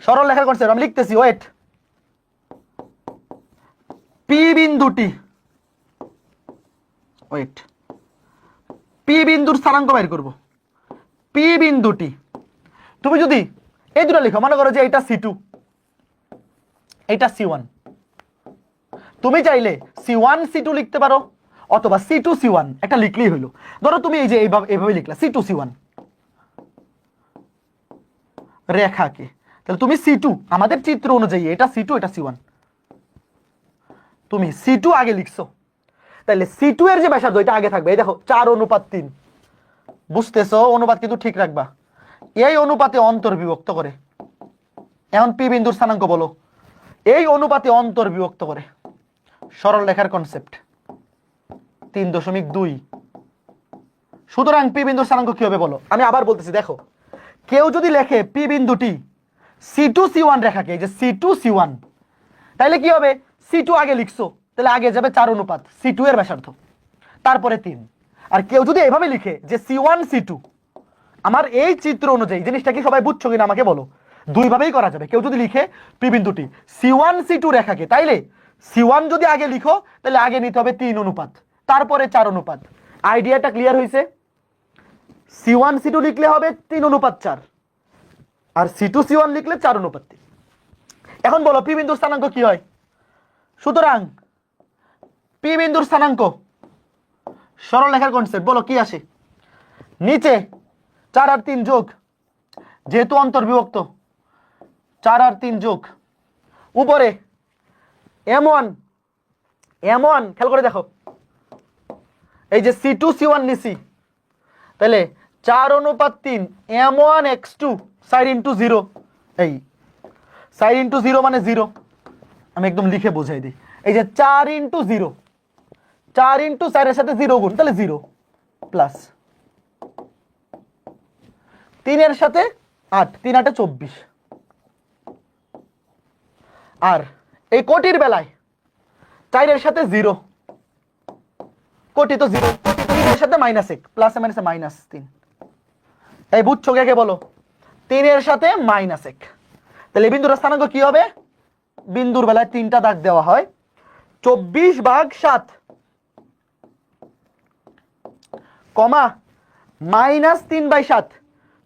[SPEAKER 1] সরল রেখার কনসেপ্ট আমি লিখতেছি, ওয়েট। পি বিন্দুটি, ওয়েট, পি বিন্দুর স্থানাঙ্ক বের করব। পি বিন্দুটি তুমি যদি এই দুটো লিখো, মনে করো যে এটা C2, এটা C1, তুমি চাইলে C1 C2 লিখতে পারো অথবা C2 C1 একটা লিখলেই হলো। ধরো তুমি এই যে এইভাবে লিখলা C2 C1 রেখাকে, তাহলে তুমি C2, আমাদের চিত্র অনুযায়ী এটা C2 এটা C1, তুমি C2 আগে লিখছো, তাহলে C2 এর যে ব্যাসার্ধ এটা আগে থাকবে। এই দেখো 4:3, বুঝতেছো? অনুপাত কিন্তু ঠিক রাখবা, এই অনুপাতে অন্তর্বিভক্ত করে। এখন পি বিন্দুর স্থানাঙ্ক বলো, এই অনুপাতে অন্তর্বিভক্ত করে। সরল রেখার কনসেপ্ট 3.2। সুতরাং পি বিন্দুর স্থানাঙ্ক কি হবে বলো? আমি আবার বলতেছি, দেখো কেউ যদি লেখে পি বিন্দুটি C2 C1 রেখাকে, এই যে C2 C1, তাহলে কি হবে? C2 আগে লিখছো, তাহলে আগে যাবে 4:, C2 এর ব্যাসার্ধ, তারপরে 3। আর কেউ যদি এভাবে লিখে যে C1 C2, আমার এই চিত্র অনুযায়ী, জিনিসটা কি সবাই বুঝছো কিনা আমাকে বলো? দুইভাবেই করা যাবে। কেউ যদি লিখে পি বিন্দুটি C1 C2 রেখাকে, তাইলে C1 যদি আগে লিখো তাহলে আগে নিতে হবে 3 অনুপাত, তারপরে 4 অনুপাত। আইডিয়াটা ক্লিয়ার হয়েছে? C1 C2 লিখলে হবে 3 অনুপাত 4, আর C2 C1 লিখলে 4 অনুপাত 3। এখন বলো পি বিন্দুর স্থানাঙ্ক কি হয়? সুতরাং পি বিন্দুর স্থানাঙ্ক সরল রেখার কনসেপ্ট, বলো কি আসে? নিচে 4 আর 3 যোগ, যেহেতু অন্তর্বিভক্ত 4 আর 3 যোগ, উপরে M1 খেয়াল করে দেখো, এই যে C2 C1 নিছি, তাহলে 4 অনুপাত 3 M1 x2 সাইড ইন্টু 0, এই সাইড ইন্টু 0 মানে 0, আমি একদম লিখে বোঝাই দিই। এই যে 4 ইন্টু 0, 4 ইন্টু 4 এর সাথে 0 গুণ, তাহলে 0 প্লাস 3 এর সাথে 8, 3 8 24, আর এই কোটির বেলায় 4 এর সাথে 0, কোটি তো 0, 3 এর সাথে -1, প্লাসে মাইনাসে -3। এই বুঝছো কে বলো? 3 এর সাথে -1, তাহলে বিন্দুর স্থানাঙ্ক কি হবে? বিন্দুর বেলায় 3টা দাগ দেওয়া হয়, 24/7 কমা -3/7,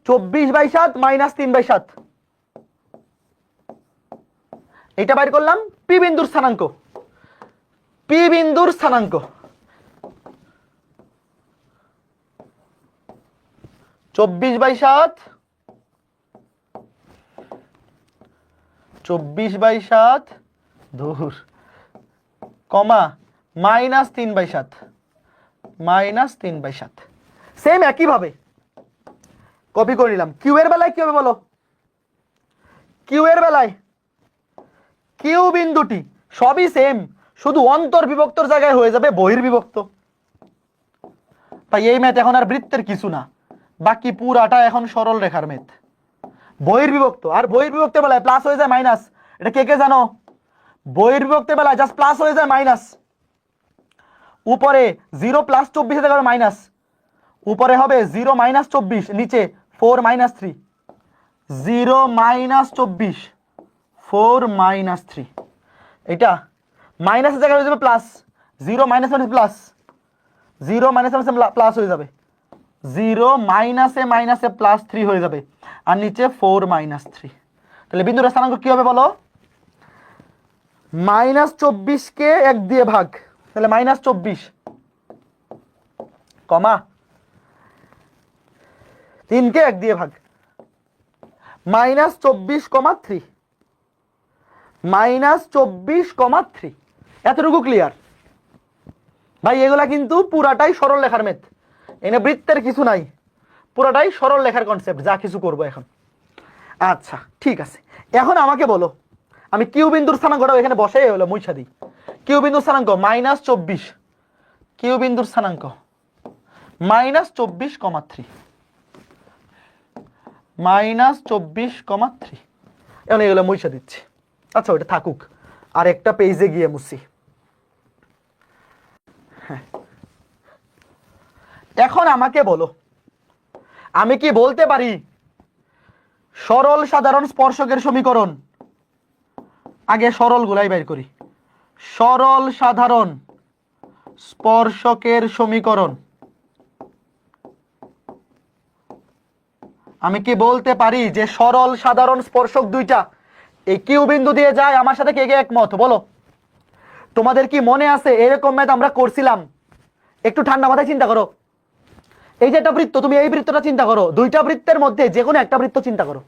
[SPEAKER 1] 24/7 -3/7, এটা বাইর করলাম পি বিন্দুর স্থানাঙ্ক। পি বিন্দুর স্থানাঙ্ক 24/7 দূর কমা -3/7 সেম একই ভাবে কপি করে নিলাম। কিউ এর বেলায় কি হবে বলো? কিউ এর বেলায় কিউ বিন্দুটি সবই সেম, শুধু অন্তর্বিভক্তর জায়গায় হয়ে যাবে বহির্বিভক্ত। তাই এই ম্যাথ এখন আর বৃত্তের কিছু না, বাকি পুরাটা এখন সরল রেখার ম্যাথ। বহির্বিভক্ত, আর বহির্বিভক্তের বেলায় প্লাস হয়ে যায় মাইনাস, এটা কে কে জানো? বহির্বিভক্তের বেলায় জাস্ট প্লাস হয়ে যায় মাইনাস, উপরে 0 + 24 এর মাইনাস, উপরে হবে 0 - 24, নিচে 4 - 3, 0 - 24 4 - 3, এটা মাইনাসের জায়গায় হয়ে যাবে প্লাস, 0 - প্লাস, 0 - প্লাস হয়ে যাবে, 0 - +3 হয়ে যাবে, আর নিচে 4 - 3। তাহলে বিন্দুর স্থানাঙ্ক কি হবে বলো? -24 কে 1 দিয়ে ভাগ, তাহলে -24 কমা 3 কে 1 দিয়ে ভাগ, -24,3, -24,3। এতটুকু ক্লিয়ার? ভাই এগুলা কিন্তু পুরাটাই সরল লেখার মেথ, এনে বৃত্তের কিছু নাই, পুরাটাই সরল লেখার কনসেপ্ট, যা কিছু করব এখন। আচ্ছা ঠিক আছে, এখন আমাকে বলো, আমি কিউ বিন্দুর স্থানাঙ্কটা এখানে বসাই হলো মুইছা দিই। কিউ বিন্দুর স্থানাঙ্ক -24, কিউ বিন্দুর স্থানাঙ্ক -24,3, -24,3, এখন এগুলো মুইছা দিচ্ছি। আচ্ছা ওটা থাকুক, আর একটা পেজে গিয়ে মুছি। এখন আমাকে বলো, আমি কি বলতে পারি সরল সাধারণ স্পর্শকের সমীকরণ? আগে সরল গুলাই বের করি। সরল সাধারণ স্পর্শকের সমীকরণ আমি কি বলতে পারি যে সরল সাধারণ স্পর্শক দুইটা এই কিউ বিন্দু দিয়ে যায়? আমার সাথে কে কে একমত বলো? তোমাদের কি মনে আছে এরকম ম্যাথ আমরা করছিলাম? একটু ঠান্ডা মাথায় চিন্তা করো। এই যে একটা বৃত্ত, তুমি এই বৃত্তটা চিন্তা করো, দুইটা বৃত্তের মধ্যে যে কোনো একটা বৃত্ত চিন্তা করো।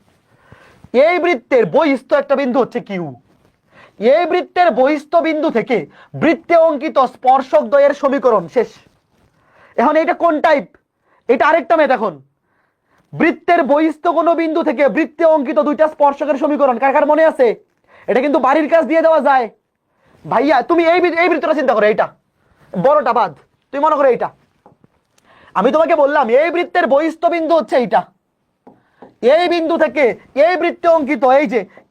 [SPEAKER 1] এই বৃত্তের বহিস্থ একটা বিন্দু হচ্ছে কিউ, এই বৃত্তের বহিস্থ বিন্দু থেকে বৃত্তে অঙ্কিত স্পর্শক দ্বয়ের সমীকরণ শেষ। এখন এটা কোন টাইপ? এটা আরেকটা ম্যাথ। এখন বৃত্তের বহিস্থ কোনো বিন্দু থেকে বৃত্তে অঙ্কিত দুইটা স্পর্শকের সমীকরণ কার কার মনে আছে? এটা কিন্তু বাড়ির কাজ দিয়ে দেওয়া যায়। ভাইয়া তুমি এই বৃত্তটা চিন্তা করো, এইটা বড়টা বাদ, তুমি মনে করো এইটা। আমি তোমাকে বললাম এই বৃত্তের বহিস্থ বিন্দু হচ্ছে এইটা, এই বিন্দু থেকে এই বৃত্তে অঙ্কিত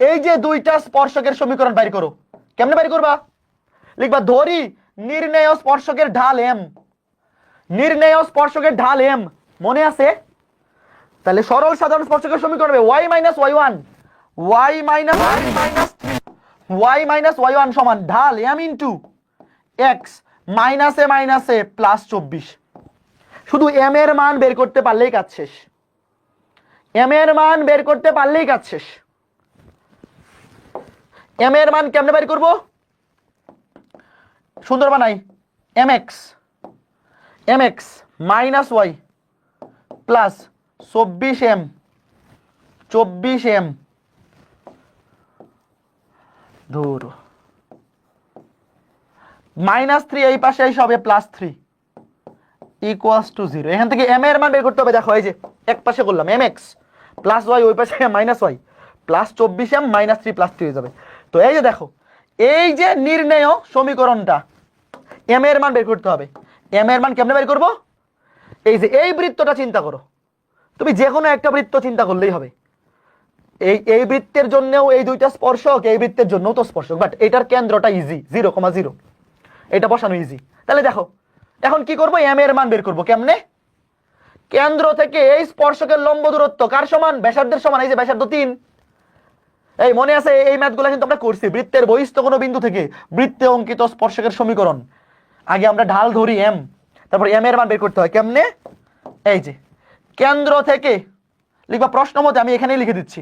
[SPEAKER 1] এই যে দুইটা স্পর্শকের সমীকরণ বাইর করো। কেমনে বাইর করবা? লিখবা ধরি নির্ণেয় স্পর্শকের ঢাল এম, নির্ণেয় স্পর্শকের ঢাল এম, মনে আছে? তাহলে সরল সাধারণ স্পর্শকের সমীকরণ হবে y - y1, y - 3 y minus y one সমান ঢাল এম ইন্টু এক্স মাইনাসে প্লাস 24। শুধু এম এর মান বের করতে পারলেই কাজ শেষ, এম এর মান বের করতে পারলেই কাজ শেষ। এম এর মান কেমনে বের করব? সুন্দর বানাই, m x minus y plus 24m ধর -3 এই পাশে এসে হবে +3 ইকুয়ালস টু 0। এখান থেকে এম এর মান বের করতে হবে। দেখো এই যে এক পাশে করলাম এম এক্স প্লাস ওয়াই, ওই পাশে মাইনাস ওয়াই প্লাস 24m -3 +3 হয়ে যাবে। তো এই যে দেখো, এই যে নির্ণেয় সমীকরণটা, এম এর মান বের করতে হবে। এম এর মান কেমনে বের করব? এই যে এই বৃত্তটা চিন্তা করো, তুমি যে কোনো একটা বৃত্ত চিন্তা করলেই হবে। এই বৃত্তের জন্যও এই দুইটা স্পর্শক, এই বৃত্তের জন্যও তো স্পর্শক, বাট এটার কেন্দ্রটা ইজি 0,0, এটা বসানো ইজি। তাহলে দেখো এখন কি করব? এম এর মান বের করব কেমনে? কেন্দ্র থেকে এই স্পর্শকের লম্ব দূরত্ব কার সমান? ব্যাসার্ধের সমান। এই যে ব্যাসার্ধ 3, এই মনে আছে এই ম্যাথগুলো কিন্তু আমরা করছি। বৃত্তের বহিস্থ কোনো বিন্দু থেকে বৃত্তে অঙ্কিত স্পর্শকের সমীকরণ, আগে আমরা ঢাল ধরি এম, তারপর এম এর মান বের করতে হয় কেমনে? এই যে কেন্দ্র থেকে লিখবা প্রশ্ন মতে, আমি এখানেই লিখে দিচ্ছি,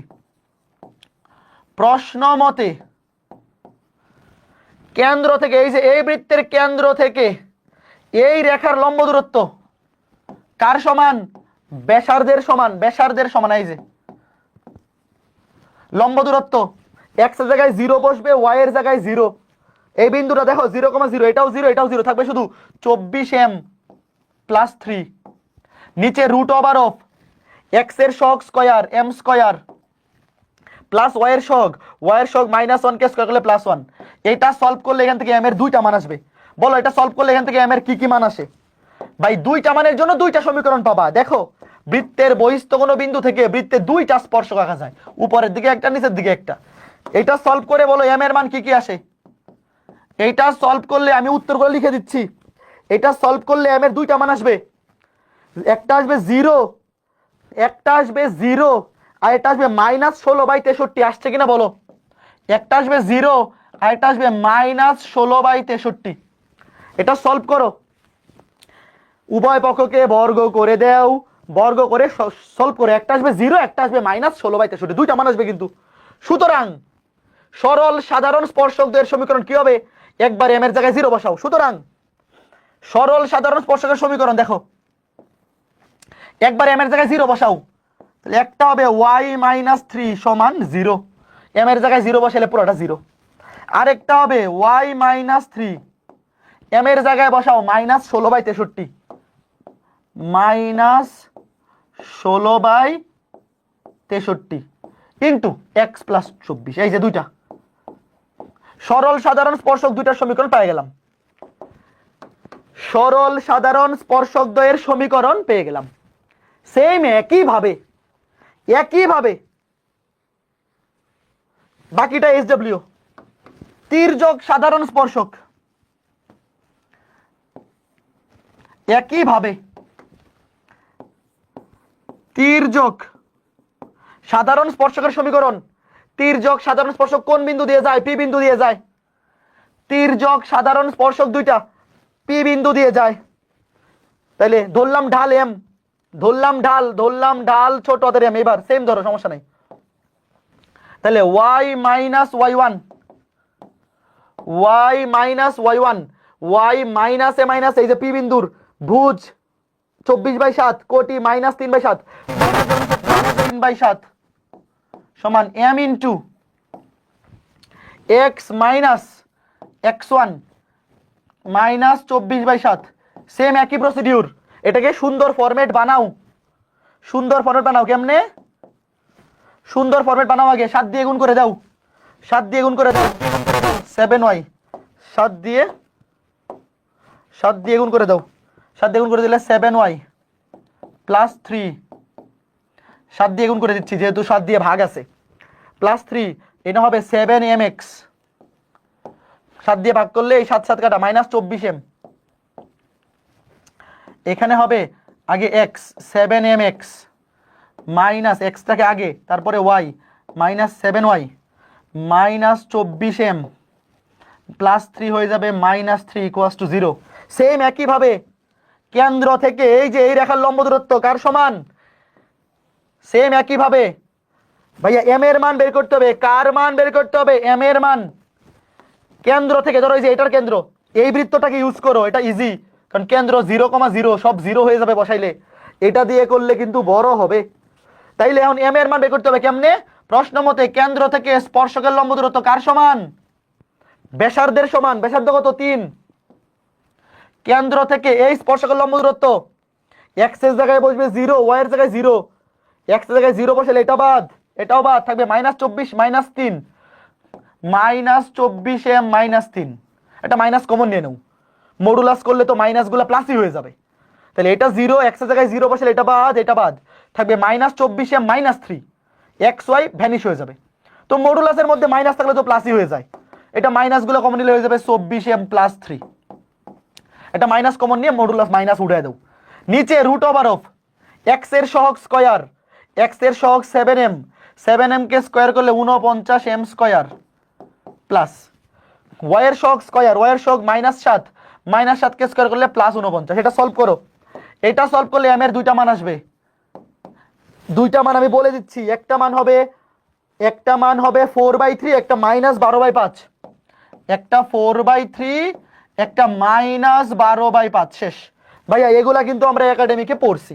[SPEAKER 1] প্রশ্ন মতে কেন্দ্র থেকে, এই যে এই বৃত্তের কেন্দ্র থেকে এই রেখার লম্ব দূরত্ব কার সমান? ব্যাসার্ধের সমান। ব্যাসার্ধের সমান। এই যে লম্ব দূরত্ব, এক্স এর জায়গায় 0 বসবে, ওয়াই এর জায়গায় 0। এই বিন্দুটা দেখো 0,0, এটাও 0 এটাও 0 থাকবে, শুধু 24m +3 নিচে √ওভার এক্স এর সহগ square m square plus y এর সহগ -1 কে স্কয়ার করলে +1। এটা সলভ করলে এখান থেকে m এর দুইটা মান আসবে। বলো এটা সলভ করলে এখান থেকে m এর কি মান আসে? ভাই দুইটা মানের জন্য দুইটা সমীকরণ পাবা। দেখো বৃত্তের বহিস্থ কোনো বিন্দু থেকে বৃত্তে দুইটা স্পর্শক আঁকা যায়, উপরের দিকে একটা নিচের দিকে একটা। এটা সলভ করে বলো m এর মান কি কি আসে? এইটা সলভ করলে, আমি উত্তর করে লিখে দিচ্ছি, এটা সলভ করলে m এর দুইটা মান আসবে। একটা আসবে 0, একটা আসবে 0, আর এটা আসবে -16/63। আসছে কিনা বলো? একটা আসবে 0 আর একটা আসবে -16/63। এটা সলভ করো, উভয় পক্ষকে বর্গ করে দাও, বর্গ করে সলভ করে একটা আসবে 0, একটা আসবে -16/63, দুইটা মান আসবে কিন্তু। সুতরাং সরল সাধারণ স্পর্শকদের সমীকরণ কি হবে? একবার m এর জায়গায় 0 বসাও। সুতরাং সরল সাধারণ স্পর্শকের সমীকরণ দেখো, একবার m এর জায়গায় 0 বসাও, তাহলে একটা হবে y -3 = 0, m এর জায়গায় 0 বসালে পুরোটা 0। আরেকটা হবে y -3, m এর জায়গায় বসাও -16/63, -16/63 ইন্টু x + 24। এই যে দুইটা সরল সাধারণ স্পর্শক দুইটার সমীকরণ পেয়ে গেলাম। সরল সাধারণ স্পর্শক দ্বয়ের সমীকরণ পেয়ে গেলাম। সেম একইভাবে বাকিটা SW, তির্যক সাধারণ স্পর্শক, একইভাবে তির্যক সাধারণ স্পর্শকের সমীকরণ। তির্যক সাধারণ স্পর্শক কোন বিন্দু দিয়ে যায়? পি বিন্দু দিয়ে যায়। তির্যক সাধারণ স্পর্শক দুইটা পি বিন্দু দিয়ে যায়। তাইলে ধরলাম ঢাল এম, ধরলাম ঢাল ছোট হাতের এম। এবার সেম ধরো, সমস্যা নাই। তাহলে y -y1, y মাইনাস এ মাইনাস, এই যে পি বিন্দুর ভুজ 24/7 কোটি -3/7 3/7 সমান m into x minus x1 -24/7। Same একই প্রসিডিউর। এটাকে সুন্দর ফরম্যাট বানাও, সুন্দর ফরম্যাট বানাও। কেমনে সুন্দর ফরম্যাট বানাও? আগে 7 দিয়ে গুণ করে দাও, 7 দিয়ে গুণ করে দাও 7y, 7 দিয়ে গুণ করে দাও, 7 দিয়ে গুণ করে দিলে 7y +3, 7 দিয়ে গুণ করে দিচ্ছি যেহেতু 7 দিয়ে ভাগ আছে, +3 এটা হবে 7mx, 7 দিয়ে ভাগ করলে এই 7 7 কাটা -24m। এখানে হবে আগে x 7mx মাইনাস এক্সটাকে আগে, তারপরে y -7y -24m +3 হয়ে যাবে -3 = 0। সেম একইভাবে কেন্দ্র থেকে এই যে এই রেখার লম্ব দূরত্ব কার সমান, সেম একইভাবে ভাইয়া এম এর মান বের করতে হবে। কার মান বের করতে হবে? এম এর মান। কেন্দ্র থেকে ধরো এই যে এটার কেন্দ্র, এই বৃত্তটাকে ইউজ করো, এটা ইজি, কারণ কেন্দ্র 0,0 সব 0 হয়ে যাবে বসাইলে। এটা দিয়ে করলে কিন্তু বড় হবে। তাইলে এখন এম এর মান বের করতে হবে কেমনে? প্রশ্ন মতে কেন্দ্র থেকে স্পর্শকের লম্ব দূরত্ব কার সমান? ব্যাসার্ধের সমান। ব্যাসার্ধ কত? 3। কেন্দ্র থেকে এই স্পর্শকের লম্ব দূরত্ব, x এর জায়গায় বসবে 0, y এর জায়গায় 0, x এর জায়গায় 0 বসালে এটা বাদ, এটাও বাদ থাকবে -24 -3 -24m -3। এটা মাইনাস কমন নিয়ে নাও, মডুলাস করলে তো মাইনাসগুলো প্লাসই হয়ে যাবে। তাহলে এটা 0, x এর জায়গায় 0 বসালে এটা বাদ, এটা বাদ থাকবে -24m -3, xy ভ্যানিশ হয়ে যাবে। তো মডুলাসের মধ্যে মাইনাস থাকলে তো প্লাসই হয়ে যায়, এটা মাইনাসগুলো কমন নিলে হয়ে যাবে 24m + 3। এটা মাইনাস কমন নিয়ে মডুলাস মাইনাস উঠায় দাও। নিচে √ওভার x এর সহগ স্কয়ার, x এর সহগ 7m, 7m কে স্কয়ার করলে 49m² প্লাস y এর সহগ স্কয়ার, y এর সহগ -7, -7 কে স্কয়ার করলে +49। এটা সলভ করো। এটা সলভ করলে m এর দুইটা মান আসবে। দুইটা মান আমি বলে দিচ্ছি, একটা মান হবে 4/3, একটা -12/5। একটা 4/3, একটা -12/5। শেষ ভাইয়া, এগুলা কিন্তু আমরা একাডেমিকে পড়ছি।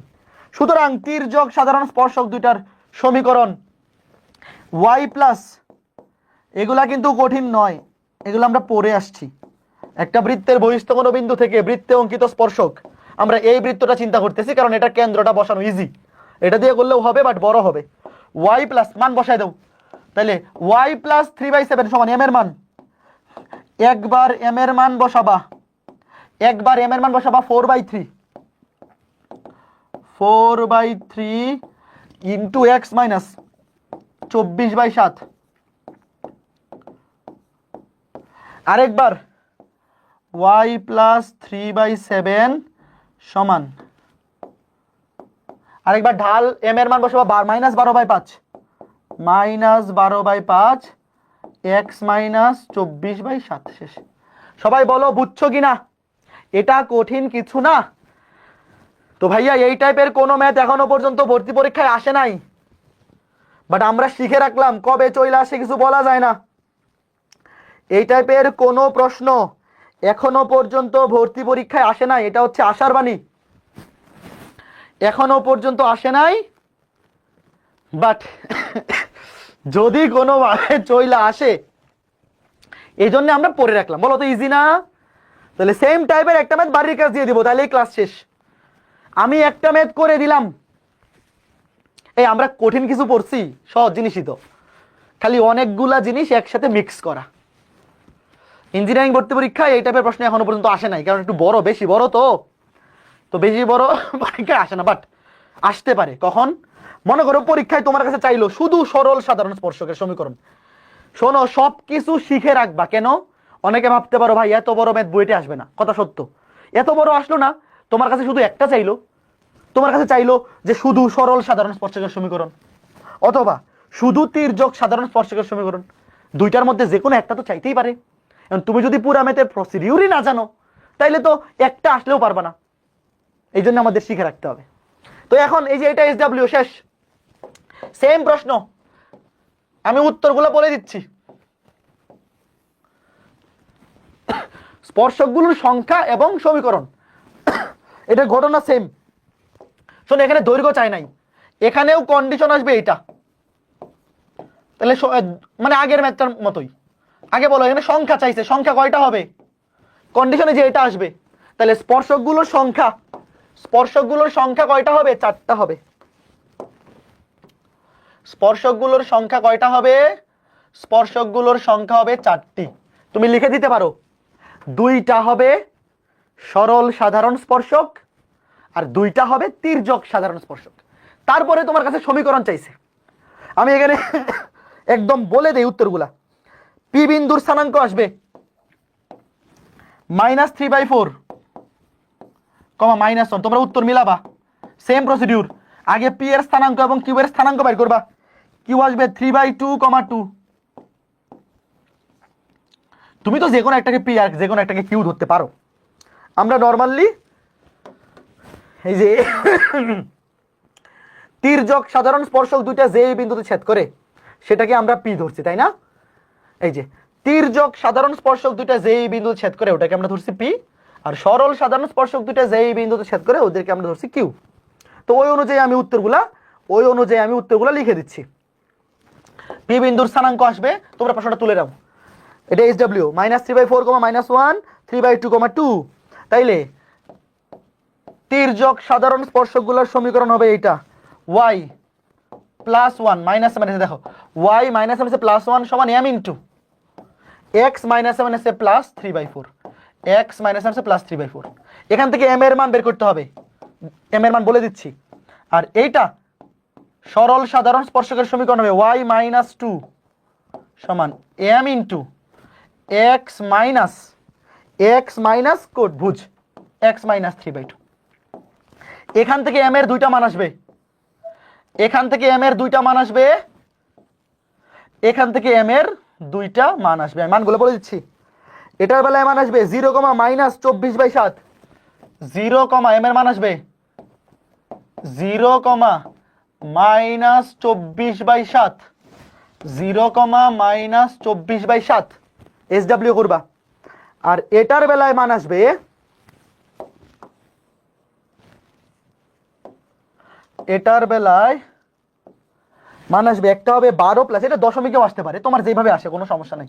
[SPEAKER 1] সুতরাং তির্যক সাধারণ স্পর্শক দুইটার সমীকরণ y প্লাস, এগুলা কিন্তু কঠিন নয়, এগুলো আমরা পড়ে আসছি। একটা বৃত্তের বহিস্থ কোনো বিন্দু থেকে বৃত্তে অঙ্কিত স্পর্শক, আমরা এই বৃত্তটা চিন্তা করতেছি কারণ এটা কেন্দ্রটা বসানো ইজি, এটা দিয়ে করলেও হবে বাট বড় হবে। y প্লাস মান বসায় দাও, তাহলে y + 3/7 সমান m এর মান। একবার m এর মান বসাবা, 4/3 ইন্টু x মাইনাস 24/7। আরেকবার y + 3/7 সমান, আরেকবার ঢাল m এর মান বসাবা -12/5, -12/5 x - 24/7। শেষ। সবাই বলো বুঝছো কিনা? এটা কঠিন কিছু না। তো ভাইয়া এই টাইপের কোনো ম্যাথ এখনো পর্যন্ত ভর্তি পরীক্ষায় আসে নাই, বাট আমরা শিখে রাখলাম, কবে চলে আসে কিছু বলা যায় না। এই টাইপের কোনো প্রশ্ন এখনো পর্যন্ত ভর্তি পরীক্ষায় আসে নাই, এটা হচ্ছে আশার বাণী। এখনো পর্যন্ত আসে নাই, বাট যদি কোনোভাবে চলে আসে এই জন্য আমরা পড়ে রাখলাম। বলো তো ইজি না? তাহলে সেম টাইপের একটা ম্যাথ বাড়ির কাজ দিয়ে দিব, তাহলে এই ক্লাস শেষ। আমি একটা ম্যাথ করে দিলাম। এই আমরা কঠিন কিছু পড়ছি? সহজ জিনিসই তো, খালি অনেকগুলা জিনিস একসাথে মিক্স করা। ইঞ্জিনিয়ারিং ভর্তি পরীক্ষায় এই টাইপের প্রশ্ন এখনো পর্যন্ত আসে নাই, কারণ একটু বড়, বেশি বড়, তো বেশি বড় পরীক্ষায় আসে না, বাট আসতে পারে। কখন? মনে করো পরীক্ষায় তোমার কাছে চাইলো শুধু সরল সাধারণ স্পর্শকের সমীকরণ। শোনো, সবকিছু শিখে রাখবা। কেন? অনেকে ভাবতে পারো ভাই এত বড় ম্যাথ বইতে আসবে না, কথা সত্য। এত বড় আসলো না, তোমার কাছে শুধু একটা চাইলো, তোমার কাছে চাইলো যে শুধু সরল সাধারণ স্পর্শকের সমীকরণ অথবা শুধু তির্যক সাধারণ স্পর্শকের সমীকরণ, দুইটার মধ্যে যে কোনো একটা তো চাইতেই পারে। এখন তুমি যদি পুরা ম্যাথের প্রসিডিউরই না জানো, তাইলে তো একটা আসলেও পারবা না। এই জন্য আমাদের শিখে রাখতে হবে। তো এখন এই যে এটা SW শেষ, সেম প্রশ্ন, আমি উত্তরগুলো বলে দিচ্ছি। স্পর্শকগুলোর সংখ্যা এবং সমীকরণ, এটা ঘটনা সেম। শোনো, এখানে দৈর্ঘ্য চাই নাই, এখানেও কন্ডিশন আসবে এটা। তাহলে মানে আগের ম্যাথটার মতোই। আগে বলো এখানে সংখ্যা চাইছে, সংখ্যা কয়টা হবে? কন্ডিশনে যে এটা আসবে, তাহলে স্পর্শকগুলোর সংখ্যা কয়টা হবে? 4টা হবে। স্পর্শকগুলোর সংখ্যা কয়টা হবে? স্পর্শকগুলোর সংখ্যা হবে 4টি। তুমি লিখে দিতে পারো, 2টা হবে সরল সাধারণ স্পর্শক আর 2টা হবে তির্যক সাধারণ স্পর্শক। তারপরে তোমার কাছে সমীকরণ চাইছে, আমি এখানে একদম বলে দেই উত্তরগুলা। পি বিন্দুর স্থানাঙ্ক আসবে -3/4, -1। তোমরা উত্তর মিলাবা, সেম প্রসিডিউর। আগে পি এর স্থানাঙ্ক এবং কিউ এর স্থানাঙ্ক বের করবা। কিউ আসবে 3/2, 2, তুমি তো যে কোনো একটাকে পি আর যে কোনো একটাকে কিউ ধরতে পারো। আমরা নর্মালি এই যে তির্যক সাধারণ স্পর্শক দুইটা যে বিন্দুতে ছেদ করে সেটাকে আমরা পি ধরছি, তাই না? এই যে তির্যক সাধারণ স্পর্শক দুইটা যে বিন্দুতে ছেদ করে ওটাকে আমরা ধরছি পি, আর সরল সাধারণ স্পর্শক দুইটা যে বিন্দুতে ছেদ করে ওদেরকে আমরা ধরছি কিউ। তো ওই অনুযায়ী আমি উত্তরগুলা লিখে দিচ্ছি। পি বিন্দুর স্থানাঙ্ক আসবে, তোমরা প্রশ্নটা তুলে নাও। এটা SW -3/4, -1, 3/2, 2। তাইলে তির্যক সাধারণ স্পর্শকগুলোর সমীকরণ হবে এইটা, y + 1 -7, দেখো y -7 +1 সমান m ইন্টু x -7 +3/4, x -7 +3/4। এখান থেকে m এর মান বের করতে হবে, m এর মান বলে দিচ্ছি। আর এইটা সরল সাধারণ স্পর্শকের সমীকরণ হবে y - 2 সমান m ইন্টু x মাইনাস কোড ভুজ x -3/2। এখান থেকে m এর দুইটা মান আসবে, আমি মানগুলো বলে দিচ্ছি। এটার বেলায় মান আসবে 0, -24/7, 0, m এর মান আসবে 0, -24/7, 0, -24/7 SW করবা। আর এটার বেলায় মান আসবে একটা হবে 12+, এটা দশমিকেও আসতে পারে, তোমার যেভাবে আসে কোনো সমস্যা নেই।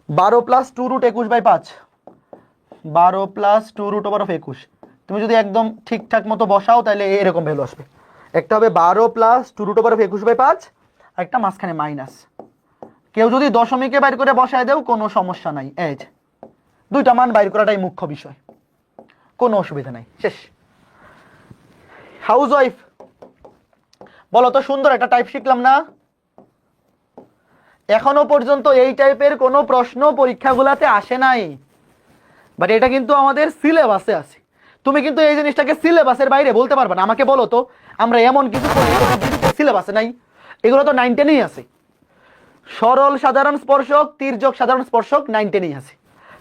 [SPEAKER 1] 12 + 2√21/5, 12 + 2√21। তুমি যদি একদম ঠিকঠাক মতো বসাও তাহলে এরকম ভ্যালু আসবে। একটা হবে 12 + 2√21/5, আর একটা মাঝখানে মাইনাস। কেউ যদি দশমিকে বাইর করে বসায় দেও কোনো সমস্যা নাই, এই যে দুইটা মান বাইর করাটাই মুখ্য বিষয়, কোনো অসুবিধা নাই। শেষ। হাউসওয়াইফ বলো তো, সুন্দর একটা টাইপ শিখলাম না? এখনো পর্যন্ত এই টাইপের কোনো প্রশ্ন পরীক্ষাগুলোতে আসে নাই, বাট এটা কিন্তু আমাদের সিলেবাসে আছে। তুমি কিন্তু এই জিনিসটাকে সিলেবাসের বাইরে বলতে পারবে না। আমাকে বলো তো, আমরা এমন কিছু সিলেবাসে নাই? এগুলো তো 9 10-এই আছে। সরল সাধারণ স্পর্শক, তির্যক সাধারণ স্পর্শক 9 10-এই আছে,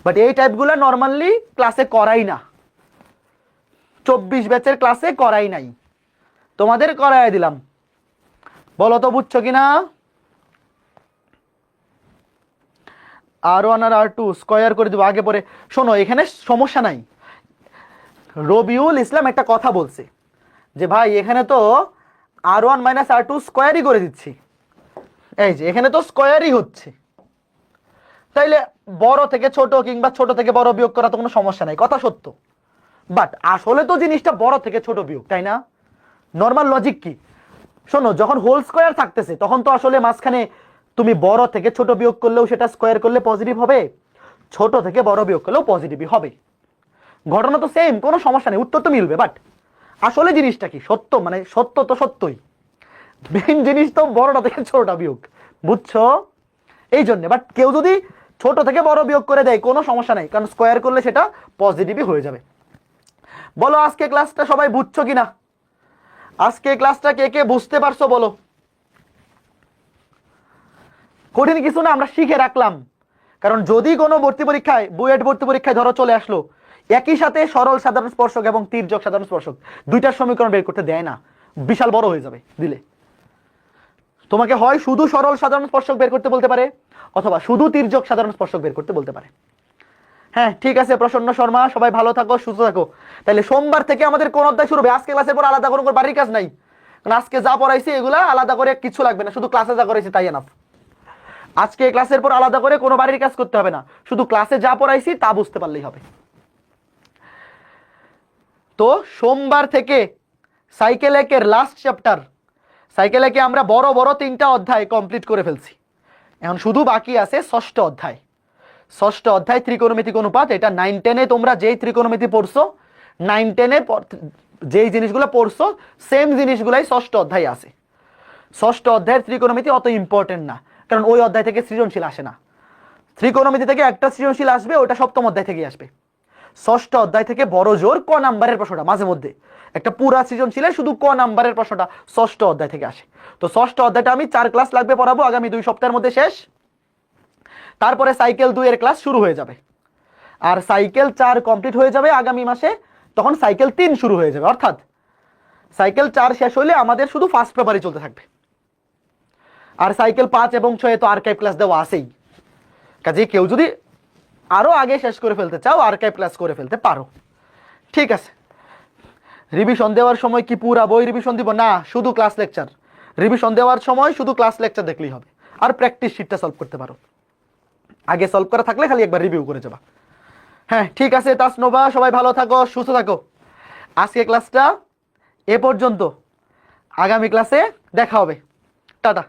[SPEAKER 1] বাট এই টাইপগুলো নর্মালি ক্লাসে করাই না, 24 ব্যাচের ক্লাসে করাই নাই, তোমাদের করাই দিলাম। বলো তো বুঝছো কিনা? R1 আর R2 স্কয়ার করে দিব আগে পরে। শোনো, এখানে সমস্যা নাই। রবিউল ইসলাম একটা কথা বলছে যে ভাই এখানে তো R1 - R2 স্কয়ারই করে দিচ্ছি, এই যে এখানে তো স্কয়ারই হচ্ছে, তাইলে বড় থেকে ছোট কিংবা ছোট থেকে বড় বিয়োগ করা তো কোনো সমস্যা নাই, কথা সত্য। বাট আসলে তো জিনিসটা বড় থেকে ছোট বিয়োগ, তাই না? নর্মাল লজিক কি? শোনো, যখন হোল স্কয়ার থাকতেছে তখন তো আসলে মাঝখানে তুমি বড় থেকে ছোট বিয়োগ করলেও সেটা স্কয়ার করলে পজিটিভ হবে, ছোট থেকে বড় বিয়োগ করলেও পজিটিভই হবে। ঘটনা তো সেম, কোনো সমস্যা নেই, উত্তর তো মিলবে। বাট আসলে জিনিসটা কি? সত্য মানে সত্য তো সত্যই, মেইন জিনিস তো বড়টা থেকে ছোটটা বিয়োগ, বুঝছো? এই জন্য। বাট কেউ যদি ছোট থেকে বড় বিয়োগ করে দেয় কোনো সমস্যা নাই, কারণ স্কয়ার করলে সেটা পজিটিভই হয়ে যাবে। বলো আজকে ক্লাসটা সবাই বুঝছো কিনা? আজকে ক্লাসটা কে কে বুঝতে পারছো বলো? কঠিন কিছু না, আমরা শিখে রাখলাম। কারণ যদি কোনো ভর্তি পরীক্ষায়, বুয়েট ভর্তি পরীক্ষায় ধরো চলে আসলো একই সাথে সরল সাধারণ স্পর্শক এবং তির্যক সাধারণ স্পর্শক দুইটার সমীকরণ বের করতে দেয় না, বিশাল বড় হয়ে যাবে দিলে। তোমাকে হয় শুধু সরল সাধারণ স্পর্শক বের করতে বলতে পারে, অথবা শুধু তির্যক সাধারণ স্পর্শক বের করতে বলতে পারে। হ্যাঁ ঠিক আছে প্রসন্ন শর্মা, সবাই ভালো থাকো, সুস্থ থাকো। তাহলে সোমবার থেকে আমাদের কোন অধ্যায় শুরু হবে? আজকে ক্লাসের পর আলাদা কোনো বাড়ির কাজ নাই, কারণ আজকে যা পড়াইছি এগুলা আলাদা করে কিছু লাগবে না, শুধু ক্লাসে যা করাইছি তাই এনাফ। আজকে ক্লাসের পর আলাদা করে কোনো বাড়ির কাজ করতে হবে না, শুধু ক্লাসে যা পড়াইছি তা বুঝতে পারলেই হবে। তো সোমবার থেকে সাইকেল একের লাস্ট চ্যাপ্টার, সাইকেল একে আমরা বড় বড় 3টা অধ্যায় কমপ্লিট করে ফেলছি, এখন শুধু বাকি আছে ষষ্ঠ অধ্যায়। ষষ্ঠ অধ্যায় ত্রিকোণমিতিক অনুপাত। এটা 9 10-এ তোমরা যেই ত্রিকোণমিতি পড়ছো, 9 10-এ যেই জিনিসগুলো পড়ছো সেম জিনিসগুলাই ষষ্ঠ অধ্যায় আছে। ষষ্ঠ অধ্যায়ের ত্রিকোণমিতি অত ইম্পর্টেন্ট না, কারণ ওই অধ্যায় থেকে সৃজনশীল আসে না। ত্রিকোণমিতি থেকে একটা সৃজনশীল আসবে, ওটা সপ্তম অধ্যায় থেকে আসবে। ষষ্ঠ অধ্যায় থেকে বড় জোর ক নাম্বারের প্রশ্নটা, মাঝে মধ্যে একটা পুরা সৃজনশীলের শুধু ক নাম্বারের প্রশ্নটা ষষ্ঠ অধ্যায় থেকে আসে। তো ষষ্ঠ অধ্যায়টা আমি 4 ক্লাস লাগবে পড়াবো, আগামী 2 সপ্তাহের মধ্যে শেষ। তারপরে সাইকেল 2 এর ক্লাস শুরু হয়ে যাবে, আর সাইকেল 4 কমপ্লিট হয়ে যাবে আগামী মাসে, তখন সাইকেল 3 শুরু হয়ে যাবে। অর্থাৎ সাইকেল 4 শেষ হলে আমাদের শুধু ফার্স্ট পেপারই চলতে থাকবে, আর সাইকেল 5 এবং 6 তো আর্কাইভ ক্লাস দেওয়া আছেই। কাজে কেউ যদি আরো আগে শেষ করে ফেলতে চাও আর্কাইভ ক্লাস করে ফেলতে পারো। ঠিক আছে, রিভিশন দেওয়ার সময় কি পুরা বই রিভিশন দিব? না, শুধু ক্লাস লেকচার। রিভিশন দেওয়ার সময় শুধু ক্লাস লেকচার দেখলেই হবে, আর প্র্যাকটিস শিটটা সলভ করতে পারো। আগে সলভ করা থাকলে খালি একবার রিভিউ করে যাবা। হ্যাঁ ঠিক আছে তাসনোভা, সবাই ভালো থাকো, সুস্থ থাকো। আজকে ক্লাসটা এ পর্যন্ত, আগামী ক্লাসে দেখা হবে। টাটা।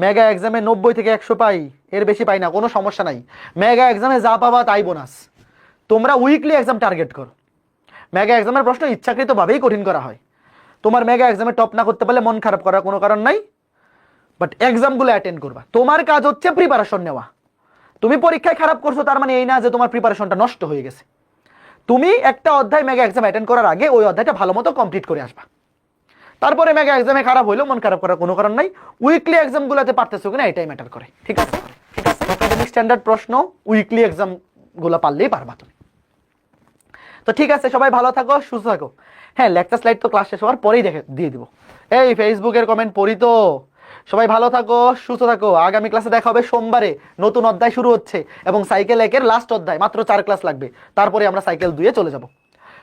[SPEAKER 1] মেগা এক্সামে 90 থেকে 100 পাই, এর বেশি পাই না, কোনো সমস্যা নাই। মেগা এক্সামে যা পাবা তাই বোনাস। তোমরা উইকলি এক্সাম টার্গেট করো। মেগা এক্সামের প্রশ্ন ইচ্ছাকৃতভাবেই কঠিন করা হয়। তোমার মেগা এক্সামে টপ না করতে পারলে মন খারাপ করার কোনো কারণ নাই, বাট এক্সামগুলো অ্যাটেন্ড করবা। তোমার কাজ হচ্ছে প্রিপারেশন নেওয়া। তুমি পরীক্ষায় খারাপ করছো তার মানে এই না যে তোমার প্রিপারেশনটা নষ্ট হয়ে গেছে। তুমি একটা অধ্যায় মেগা এক্সাম অ্যাটেন্ড করার আগে ওই অধ্যায়টা ভালো মতো কমপ্লিট করে আসবা। তারপরে মেগা এক্সামে খারাপ হইলেও মন খারাপ করার কোনো কারণ নাই। উইকলি এক্সামগুলোতে পারতেছো কিনা এটাই ম্যাটার করে। ঠিক আছে, ঠিক আছে। একাডেমিক স্ট্যান্ডার্ড প্রশ্ন উইকলি এক্সামগুলো পারলেই পারবা তুমি। তো ঠিক আছে, সবাই ভালো থাকো, সুস্থ থাকো। হ্যাঁ, লেকচার স্লাইড তো ক্লাস শেষ হওয়ার পরেই দিয়ে দিব। এই ফেসবুকের কমেন্ট পড়ি তো। সবাই ভালো থাকো, সুস্থ থাকো। আগামী ক্লাসে দেখা হবে সোমবারে। নতুন অধ্যায় শুরু হচ্ছে এবং সাইকেল 1-এর লাস্ট অধ্যায়, মাত্র 4 ক্লাস লাগবে, তারপরে আমরা সাইকেল 2-এ চলে যাব।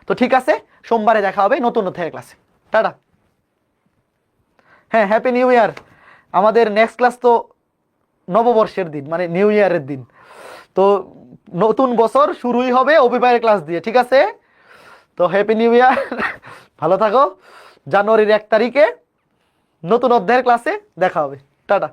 [SPEAKER 1] তো ঠিক আছে, সোমবারে দেখা হবে নতুন অধ্যায়ের ক্লাসে। টাটা। হ্যাঁ, হ্যাপি নিউ ইয়ার। আমাদের নেক্সট ক্লাস তো নববর্ষের দিন, মানে নিউ ইয়ারের দিন। তো নতুন বছর শুরুই হবে অভিপ্রায়ের ক্লাস দিয়ে। ঠিক আছে, তো হ্যাপি নিউ ইয়ার। ভালো থাকো। জানুয়ারির 1 তারিখে নতুন অধ্যায়ের ক্লাসে দেখা হবে। টাটা।